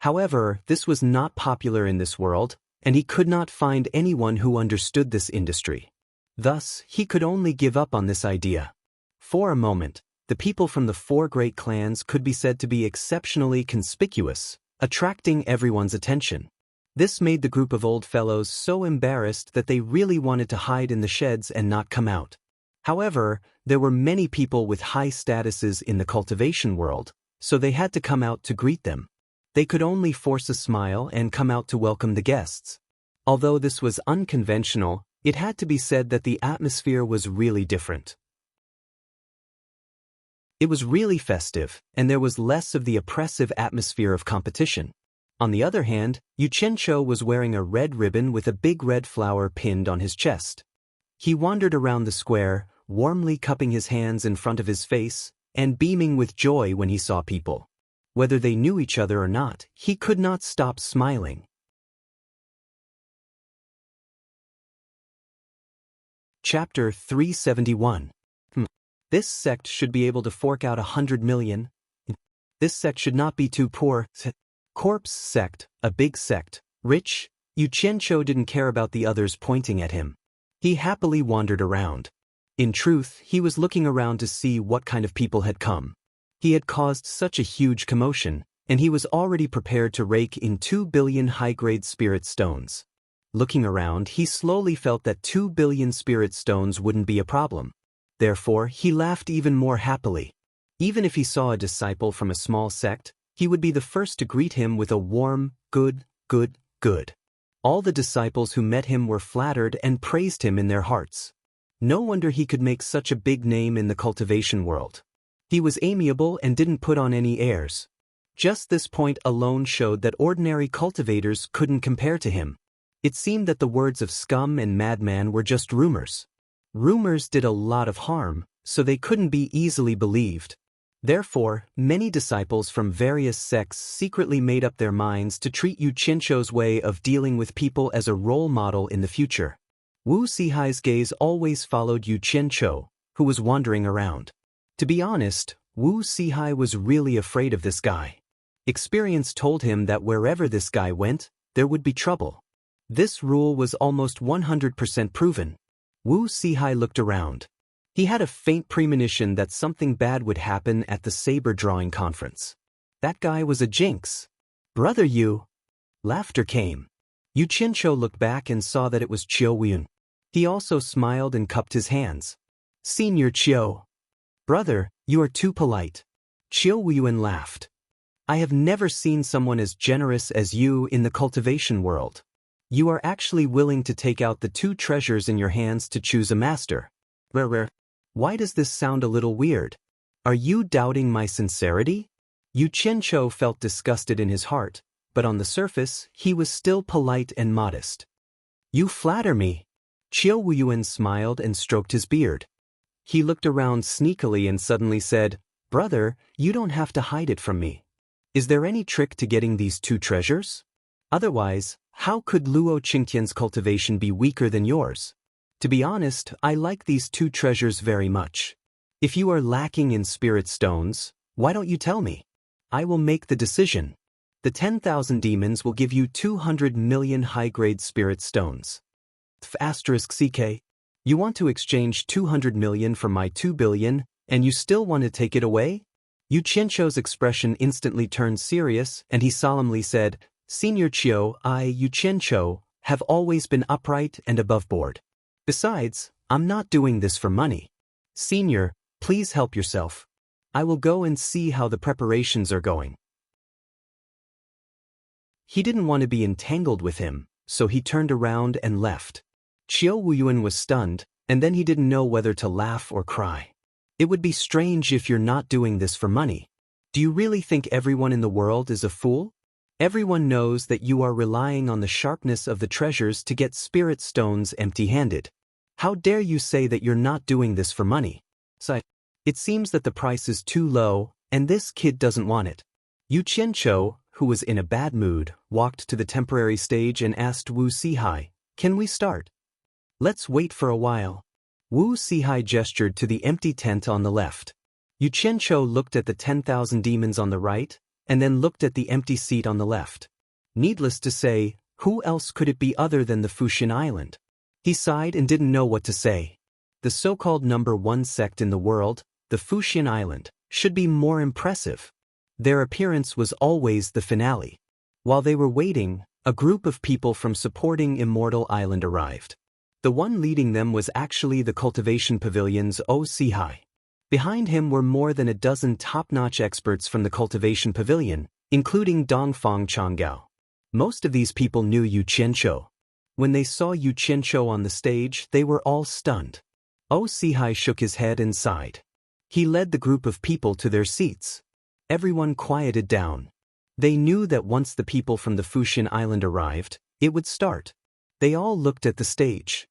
S1: However, this was not popular in this world, and he could not find anyone who understood this industry. Thus, he could only give up on this idea. For a moment, The people from the 4 great clans could be said to be exceptionally conspicuous, attracting everyone's attention. This made the group of old fellows so embarrassed that they really wanted to hide in the sheds and not come out. However, there were many people with high statuses in the cultivation world, so they had to come out to greet them. They could only force a smile and come out to welcome the guests. Although this was unconventional, it had to be said that the atmosphere was really different. It was really festive, and there was less of the oppressive atmosphere of competition. On the other hand, Yuchencho was wearing a red ribbon with a big red flower pinned on his chest. He wandered around the square, warmly cupping his hands in front of his face, and beaming with joy when he saw people. Whether they knew each other or not, he could not stop smiling. Chapter 371. This sect should be able to fork out 100 million. This sect should not be too poor. Corpse sect, a big sect, rich. Yuchencho didn't care about the others pointing at him. He happily wandered around. In truth, he was looking around to see what kind of people had come. He had caused such a huge commotion, and he was already prepared to rake in 2 billion high-grade spirit stones. Looking around, he slowly felt that 2 billion spirit stones wouldn't be a problem. Therefore, he laughed even more happily. Even if he saw a disciple from a small sect, he would be the first to greet him with a warm, good. All the disciples who met him were flattered and praised him in their hearts. No wonder he could make such a big name in the cultivation world. He was amiable and didn't put on any airs. Just this point alone showed that ordinary cultivators couldn't compare to him. It seemed that the words of scum and madman were just rumors. Rumors did a lot of harm, so they couldn't be easily believed. Therefore, many disciples from various sects secretly made up their minds to treat Yuchencho's way of dealing with people as a role model in the future. Wu Sihai's gaze always followed Yuchencho, who was wandering around. To be honest, Wu Sihai was really afraid of this guy. Experience told him that wherever this guy went, there would be trouble. This rule was almost 100% proven. Wu Sihai looked around. He had a faint premonition that something bad would happen at the saber drawing conference. That guy was a jinx. Brother Yu. Laughter came. Yuchencho looked back and saw that it was Chiu Wuyun. He also smiled and cupped his hands. Senior Chiu. Brother, you are too polite. Chiu Wuyun laughed. I have never seen someone as generous as you in the cultivation world. You are actually willing to take out the 2 treasures in your hands to choose a master. Why does this sound a little weird? Are you doubting my sincerity? Yuchencho felt disgusted in his heart, but on the surface, he was still polite and modest. You flatter me. Chiu Wuyuan smiled and stroked his beard. He looked around sneakily and suddenly said, Brother, you don't have to hide it from me. Is there any trick to getting these 2 treasures? Otherwise, how could Luo Qingtian's cultivation be weaker than yours? To be honest, I like these 2 treasures very much. If you are lacking in spirit stones, why don't you tell me? I will make the decision. The 10,000 demons will give you 200 million high-grade spirit stones. *CK. You want to exchange 200 million for my 2 billion, and you still want to take it away? Yuchencho's expression instantly turned serious, and he solemnly said, Senior Chiu, I, Yuchencho, have always been upright and above board. Besides, I'm not doing this for money. Senior, please help yourself. I will go and see how the preparations are going. He didn't want to be entangled with him, so he turned around and left. Chiu Wuyuan was stunned, and then he didn't know whether to laugh or cry. It would be strange if you're not doing this for money. Do you really think everyone in the world is a fool? Everyone knows that you are relying on the sharpness of the treasures to get spirit stones empty-handed. How dare you say that you're not doing this for money? It seems that the price is too low, and this kid doesn't want it. Yuchencho, who was in a bad mood, walked to the temporary stage and asked Wu Sihai, Can we start? Let's wait for a while. Wu Sihai gestured to the empty tent on the left. Yuchencho looked at the 10,000 demons on the right, and then looked at the empty seat on the left. Needless to say, who else could it be other than the Fuxin Island? He sighed and didn't know what to say. The so-called number 1 sect in the world, the Fuxian Island, should be more impressive. Their appearance was always the finale. While they were waiting, a group of people from supporting Immortal Island arrived. The one leading them was actually the Cultivation Pavilion's Osihai. Behind him were more than a dozen top-notch experts from the Cultivation Pavilion, including Dongfang Changgao. Most of these people knew Yu Qianqiu. When they saw Yu Qianqiu on the stage, they were all stunned. Osihai shook his head and sighed. He led the group of people to their seats. Everyone quieted down. They knew that once the people from the Fuxian Island arrived, it would start. They all looked at the stage.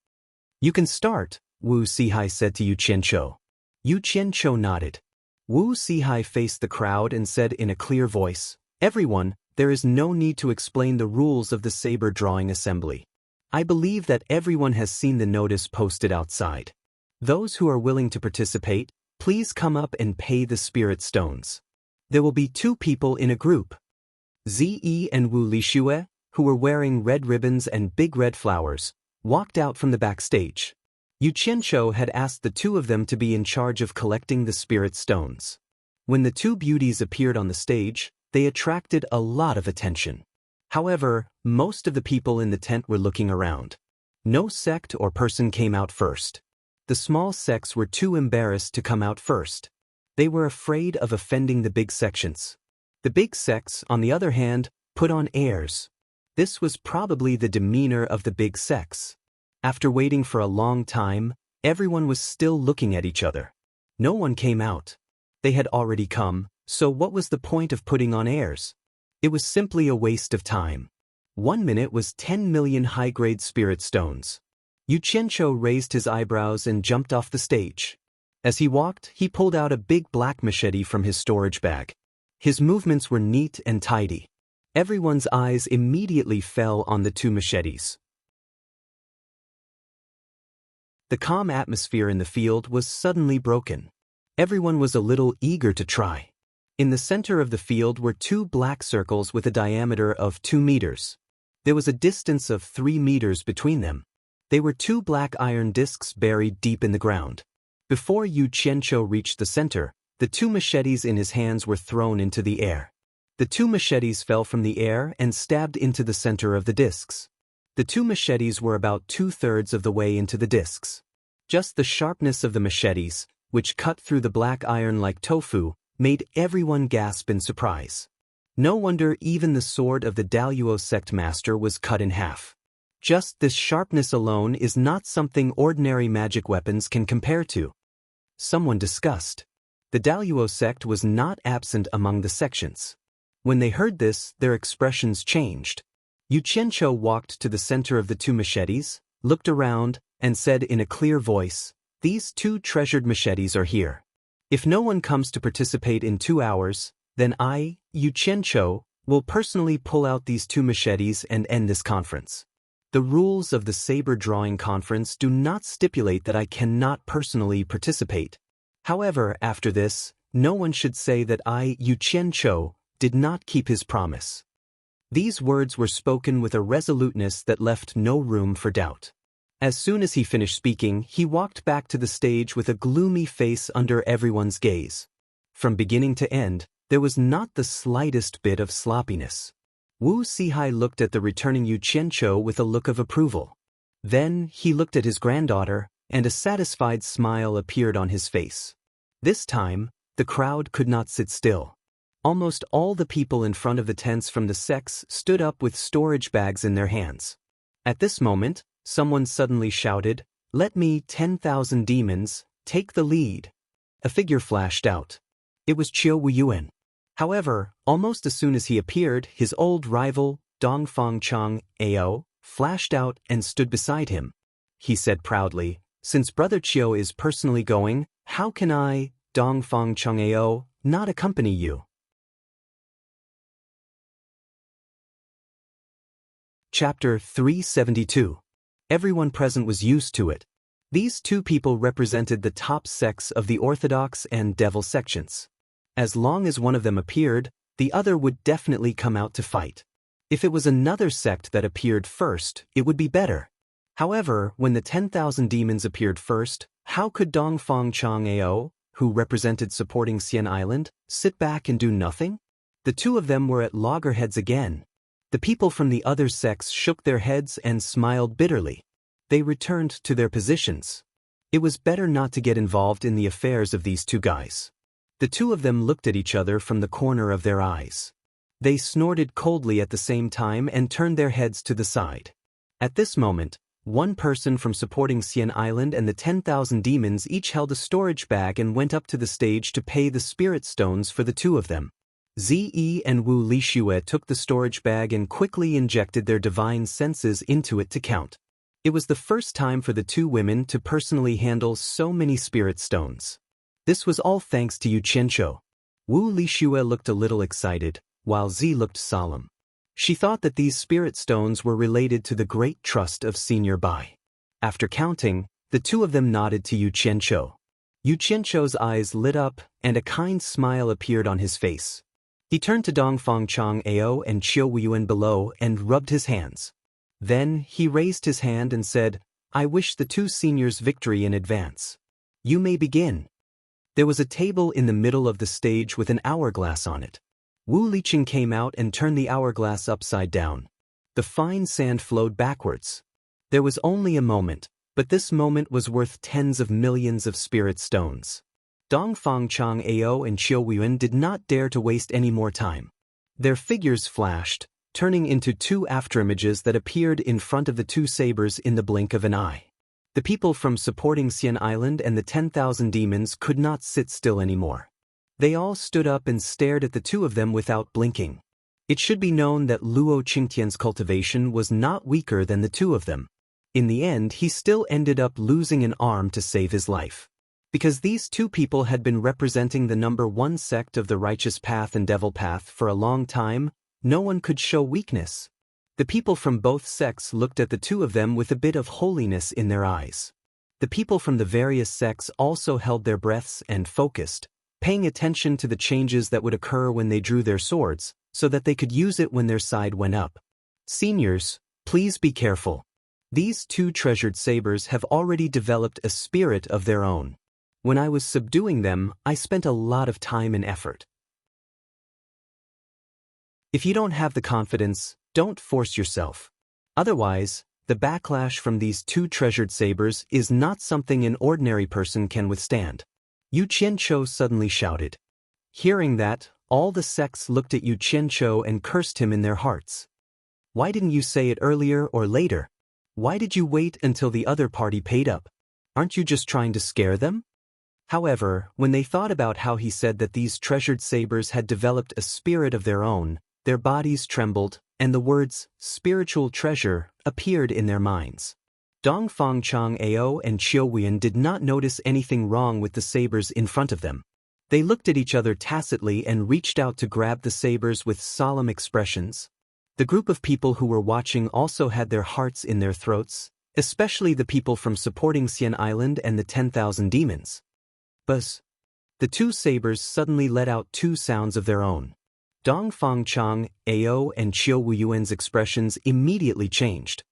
S1: "You can start," Wu Sihai said to Yu Qianqiu. Yu Qianqiu nodded. Wu Sihai faced the crowd and said in a clear voice, "Everyone, there is no need to explain the rules of the saber drawing assembly. I believe that everyone has seen the notice posted outside. Those who are willing to participate, please come up and pay the spirit stones. There will be 2 people in a group." Zi and Wu Lixue, who were wearing red ribbons and big red flowers, walked out from the backstage. Yu Qianqiu had asked the 2 of them to be in charge of collecting the spirit stones. When the 2 beauties appeared on the stage, they attracted a lot of attention. However, most of the people in the tent were looking around. No sect or person came out first. The small sects were too embarrassed to come out first. They were afraid of offending the big sections. The big sects, on the other hand, put on airs. This was probably the demeanor of the big sects. After waiting for a long time, everyone was still looking at each other. No one came out. They had already come, so what was the point of putting on airs? It was simply a waste of time. 1 minute was 10 million high-grade spirit stones. Yu Qianqiu raised his eyebrows and jumped off the stage. As he walked, he pulled out a big black machete from his storage bag. His movements were neat and tidy. Everyone's eyes immediately fell on the 2 machetes. The calm atmosphere in the field was suddenly broken. Everyone was a little eager to try. In the center of the field were 2 black circles with a diameter of 2 meters. There was a distance of 3 meters between them. They were 2 black iron discs buried deep in the ground. Before Yu Qianqiu reached the center, the 2 machetes in his hands were thrown into the air. The 2 machetes fell from the air and stabbed into the center of the discs. The 2 machetes were about 2/3 of the way into the discs. Just the sharpness of the machetes, which cut through the black iron like tofu, made everyone gasp in surprise. No wonder even the sword of the Daluo sect master was cut in half. Just this sharpness alone is not something ordinary magic weapons can compare to. Someone discussed. The Daluo sect was not absent among the sections. When they heard this, their expressions changed. Yu Qianqiu walked to the center of the 2 machetes, looked around, and said in a clear voice, "These 2 treasured machetes are here. If no one comes to participate in 2 hours, then I, Yu Qianqiu, will personally pull out these 2 machetes and end this conference. The rules of the saber drawing conference do not stipulate that I cannot personally participate. However, after this, no one should say that I, Yu Qianqiu, did not keep his promise." These words were spoken with a resoluteness that left no room for doubt. As soon as he finished speaking, he walked back to the stage with a gloomy face under everyone's gaze. From beginning to end, there was not the slightest bit of sloppiness. Wu Sihai looked at the returning Yu Qianqiu with a look of approval. Then he looked at his granddaughter, and a satisfied smile appeared on his face. This time, the crowd could not sit still. Almost all the people in front of the tents from the sects stood up with storage bags in their hands. At this moment, someone suddenly shouted, "Let me, 10,000 demons, take the lead." A figure flashed out. It was Qiu Wuyuan. However, almost as soon as he appeared, his old rival, Dongfang Changgao, flashed out and stood beside him. He said proudly, "Since Brother Qiu is personally going, how can I, Dongfang Changgao, not accompany you?" Chapter 372. Everyone present was used to it. These 2 people represented the top sects of the Orthodox and Devil sections. As long as one of them appeared, the other would definitely come out to fight. If it was another sect that appeared first, it would be better. However, when the 10,000 demons appeared first, how could Dongfang Changgao, who represented supporting Xian Island, sit back and do nothing? The two of them were at loggerheads again. The people from the other sects shook their heads and smiled bitterly. They returned to their positions. It was better not to get involved in the affairs of these two guys. The two of them looked at each other from the corner of their eyes. They snorted coldly at the same time and turned their heads to the side. At this moment, one person from supporting Xian Island and the 10,000 demons each held a storage bag and went up to the stage to pay the spirit stones for the two of them. Zi and Wu Lixue took the storage bag and quickly injected their divine senses into it to count. It was the first time for the two women to personally handle so many spirit stones. This was all thanks to Yu Qianqiu. Wu Lixue looked a little excited, while Zi looked solemn. She thought that these spirit stones were related to the great trust of Senior Bai. After counting, the two of them nodded to Yu Qianqiu. Yu Qianqiu's eyes lit up, and a kind smile appeared on his face. He turned to Dongfang Chang Ao and Qiu Wuyuan below and rubbed his hands. Then he raised his hand and said, "I wish the two seniors victory in advance. You may begin." There was a table in the middle of the stage with an hourglass on it. Wu Liqing came out and turned the hourglass upside down. The fine sand flowed backwards. There was only a moment, but this moment was worth tens of millions of spirit stones. Dongfang Chang Ao and Qiu Wuyuan did not dare to waste any more time. Their figures flashed, turning into two afterimages that appeared in front of the two sabers in the blink of an eye. The people from supporting Xian Island and the 10,000 demons could not sit still anymore. They all stood up and stared at the two of them without blinking. It should be known that Luo Qingtian's cultivation was not weaker than the two of them. In the end, he still ended up losing an arm to save his life. Because these two people had been representing the number one sect of the righteous path and devil path for a long time, no one could show weakness. The people from both sects looked at the two of them with a bit of holiness in their eyes. The people from the various sects also held their breaths and focused, paying attention to the changes that would occur when they drew their swords, so that they could use it when their side went up. Seniors, please be careful. These two treasured sabers have already developed a spirit of their own. When I was subduing them, I spent a lot of time and effort. If you don't have the confidence, don't force yourself. Otherwise, the backlash from these two treasured sabers is not something an ordinary person can withstand. Yu Qianqiu suddenly shouted. Hearing that, all the sects looked at Yu Qianqiu and cursed him in their hearts. Why didn't you say it earlier or later? Why did you wait until the other party paid up? Aren't you just trying to scare them? However, when they thought about how he said that these treasured sabers had developed a spirit of their own, their bodies trembled, and the words, spiritual treasure, appeared in their minds. Dongfang Chang Ao and Qiu Wuyuan did not notice anything wrong with the sabers in front of them. They looked at each other tacitly and reached out to grab the sabers with solemn expressions. The group of people who were watching also had their hearts in their throats, especially the people from supporting Xian Island and the 10,000 demons. Buzz! The two sabers suddenly let out two sounds of their own. Dongfang Chang Ao and Qiu Wuyuan's expressions immediately changed.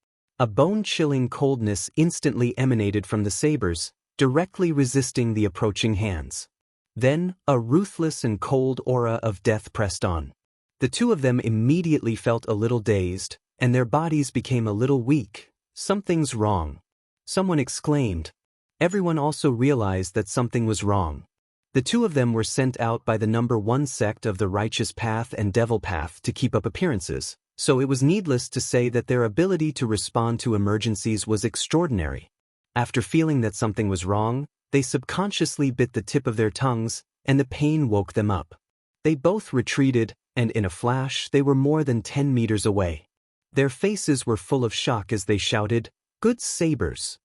S1: A bone-chilling coldness instantly emanated from the sabers, directly resisting the approaching hands. Then, a ruthless and cold aura of death pressed on. The two of them immediately felt a little dazed, and their bodies became a little weak. Something's wrong. Someone exclaimed. Everyone also realized that something was wrong. The two of them were sent out by the number one sect of the righteous path and devil path to keep up appearances, so it was needless to say that their ability to respond to emergencies was extraordinary. After feeling that something was wrong, they subconsciously bit the tip of their tongues, and the pain woke them up. They both retreated, and in a flash they were more than 10 meters away. Their faces were full of shock as they shouted, "Good sabers!"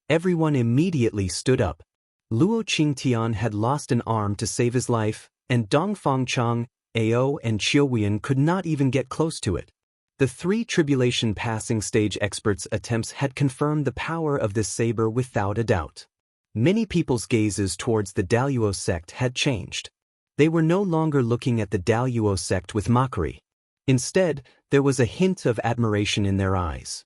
S1: Everyone immediately stood up. Luo Qingtian had lost an arm to save his life, and Dongfang Chang Ao and Qiu Wuyuan could not even get close to it. The three tribulation passing stage experts' attempts had confirmed the power of this saber without a doubt. Many people's gazes towards the Daluo sect had changed. They were no longer looking at the Daluo sect with mockery. Instead, there was a hint of admiration in their eyes.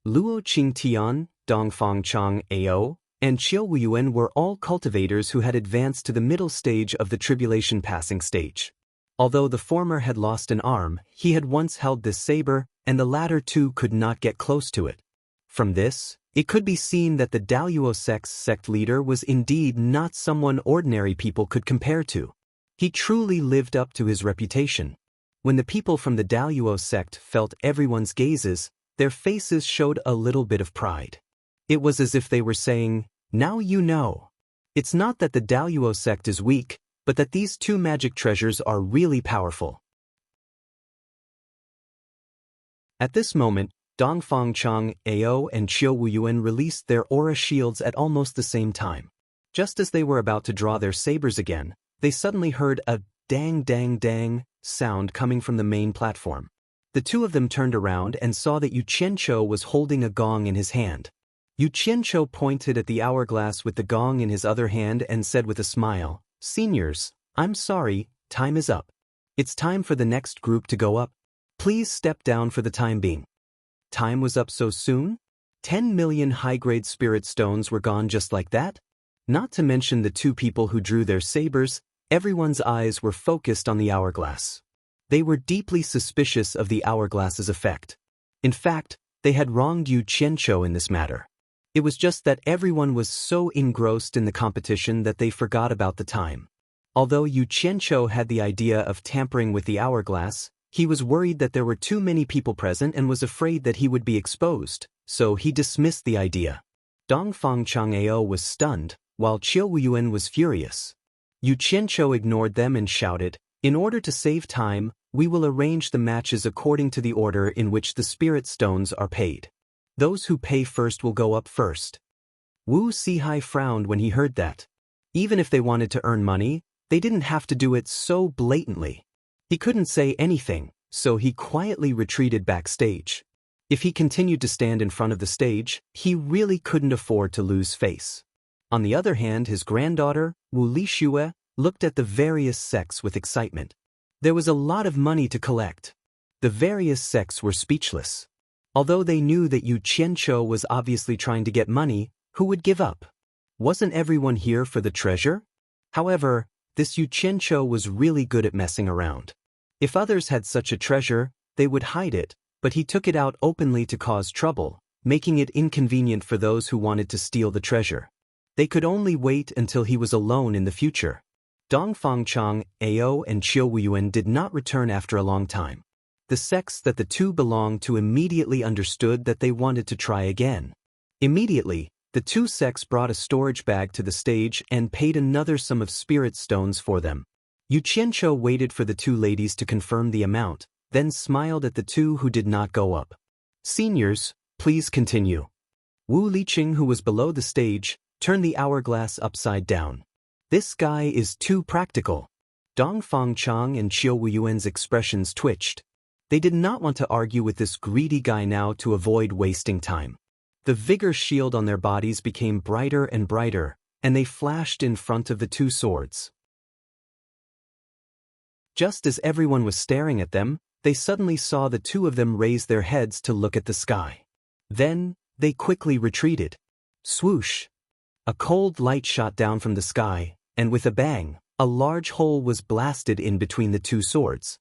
S1: Luo Qingtian, Dongfang Chang Ao, and Qiu Wuyuan were all cultivators who had advanced to the middle stage of the tribulation passing stage. Although the former had lost an arm, he had once held this saber, and the latter too could not get close to it. From this, it could be seen that the Daluo sect's sect leader was indeed not someone ordinary people could compare to. He truly lived up to his reputation. When the people from the Daluo sect felt everyone's gazes, their faces showed a little bit of pride. It was as if they were saying, "Now you know." It's not that the Daluo sect is weak, but that these two magic treasures are really powerful. At this moment, Dongfang Chang, Ao and Qiu Wuyuan released their aura shields at almost the same time. Just as they were about to draw their sabers again, they suddenly heard a dang dang dang sound coming from the main platform. The two of them turned around and saw that Yu Qianqiu was holding a gong in his hand. Yu Qianqiu pointed at the hourglass with the gong in his other hand and said with a smile, "Seniors, I'm sorry, time is up. It's time for the next group to go up. Please step down for the time being." Time was up so soon? 10 million high-grade spirit stones were gone just like that? Not to mention the two people who drew their sabers, everyone's eyes were focused on the hourglass. They were deeply suspicious of the hourglass's effect. In fact, they had wronged Yu Qianqiu in this matter. It was just that everyone was so engrossed in the competition that they forgot about the time. Although Yu Qianqiu had the idea of tampering with the hourglass, he was worried that there were too many people present and was afraid that he would be exposed, so he dismissed the idea. Dongfang Chang'ao was stunned, while Qiu Wuyuan was furious. Yu Qianqiu ignored them and shouted, "In order to save time, we will arrange the matches according to the order in which the spirit stones are paid. Those who pay first will go up first." Wu Sihai frowned when he heard that. Even if they wanted to earn money, they didn't have to do it so blatantly. He couldn't say anything, so he quietly retreated backstage. If he continued to stand in front of the stage, he really couldn't afford to lose face. On the other hand, his granddaughter, Wu Lixue, looked at the various sects with excitement. There was a lot of money to collect. The various sects were speechless. Although they knew that Yu Qianqiu was obviously trying to get money, who would give up? Wasn't everyone here for the treasure? However, this Yu Qianqiu was really good at messing around. If others had such a treasure, they would hide it, but he took it out openly to cause trouble, making it inconvenient for those who wanted to steal the treasure. They could only wait until he was alone in the future. Dongfang Chang, Ao and Qiu Wuyuan did not return after a long time. The sects that the two belonged to immediately understood that they wanted to try again. Immediately, the two sects brought a storage bag to the stage and paid another sum of spirit stones for them. Yu Qianqiu waited for the two ladies to confirm the amount, then smiled at the two who did not go up. "Seniors, please continue." Wu Liqing, who was below the stage, turned the hourglass upside down. "This guy is too practical." Dongfang Chang and Qiu Wuyuan's expressions twitched. They did not want to argue with this greedy guy now to avoid wasting time. The vigor shield on their bodies became brighter and brighter, and they flashed in front of the two swords. Just as everyone was staring at them, they suddenly saw the two of them raise their heads to look at the sky. Then, they quickly retreated. Swoosh! A cold light shot down from the sky, and with a bang, a large hole was blasted in between the two swords.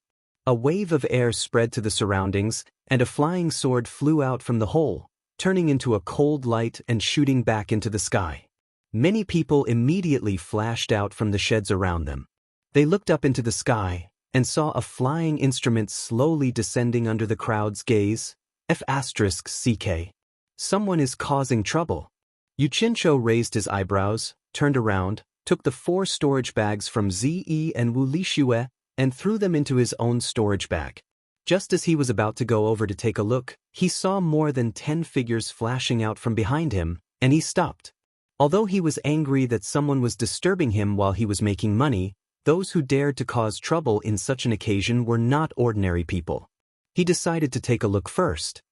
S1: A wave of air spread to the surroundings, and a flying sword flew out from the hole, turning into a cold light and shooting back into the sky. Many people immediately flashed out from the sheds around them. They looked up into the sky, and saw a flying instrument slowly descending under the crowd's gaze. F***CK. Someone is causing trouble. Yu Qianqiu raised his eyebrows, turned around, took the 4 storage bags from Zi and Wu Lixue, and threw them into his own storage bag. Just as he was about to go over to take a look, he saw more than 10 figures flashing out from behind him, and he stopped. Although he was angry that someone was disturbing him while he was making money, those who dared to cause trouble in such an occasion were not ordinary people. He decided to take a look first.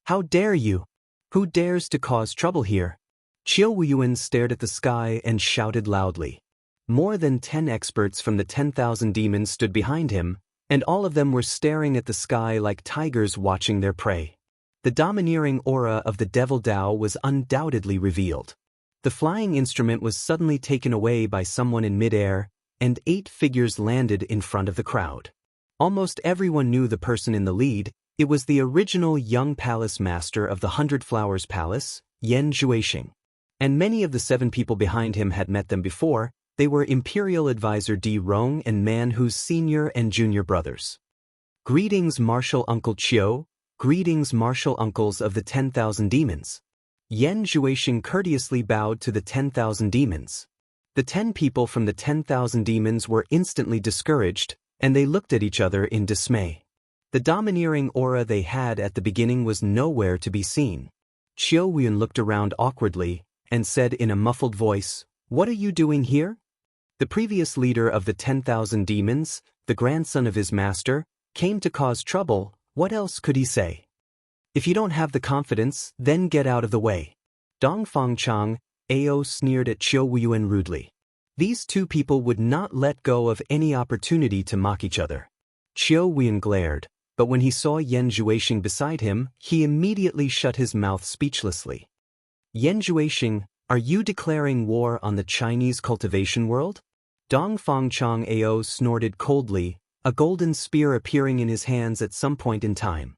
S1: "How dare you? Who dares to cause trouble here?" Qiu Wuyuan stared at the sky and shouted loudly. More than 10 experts from the 10,000 demons stood behind him, and all of them were staring at the sky like tigers watching their prey. The domineering aura of the Devil Dao was undoubtedly revealed. The flying instrument was suddenly taken away by someone in midair, and 8 figures landed in front of the crowd. Almost everyone knew the person in the lead. It was the original young palace master of the 100 Flowers Palace, Yan Zhuixing. And many of the 7 people behind him had met them before. They were Imperial Advisor Di Rong and Man Hu's senior and junior brothers. Greetings, Martial Uncle Chiu. Greetings, Martial Uncles of the 10,000 Demons. Yan Zhuixing courteously bowed to the 10,000 demons. The 10 people from the 10,000 demons were instantly discouraged, and they looked at each other in dismay. The domineering aura they had at the beginning was nowhere to be seen. Qiu Yun looked around awkwardly, and said in a muffled voice, "What are you doing here?" The previous leader of the 10,000 demons, the grandson of his master, came to cause trouble. What else could he say? If you don't have the confidence, then get out of the way. Dong Fangchang, Ao sneered at Qiu Yun rudely. These 2 people would not let go of any opportunity to mock each other. Qiu Yun glared, but when he saw Yan Zhuixing beside him, he immediately shut his mouth speechlessly. Yan Zhuixing, are you declaring war on the Chinese cultivation world? Dong Fangchang Ao snorted coldly, a golden spear appearing in his hands at some point in time.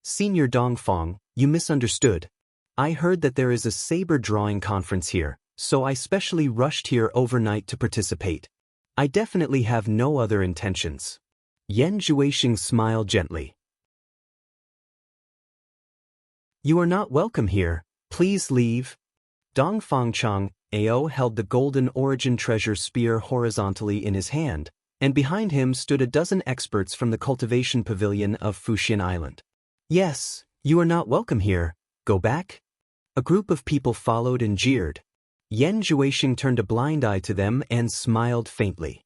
S1: Senior Dongfang, you misunderstood. I heard that there is a saber drawing conference here, so I specially rushed here overnight to participate. I definitely have no other intentions. Yan Zhuixing smiled gently. You are not welcome here, please leave. Dong Fangchang, Ao held the golden origin treasure spear horizontally in his hand, and behind him stood a dozen experts from the cultivation pavilion of Fuxian Island. Yes, you are not welcome here, go back. A group of people followed and jeered. Yan Zhuixing turned a blind eye to them and smiled faintly.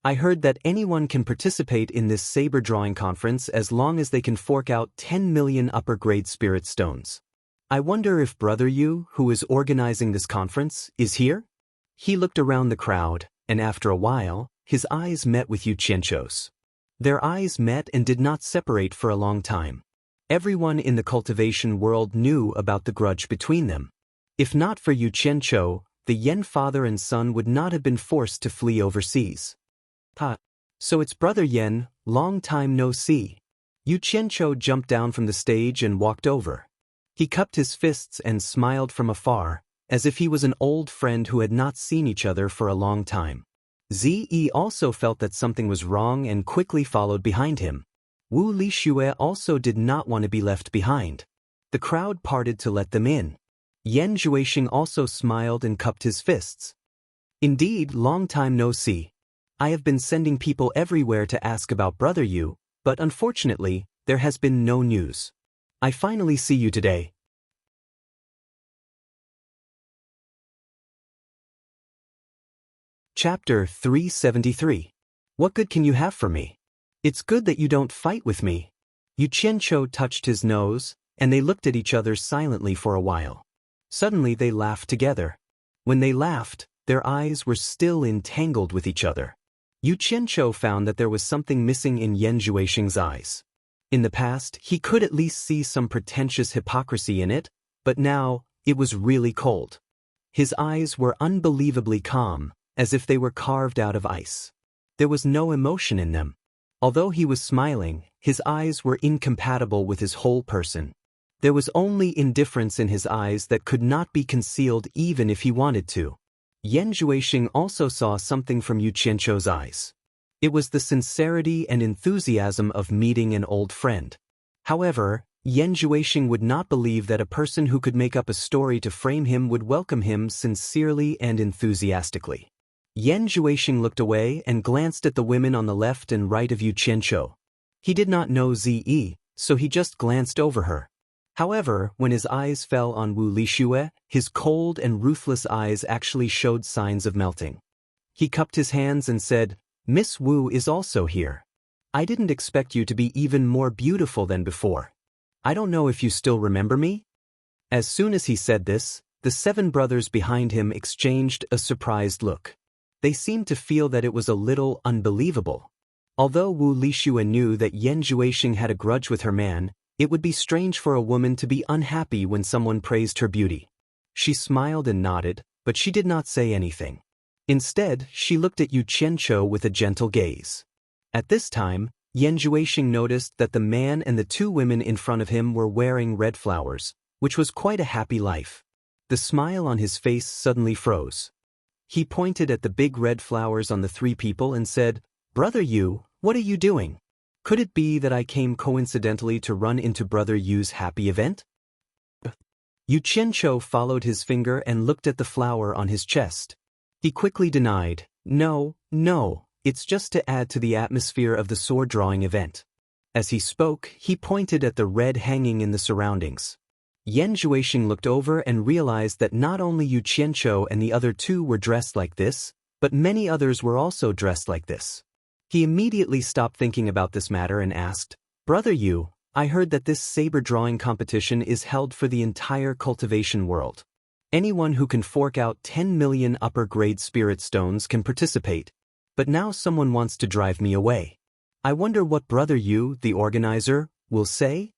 S1: I heard that anyone can participate in this saber drawing conference as long as they can fork out 10 million upper-grade spirit stones. I wonder if Brother Yu, who is organizing this conference, is here? He looked around the crowd, and after a while, his eyes met with Yu Qianqiu's. Their eyes met and did not separate for a long time. Everyone in the cultivation world knew about the grudge between them. If not for Yu Qianqiu, the Yan father and son would not have been forced to flee overseas. So it's Brother Yan, long time no see. Yu Qianqiu jumped down from the stage and walked over. He cupped his fists and smiled from afar, as if he was an old friend who had not seen each other for a long time. Zi also felt that something was wrong and quickly followed behind him. Wu Lixue also did not want to be left behind. The crowd parted to let them in. Yan Zhuixing also smiled and cupped his fists. Indeed, long time no see. I have been sending people everywhere to ask about Brother Yu, but unfortunately, there has been no news. I finally see you today. Chapter 373. What good can you have for me? It's good that you don't fight with me. Yu Qianqiu touched his nose, and they looked at each other silently for a while. Suddenly they laughed together. When they laughed, their eyes were still entangled with each other. Yu Qianqiu found that there was something missing in Yan Zhuixing's eyes. In the past, he could at least see some pretentious hypocrisy in it, but now, it was really cold. His eyes were unbelievably calm, as if they were carved out of ice. There was no emotion in them. Although he was smiling, his eyes were incompatible with his whole person. There was only indifference in his eyes that could not be concealed even if he wanted to. Yan Zhuixing also saw something from Yu Qianqiu's eyes. It was the sincerity and enthusiasm of meeting an old friend. However, Yan Zhuixing would not believe that a person who could make up a story to frame him would welcome him sincerely and enthusiastically. Yan Zhuixing looked away and glanced at the women on the left and right of Yu Qianqiu. He did not know Zi, so he just glanced over her. However, when his eyes fell on Wu Lixue, his cold and ruthless eyes actually showed signs of melting. He cupped his hands and said, "Miss Wu is also here. I didn't expect you to be even more beautiful than before. I don't know if you still remember me?" As soon as he said this, the 7 brothers behind him exchanged a surprised look. They seemed to feel that it was a little unbelievable. Although Wu Lixue knew that Yan Zhuixing had a grudge with her man, it would be strange for a woman to be unhappy when someone praised her beauty. She smiled and nodded, but she did not say anything. Instead, she looked at Yu Qianqiu with a gentle gaze. At this time, Yan Juexing noticed that the man and the two women in front of him were wearing red flowers, which was quite a happy life. The smile on his face suddenly froze. He pointed at the big red flowers on the three people and said, "Brother Yu, what are you doing? Could it be that I came coincidentally to run into Brother Yu's happy event?" Yu Qianqiu followed his finger and looked at the flower on his chest. He quickly denied, No, it's just to add to the atmosphere of the sword drawing event." As he spoke, he pointed at the red hanging in the surroundings. Yan Juexing looked over and realized that not only Yu Qianqiu and the other two were dressed like this, but many others were also dressed like this. He immediately stopped thinking about this matter and asked, "Brother Yu, I heard that this saber drawing competition is held for the entire cultivation world. Anyone who can fork out 10 million upper-grade spirit stones can participate. But now someone wants to drive me away. I wonder what Brother Yu, the organizer, will say?"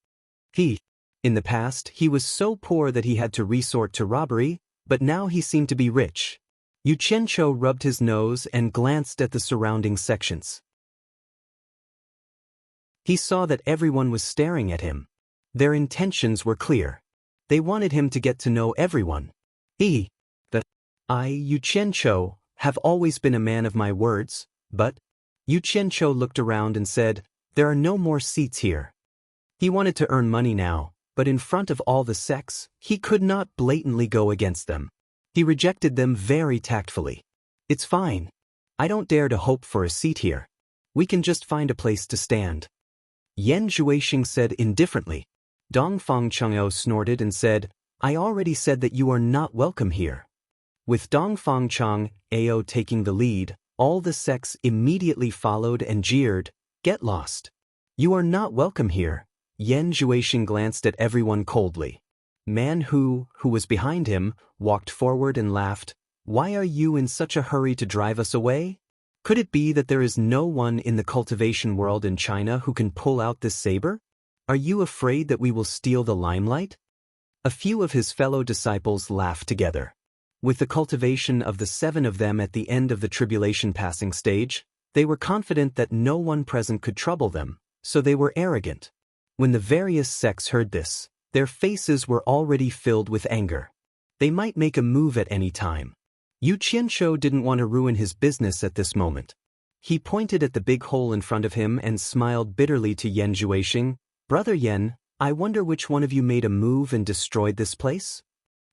S1: In the past, he was so poor that he had to resort to robbery, but now he seemed to be rich. Yu Qianqiu rubbed his nose and glanced at the surrounding sections. He saw that everyone was staring at him. Their intentions were clear. They wanted him to get to know everyone. Yu Qianqiu, have always been a man of my words, but Yu Qianqiu looked around and said, "There are no more seats here." He wanted to earn money now, but in front of all the sects, he could not blatantly go against them. He rejected them very tactfully. "It's fine. I don't dare to hope for a seat here. We can just find a place to stand." Yan Juexing said indifferently. Dongfang Chang'o snorted and said, "I already said that you are not welcome here." With Dongfang Chang'o taking the lead, all the sects immediately followed and jeered, "Get lost. You are not welcome here." Yan Juexing glanced at everyone coldly. Man who was behind him, walked forward and laughed. "Why are you in such a hurry to drive us away? Could it be that there is no one in the cultivation world in China who can pull out this saber? Are you afraid that we will steal the limelight?" A few of his fellow disciples laughed together. With the cultivation of the 7 of them at the end of the tribulation passing stage, they were confident that no one present could trouble them, so they were arrogant. When the various sects heard this, their faces were already filled with anger. They might make a move at any time. Yu Qianqiu didn't want to ruin his business at this moment. He pointed at the big hole in front of him and smiled bitterly to Yan Juexing. "Brother Yan, I wonder which one of you made a move and destroyed this place?"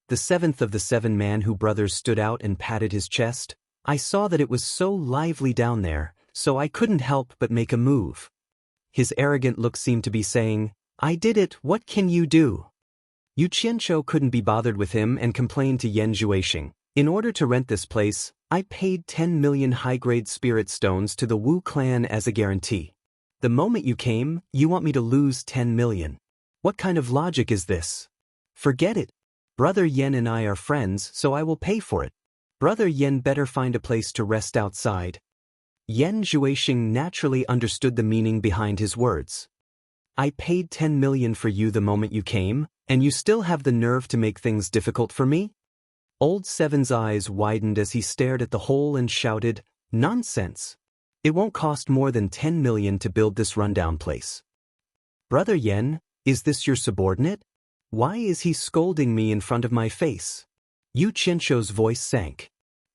S1: The 7th of the 7 man who brothers stood out and patted his chest. "I saw that it was so lively down there, so I couldn't help but make a move." His arrogant look seemed to be saying, "I did it, what can you do?" Yu Qianqiu couldn't be bothered with him and complained to Yan Juexing, "In order to rent this place, I paid 10 million high-grade spirit stones to the Wu clan as a guarantee. The moment you came, you want me to lose 10 million. What kind of logic is this? Forget it. Brother Yan and I are friends, so I will pay for it. Brother Yan better find a place to rest outside." Yan Juexing naturally understood the meaning behind his words. "I paid 10 million for you the moment you came, and you still have the nerve to make things difficult for me?" Old Seven's eyes widened as he stared at the hole and shouted, "Nonsense! It won't cost more than 10 million to build this rundown place." "Brother Yan, is this your subordinate? Why is he scolding me in front of my face?" Yu Qianqiu's voice sank.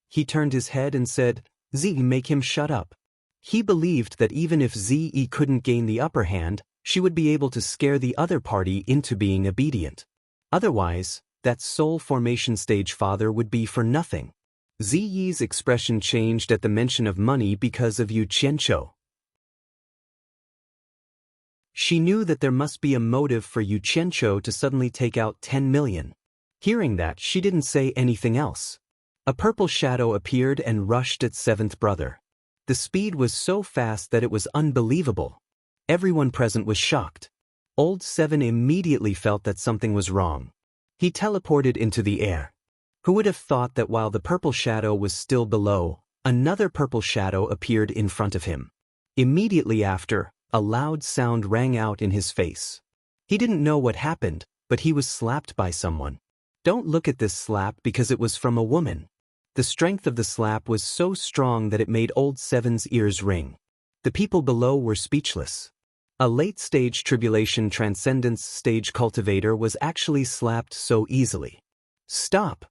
S1: He turned his head and said, "Zi, make him shut up." He believed that even if Zi couldn't gain the upper hand, she would be able to scare the other party into being obedient. Otherwise, that soul formation stage father would be for nothing. Ziyi's expression changed at the mention of money because of Yu Qianqiu. She knew that there must be a motive for Yu Qianqiu to suddenly take out 10 million. Hearing that, she didn't say anything else. A purple shadow appeared and rushed at 7th brother. The speed was so fast that it was unbelievable. Everyone present was shocked. Old 7 immediately felt that something was wrong. He teleported into the air. Who would have thought that while the purple shadow was still below, another purple shadow appeared in front of him. Immediately after, a loud sound rang out in his face. He didn't know what happened, but he was slapped by someone. Don't look at this slap because it was from a woman. The strength of the slap was so strong that it made old Seven's ears ring. The people below were speechless. A late-stage tribulation transcendence stage cultivator was actually slapped so easily. Stop!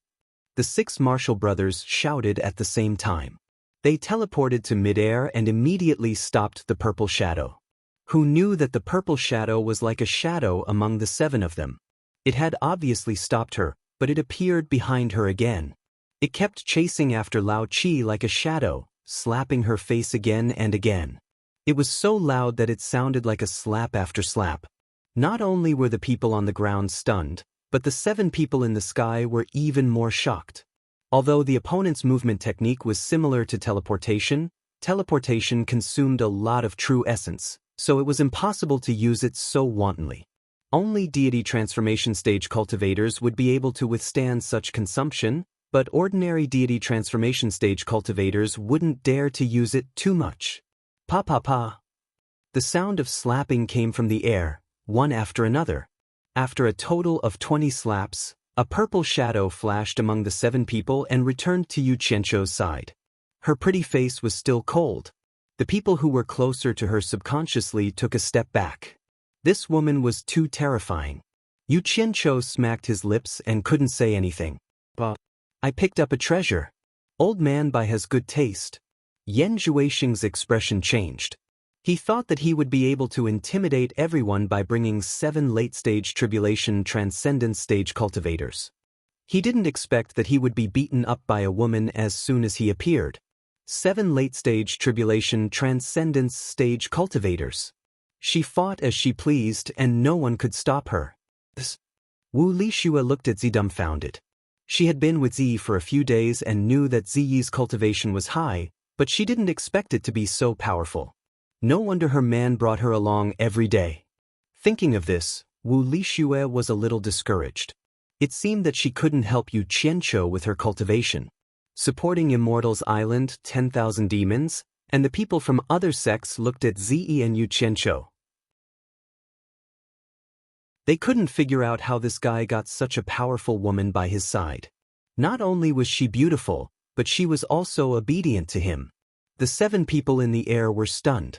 S1: The 6 Marshall brothers shouted at the same time. They teleported to midair and immediately stopped the purple shadow. Who knew that the purple shadow was like a shadow among the 7 of them? It had obviously stopped her, but it appeared behind her again. It kept chasing after Lao Chi like a shadow, slapping her face again and again. It was so loud that it sounded like a slap after slap. Not only were the people on the ground stunned, but the 7 people in the sky were even more shocked. Although the opponent's movement technique was similar to teleportation, teleportation consumed a lot of true essence, so it was impossible to use it so wantonly. Only deity transformation stage cultivators would be able to withstand such consumption, but ordinary deity transformation stage cultivators wouldn't dare to use it too much. Pa pa pa. The sound of slapping came from the air, one after another. After a total of 20 slaps, a purple shadow flashed among the 7 people and returned to Yu Qianzhou's side. Her pretty face was still cold. The people who were closer to her subconsciously took a step back. This woman was too terrifying. Yu Qianzhou smacked his lips and couldn't say anything. But I picked up a treasure. Old man Bai has good taste. Yan Zhuixing's expression changed. He thought that he would be able to intimidate everyone by bringing 7 late-stage tribulation transcendence stage cultivators. He didn't expect that he would be beaten up by a woman as soon as he appeared. 7 late-stage tribulation transcendence stage cultivators. She fought as she pleased and no one could stop her. Wu Lixue looked at Zi dumbfounded. She had been with Zi for a few days and knew that Ziyi's cultivation was high, but she didn't expect it to be so powerful. No wonder her man brought her along every day. Thinking of this, Wu Lixue was a little discouraged. It seemed that she couldn't help Yu Qianzhou with her cultivation. Supporting Immortals Island, 10,000 demons, and the people from other sects looked at Ziyi and Yu Qianzhou. They couldn't figure out how this guy got such a powerful woman by his side. Not only was she beautiful, but she was also obedient to him. The 7 people in the air were stunned.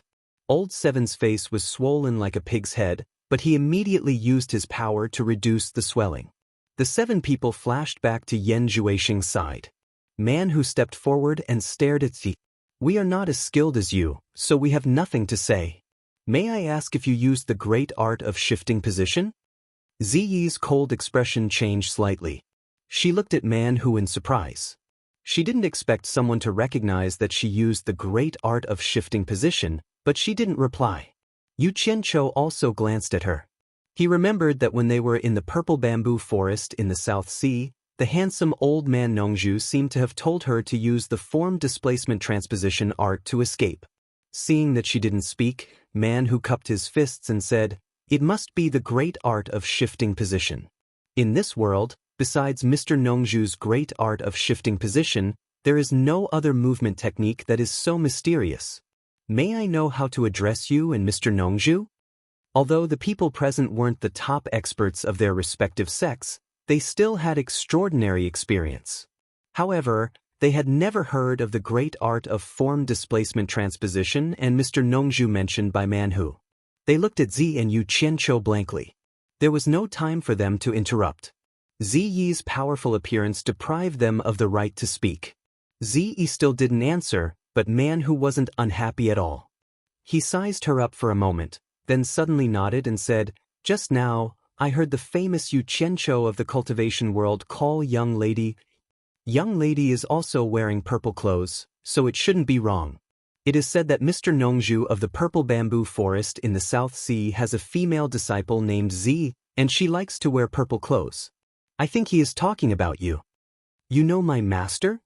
S1: Old Seven's face was swollen like a pig's head, but he immediately used his power to reduce the swelling. The 7 people flashed back to Yan Zhuixing's side. Man who stepped forward and stared at Zi. We are not as skilled as you, so we have nothing to say. May I ask if you used the great art of shifting position? Ziyi's cold expression changed slightly. She looked at Man Hu in surprise. She didn't expect someone to recognize that she used the great art of shifting position, but she didn't reply. Yu Qianzhou also glanced at her. He remembered that when they were in the purple bamboo forest in the South Sea, the handsome old man Nongzhu seemed to have told her to use the form displacement transposition art to escape. Seeing that she didn't speak, Man Hu cupped his fists and said, "It must be the great art of shifting position. In this world, besides Mr. Nongzhu's great art of shifting position, there is no other movement technique that is so mysterious. May I know how to address you and Mr. Nongzhu?" Although the people present weren't the top experts of their respective sects, they still had extraordinary experience. However, they had never heard of the great art of form displacement transposition and Mr. Nongzhu mentioned by Man Hu. They looked at Zi and Yu Qianzhou blankly. There was no time for them to interrupt. Ziyi's powerful appearance deprived them of the right to speak. Ziyi still didn't answer, but Man Hu wasn't unhappy at all. He sized her up for a moment, then suddenly nodded and said, "Just now, I heard the famous Yu Qianzhou of the cultivation world call young lady. Young lady is also wearing purple clothes, so it shouldn't be wrong. It is said that Mr. Nongzhu of the purple bamboo forest in the South Sea has a female disciple named Zi, and she likes to wear purple clothes. I think he is talking about you. You know my master?"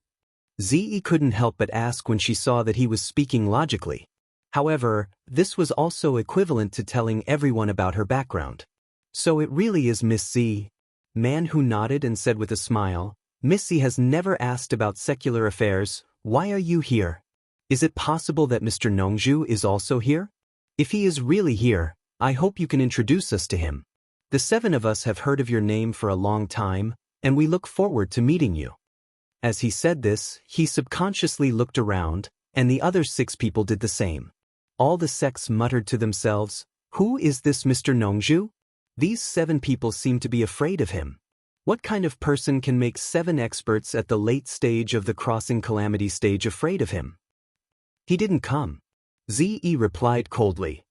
S1: Ziyi couldn't help but ask when she saw that he was speaking logically. However, this was also equivalent to telling everyone about her background. "So it really is Miss Zi." Man Hu nodded and said with a smile, "Miss Zi has never asked about secular affairs. Why are you here? Is it possible that Mr. Nongzhu is also here? If he is really here, I hope you can introduce us to him. The 7 of us have heard of your name for a long time, and we look forward to meeting you." As he said this, he subconsciously looked around, and the other 6 people did the same. All the sects muttered to themselves, "Who is this Mr. Nongju? These 7 people seem to be afraid of him. What kind of person can make 7 experts at the late stage of the crossing calamity stage afraid of him?" "He didn't come," Ze replied coldly.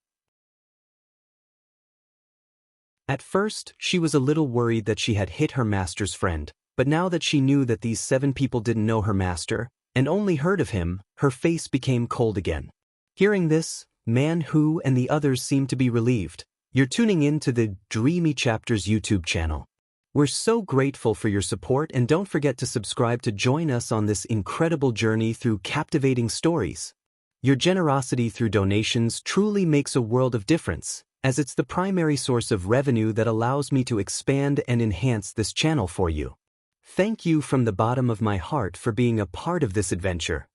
S1: At first, she was a little worried that she had hit her master's friend, but now that she knew that these 7 people didn't know her master, and only heard of him, her face became cold again. Hearing this, Man Hu and the others seemed to be relieved. You're tuning in to the Dreamy Chapters YouTube channel. We're so grateful for your support, and don't forget to subscribe to join us on this incredible journey through captivating stories. Your generosity through donations truly makes a world of difference, as it's the primary source of revenue that allows me to expand and enhance this channel for you. Thank you from the bottom of my heart for being a part of this adventure.